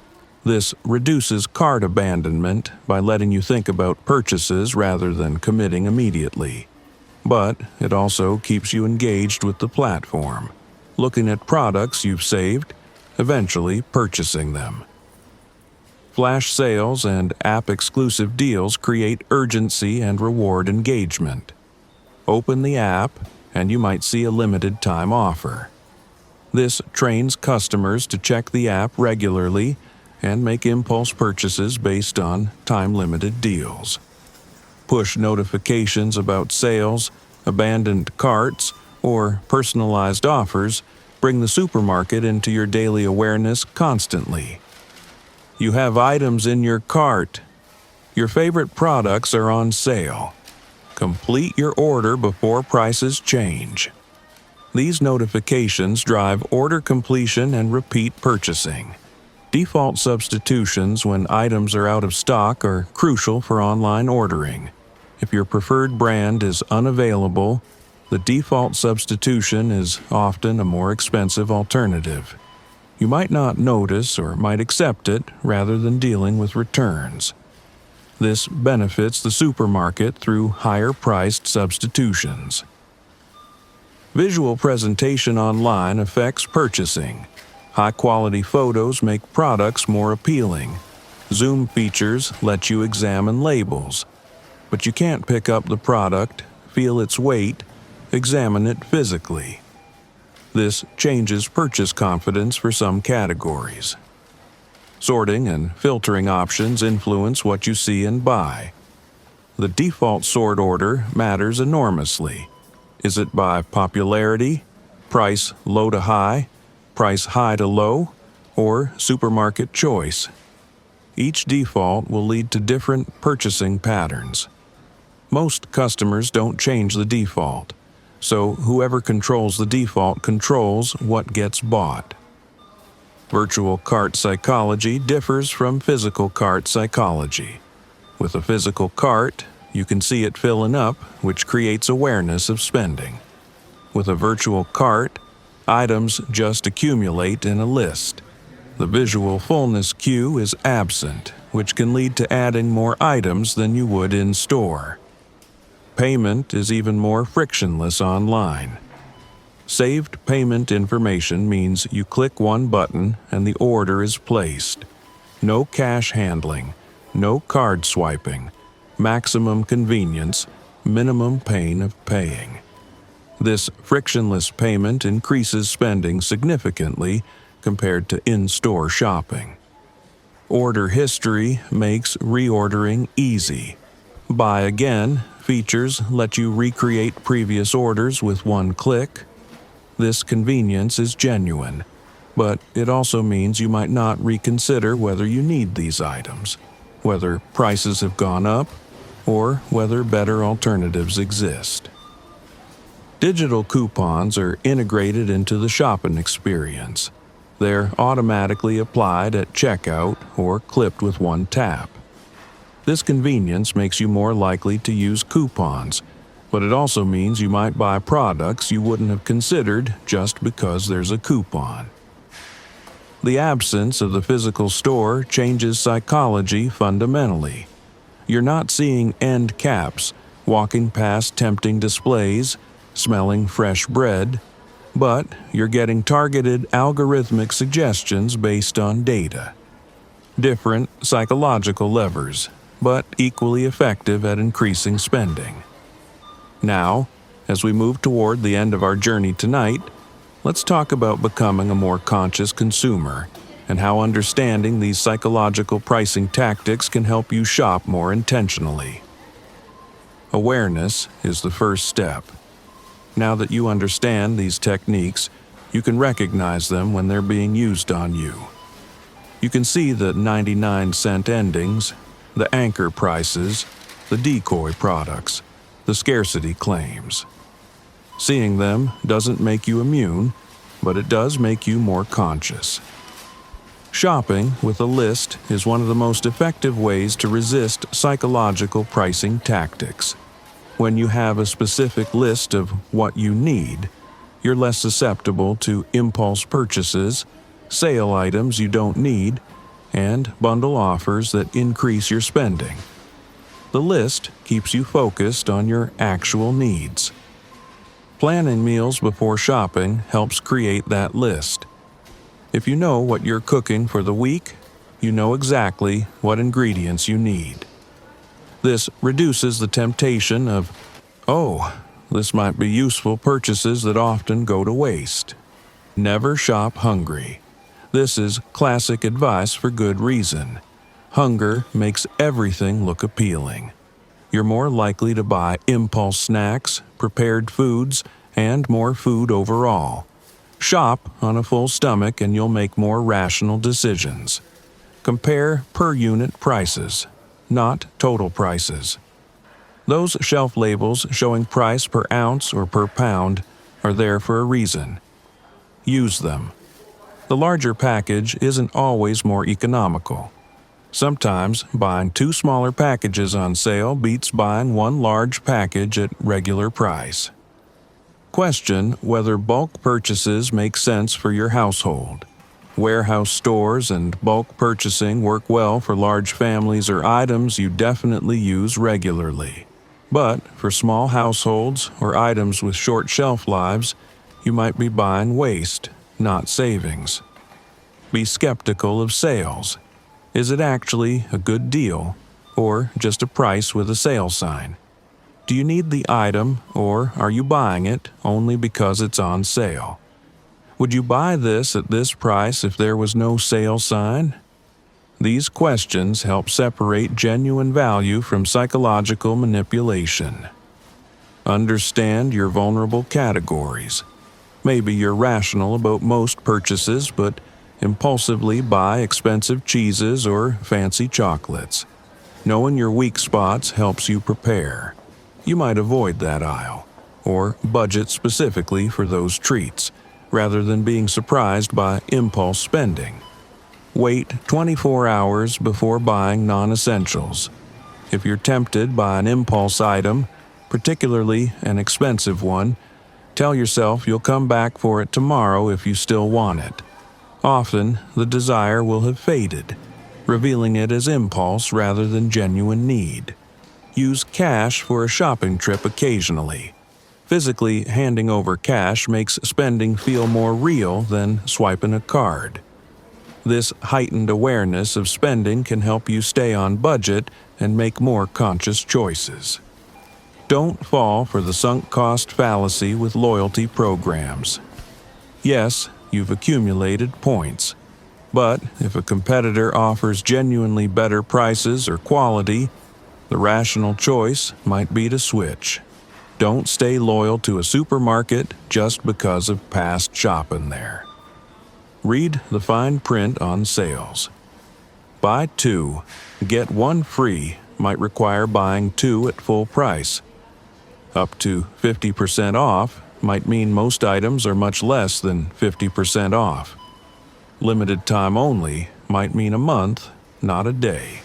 This reduces cart abandonment by letting you think about purchases rather than committing immediately. But it also keeps you engaged with the platform, looking at products you've saved, eventually purchasing them. Flash sales and app-exclusive deals create urgency and reward engagement. Open the app, and you might see a limited-time offer. This trains customers to check the app regularly and make impulse purchases based on time-limited deals. Push notifications about sales, abandoned carts, or personalized offers bring the supermarket into your daily awareness constantly. You have items in your cart. Your favorite products are on sale. Complete your order before prices change. These notifications drive order completion and repeat purchasing. Default substitutions when items are out of stock are crucial for online ordering. If your preferred brand is unavailable, the default substitution is often a more expensive alternative. You might not notice or might accept it rather than dealing with returns. This benefits the supermarket through higher-priced substitutions. Visual presentation online affects purchasing. High-quality photos make products more appealing. Zoom features let you examine labels. But you can't pick up the product, feel its weight, examine it physically. This changes purchase confidence for some categories. Sorting and filtering options influence what you see and buy. The default sort order matters enormously. Is it by popularity, price low to high, price high to low, or supermarket choice? Each default will lead to different purchasing patterns. Most customers don't change the default, so whoever controls the default controls what gets bought. Virtual cart psychology differs from physical cart psychology. With a physical cart, you can see it filling up, which creates awareness of spending. With a virtual cart, items just accumulate in a list. The visual fullness cue is absent, which can lead to adding more items than you would in store. Payment is even more frictionless online. Saved payment information means you click one button and the order is placed. No cash handling, no card swiping, maximum convenience, minimum pain of paying. This frictionless payment increases spending significantly compared to in-store shopping. Order history makes reordering easy. Buy again features let you recreate previous orders with one click. This convenience is genuine, but it also means you might not reconsider whether you need these items, whether prices have gone up, or whether better alternatives exist. Digital coupons are integrated into the shopping experience. They're automatically applied at checkout or clipped with one tap. This convenience makes you more likely to use coupons, but it also means you might buy products you wouldn't have considered just because there's a coupon. The absence of the physical store changes psychology fundamentally. You're not seeing end caps, walking past tempting displays, smelling fresh bread, but you're getting targeted algorithmic suggestions based on data. Different psychological levers, but equally effective at increasing spending. Now, as we move toward the end of our journey tonight, let's talk about becoming a more conscious consumer and how understanding these psychological pricing tactics can help you shop more intentionally. Awareness is the first step. Now that you understand these techniques, you can recognize them when they're being used on you. You can see the 99-cent endings, the anchor prices, the decoy products, the scarcity claims. Seeing them doesn't make you immune, but it does make you more conscious. Shopping with a list is one of the most effective ways to resist psychological pricing tactics. When you have a specific list of what you need, you're less susceptible to impulse purchases, sale items you don't need, and bundle offers that increase your spending. The list keeps you focused on your actual needs. Planning meals before shopping helps create that list. If you know what you're cooking for the week, you know exactly what ingredients you need. This reduces the temptation of, oh, this might be useful purchases that often go to waste. Never shop hungry. This is classic advice for good reason. Hunger makes everything look appealing. You're more likely to buy impulse snacks, prepared foods, and more food overall. Shop on a full stomach and you'll make more rational decisions. Compare per-unit prices, not total prices. Those shelf labels showing price per ounce or per pound are there for a reason. Use them. The larger package isn't always more economical. Sometimes buying 2 smaller packages on sale beats buying 1 large package at regular price. Question whether bulk purchases make sense for your household. Warehouse stores and bulk purchasing work well for large families or items you definitely use regularly. But for small households or items with short shelf lives, you might be buying waste, not savings. Be skeptical of sales. Is it actually a good deal, or just a price with a sale sign? Do you need the item, or are you buying it only because it's on sale? Would you buy this at this price if there was no sale sign? These questions help separate genuine value from psychological manipulation. Understand your vulnerable categories. Maybe you're rational about most purchases, but impulsively buy expensive cheeses or fancy chocolates. Knowing your weak spots helps you prepare. You might avoid that aisle, or budget specifically for those treats, rather than being surprised by impulse spending. Wait 24 hours before buying non-essentials. If you're tempted by an impulse item, particularly an expensive one, tell yourself you'll come back for it tomorrow if you still want it. Often, the desire will have faded, revealing it as impulse rather than genuine need. Use cash for a shopping trip occasionally. Physically handing over cash makes spending feel more real than swiping a card. This heightened awareness of spending can help you stay on budget and make more conscious choices. Don't fall for the sunk cost fallacy with loyalty programs. Yes, you've accumulated points, But if a competitor offers genuinely better prices or quality, the rational choice might be to switch. Don't stay loyal to a supermarket just because of past shopping there. Read the fine print on sales. Buy 2, get 1 free might require buying 2 at full price. Up to 50% off might mean most items are much less than 50% off. Limited time only might mean a month, not a day.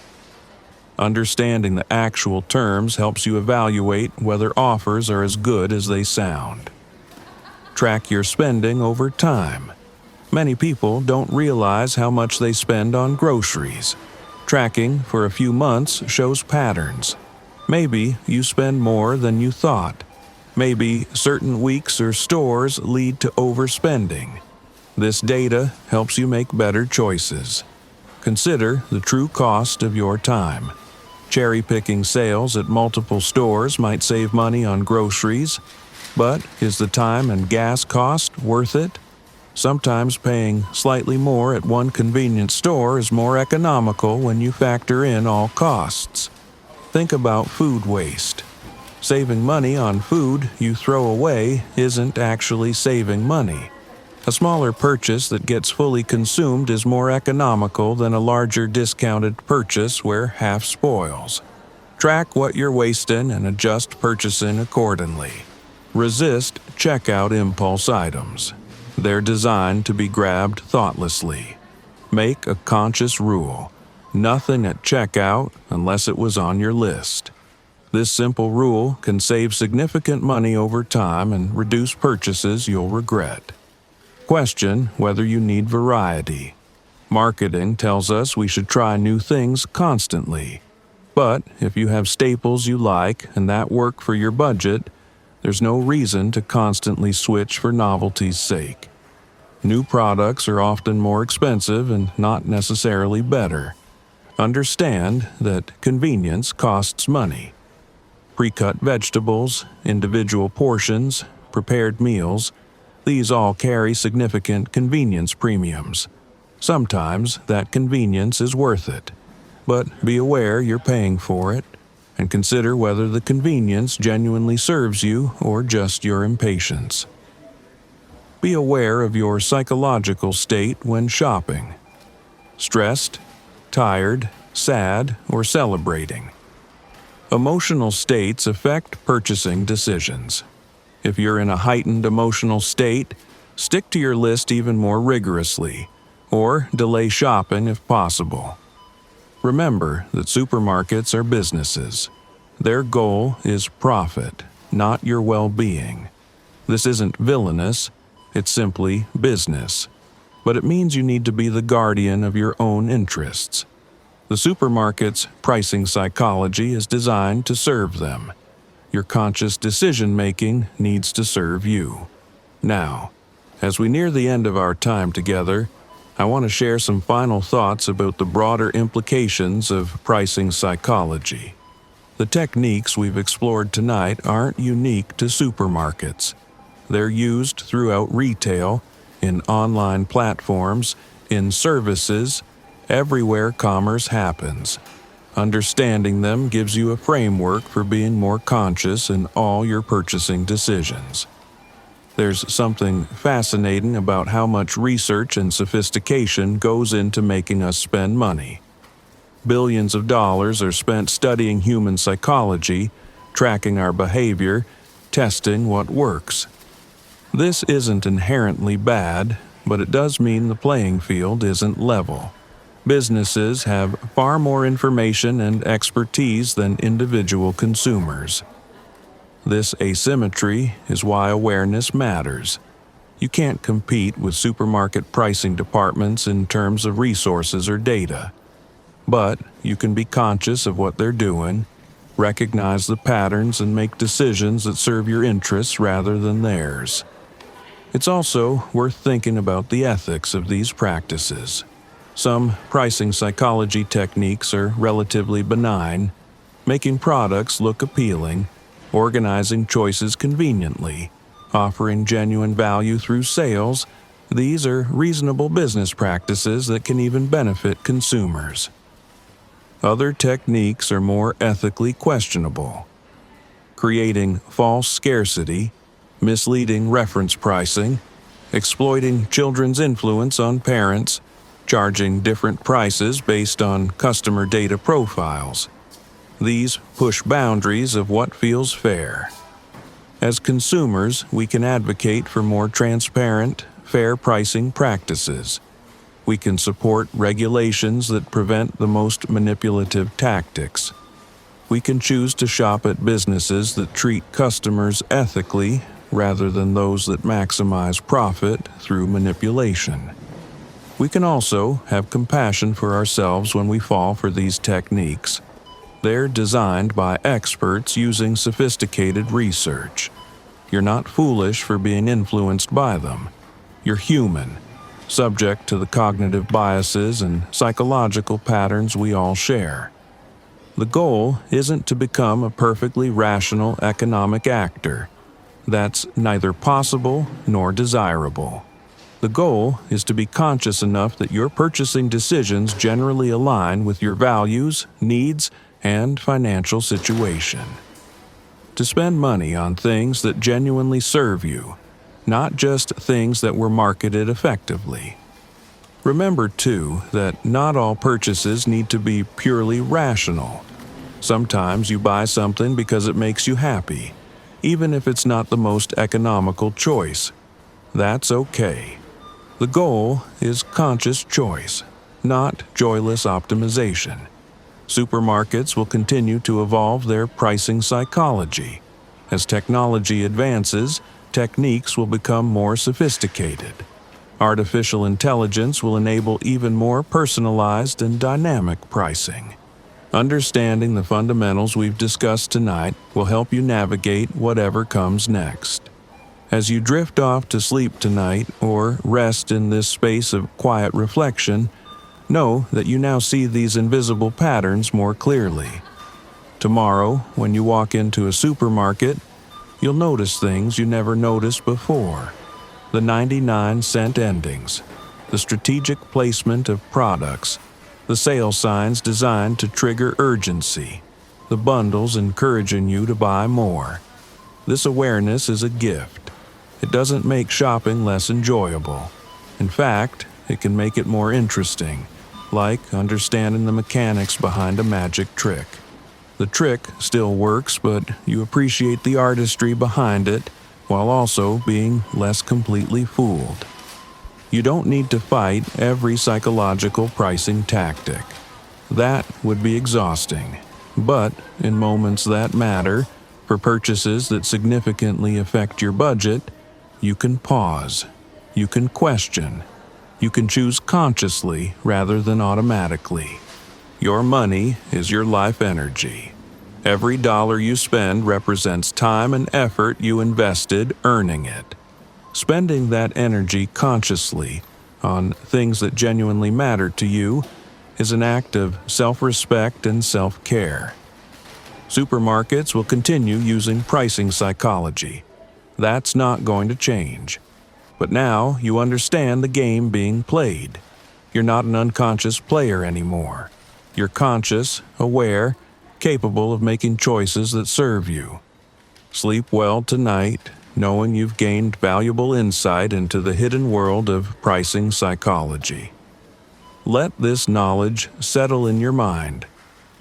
Understanding the actual terms helps you evaluate whether offers are as good as they sound. Track your spending over time. Many people don't realize how much they spend on groceries. Tracking for a few months shows patterns. Maybe you spend more than you thought. Maybe certain weeks or stores lead to overspending. This data helps you make better choices. Consider the true cost of your time. Cherry-picking sales at multiple stores might save money on groceries, but is the time and gas cost worth it? Sometimes paying slightly more at one convenience store is more economical when you factor in all costs. Think about food waste. Saving money on food you throw away isn't actually saving money. A smaller purchase that gets fully consumed is more economical than a larger discounted purchase where half spoils. Track what you're wasting and adjust purchasing accordingly. Resist checkout impulse items. They're designed to be grabbed thoughtlessly. Make a conscious rule. Nothing at checkout unless it was on your list. This simple rule can save significant money over time and reduce purchases you'll regret. Question whether you need variety. Marketing tells us we should try new things constantly. But if you have staples you like and that work for your budget, there's no reason to constantly switch for novelty's sake. New products are often more expensive and not necessarily better. Understand that convenience costs money. Pre-cut vegetables, individual portions, prepared meals, these all carry significant convenience premiums. Sometimes that convenience is worth it, but be aware you're paying for it, and consider whether the convenience genuinely serves you or just your impatience. Be aware of your psychological state when shopping. Stressed, tired, sad, or celebrating. Emotional states affect purchasing decisions. If you're in a heightened emotional state, stick to your list even more rigorously, or delay shopping if possible. Remember that supermarkets are businesses. Their goal is profit, not your well-being. This isn't villainous, it's simply business. But it means you need to be the guardian of your own interests. The supermarket's pricing psychology is designed to serve them. Your conscious decision-making needs to serve you. Now, as we near the end of our time together, I want to share some final thoughts about the broader implications of pricing psychology. The techniques we've explored tonight aren't unique to supermarkets. They're used throughout retail, in online platforms, in services, everywhere commerce happens. Understanding them gives you a framework for being more conscious in all your purchasing decisions. There's something fascinating about how much research and sophistication goes into making us spend money. Billions of dollars are spent studying human psychology, tracking our behavior, testing what works. This isn't inherently bad, but it does mean the playing field isn't level. Businesses have far more information and expertise than individual consumers. This asymmetry is why awareness matters. You can't compete with supermarket pricing departments in terms of resources or data. But you can be conscious of what they're doing, recognize the patterns, and make decisions that serve your interests rather than theirs. It's also worth thinking about the ethics of these practices. Some pricing psychology techniques are relatively benign, making products look appealing, organizing choices conveniently, offering genuine value through sales. These are reasonable business practices that can even benefit consumers. Other techniques are more ethically questionable. Creating false scarcity, misleading reference pricing, exploiting children's influence on parents, charging different prices based on customer data profiles. These push boundaries of what feels fair. As consumers, we can advocate for more transparent, fair pricing practices. We can support regulations that prevent the most manipulative tactics. We can choose to shop at businesses that treat customers ethically rather than those that maximize profit through manipulation. We can also have compassion for ourselves when we fall for these techniques. They're designed by experts using sophisticated research. You're not foolish for being influenced by them. You're human, subject to the cognitive biases and psychological patterns we all share. The goal isn't to become a perfectly rational economic actor. That's neither possible nor desirable. The goal is to be conscious enough that your purchasing decisions generally align with your values, needs, and financial situation. To spend money on things that genuinely serve you, not just things that were marketed effectively. Remember, too, that not all purchases need to be purely rational. Sometimes you buy something because it makes you happy, even if it's not the most economical choice. That's okay. The goal is conscious choice, not joyless optimization. Supermarkets will continue to evolve their pricing psychology. As technology advances, techniques will become more sophisticated. Artificial intelligence will enable even more personalized and dynamic pricing. Understanding the fundamentals we've discussed tonight will help you navigate whatever comes next. As you drift off to sleep tonight or rest in this space of quiet reflection, know that you now see these invisible patterns more clearly. Tomorrow, when you walk into a supermarket, you'll notice things you never noticed before. The 99-cent endings, the strategic placement of products, the sale signs designed to trigger urgency, the bundles encouraging you to buy more. This awareness is a gift. It doesn't make shopping less enjoyable. In fact, it can make it more interesting, like understanding the mechanics behind a magic trick. The trick still works, but you appreciate the artistry behind it while also being less completely fooled. You don't need to fight every psychological pricing tactic. That would be exhausting. But in moments that matter, for purchases that significantly affect your budget, you can pause. You can question. You can choose consciously rather than automatically. Your money is your life energy. Every dollar you spend represents time and effort you invested earning it. Spending that energy consciously on things that genuinely matter to you is an act of self-respect and self-care. Supermarkets will continue using pricing psychology. That's not going to change. But now you understand the game being played. You're not an unconscious player anymore. You're conscious, aware, capable of making choices that serve you. Sleep well tonight, knowing you've gained valuable insight into the hidden world of pricing psychology. Let this knowledge settle in your mind,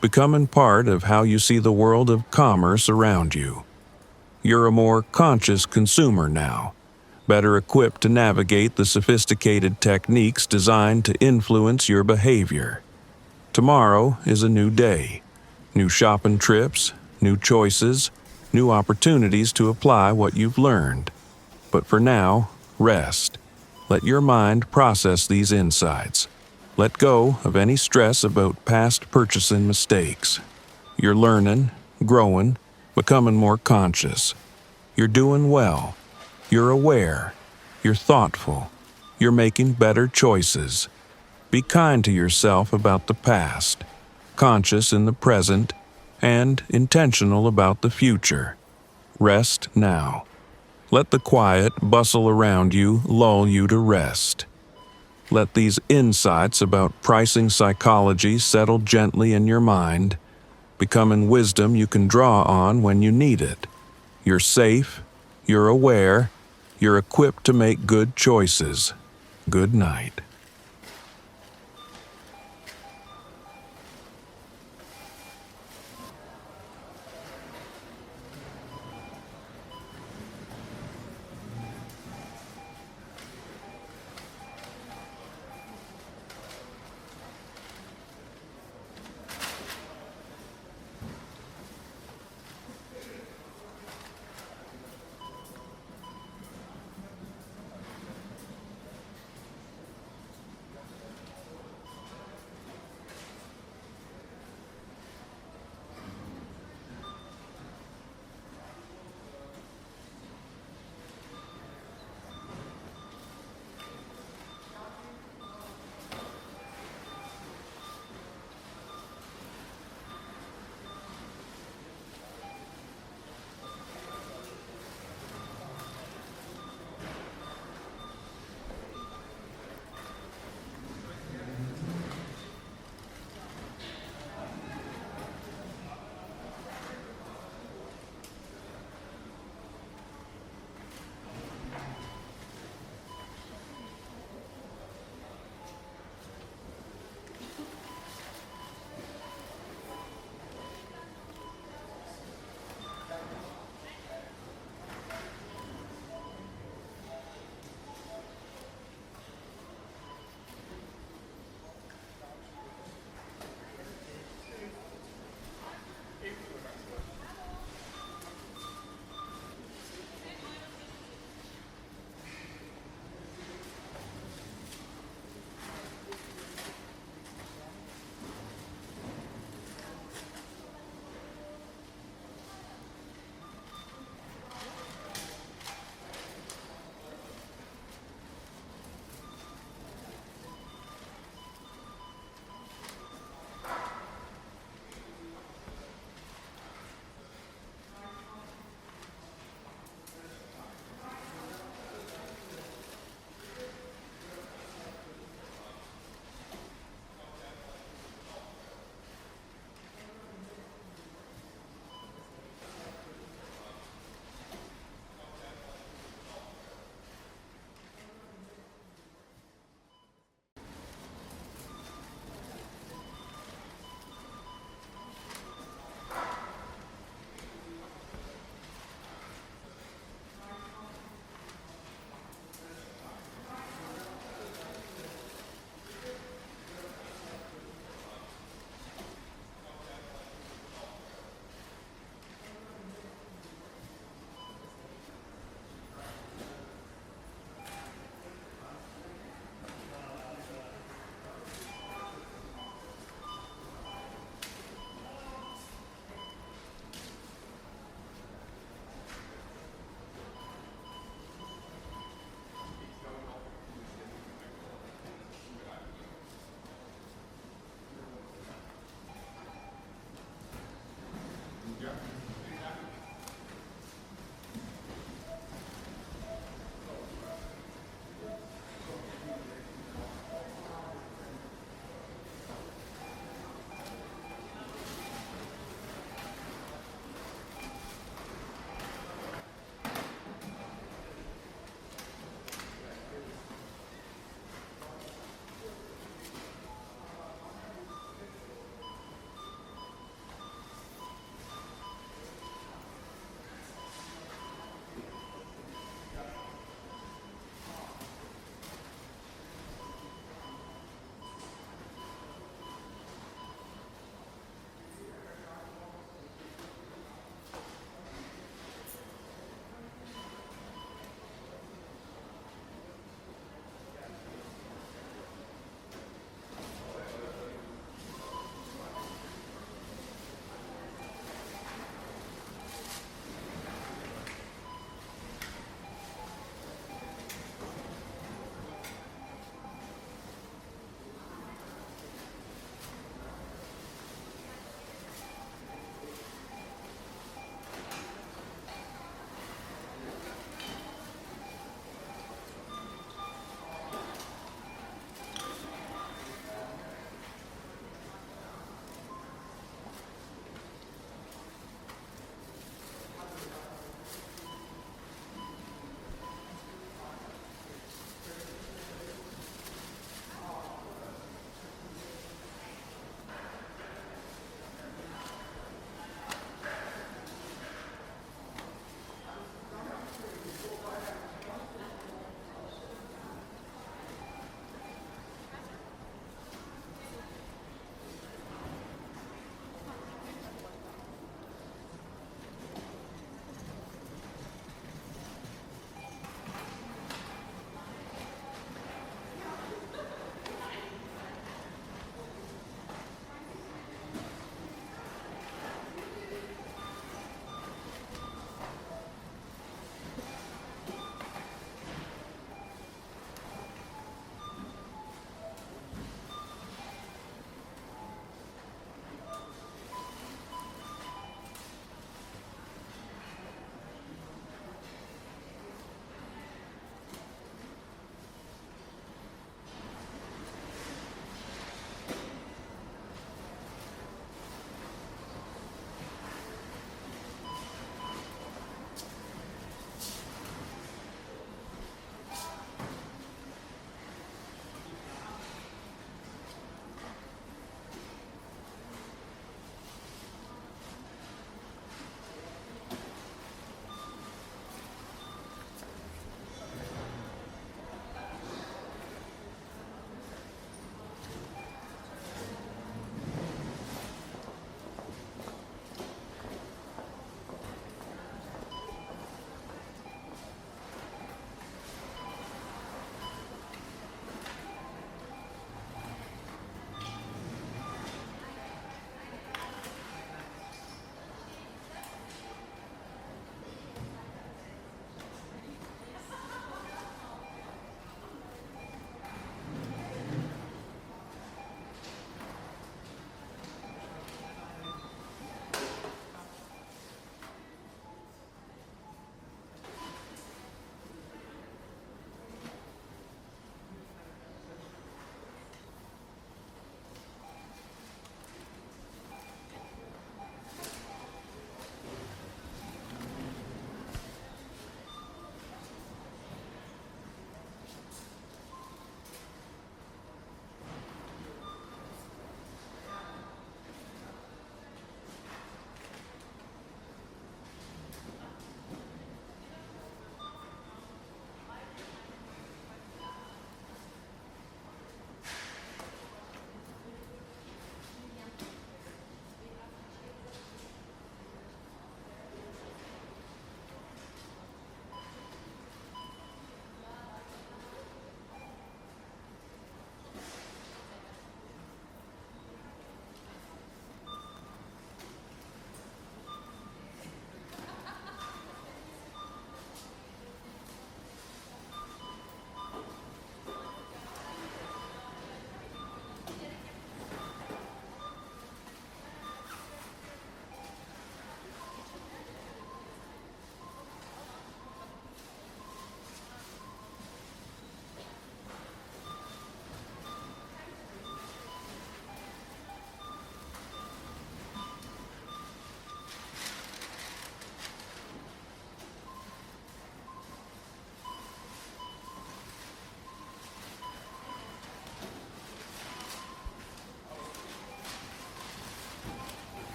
becoming part of how you see the world of commerce around you. You're a more conscious consumer now, better equipped to navigate the sophisticated techniques designed to influence your behavior. Tomorrow is a new day. New shopping trips, new choices, new opportunities to apply what you've learned. But for now, rest. Let your mind process these insights. Let go of any stress about past purchasing mistakes. You're learning, growing, becoming more conscious. You're doing well. You're aware. You're thoughtful. You're making better choices. Be kind to yourself about the past, conscious in the present, and intentional about the future. Rest now. Let the quiet bustle around you lull you to rest. Let these insights about pricing psychology settle gently in your mind, becoming wisdom you can draw on when you need it. You're safe, you're aware, you're equipped to make good choices. Good night.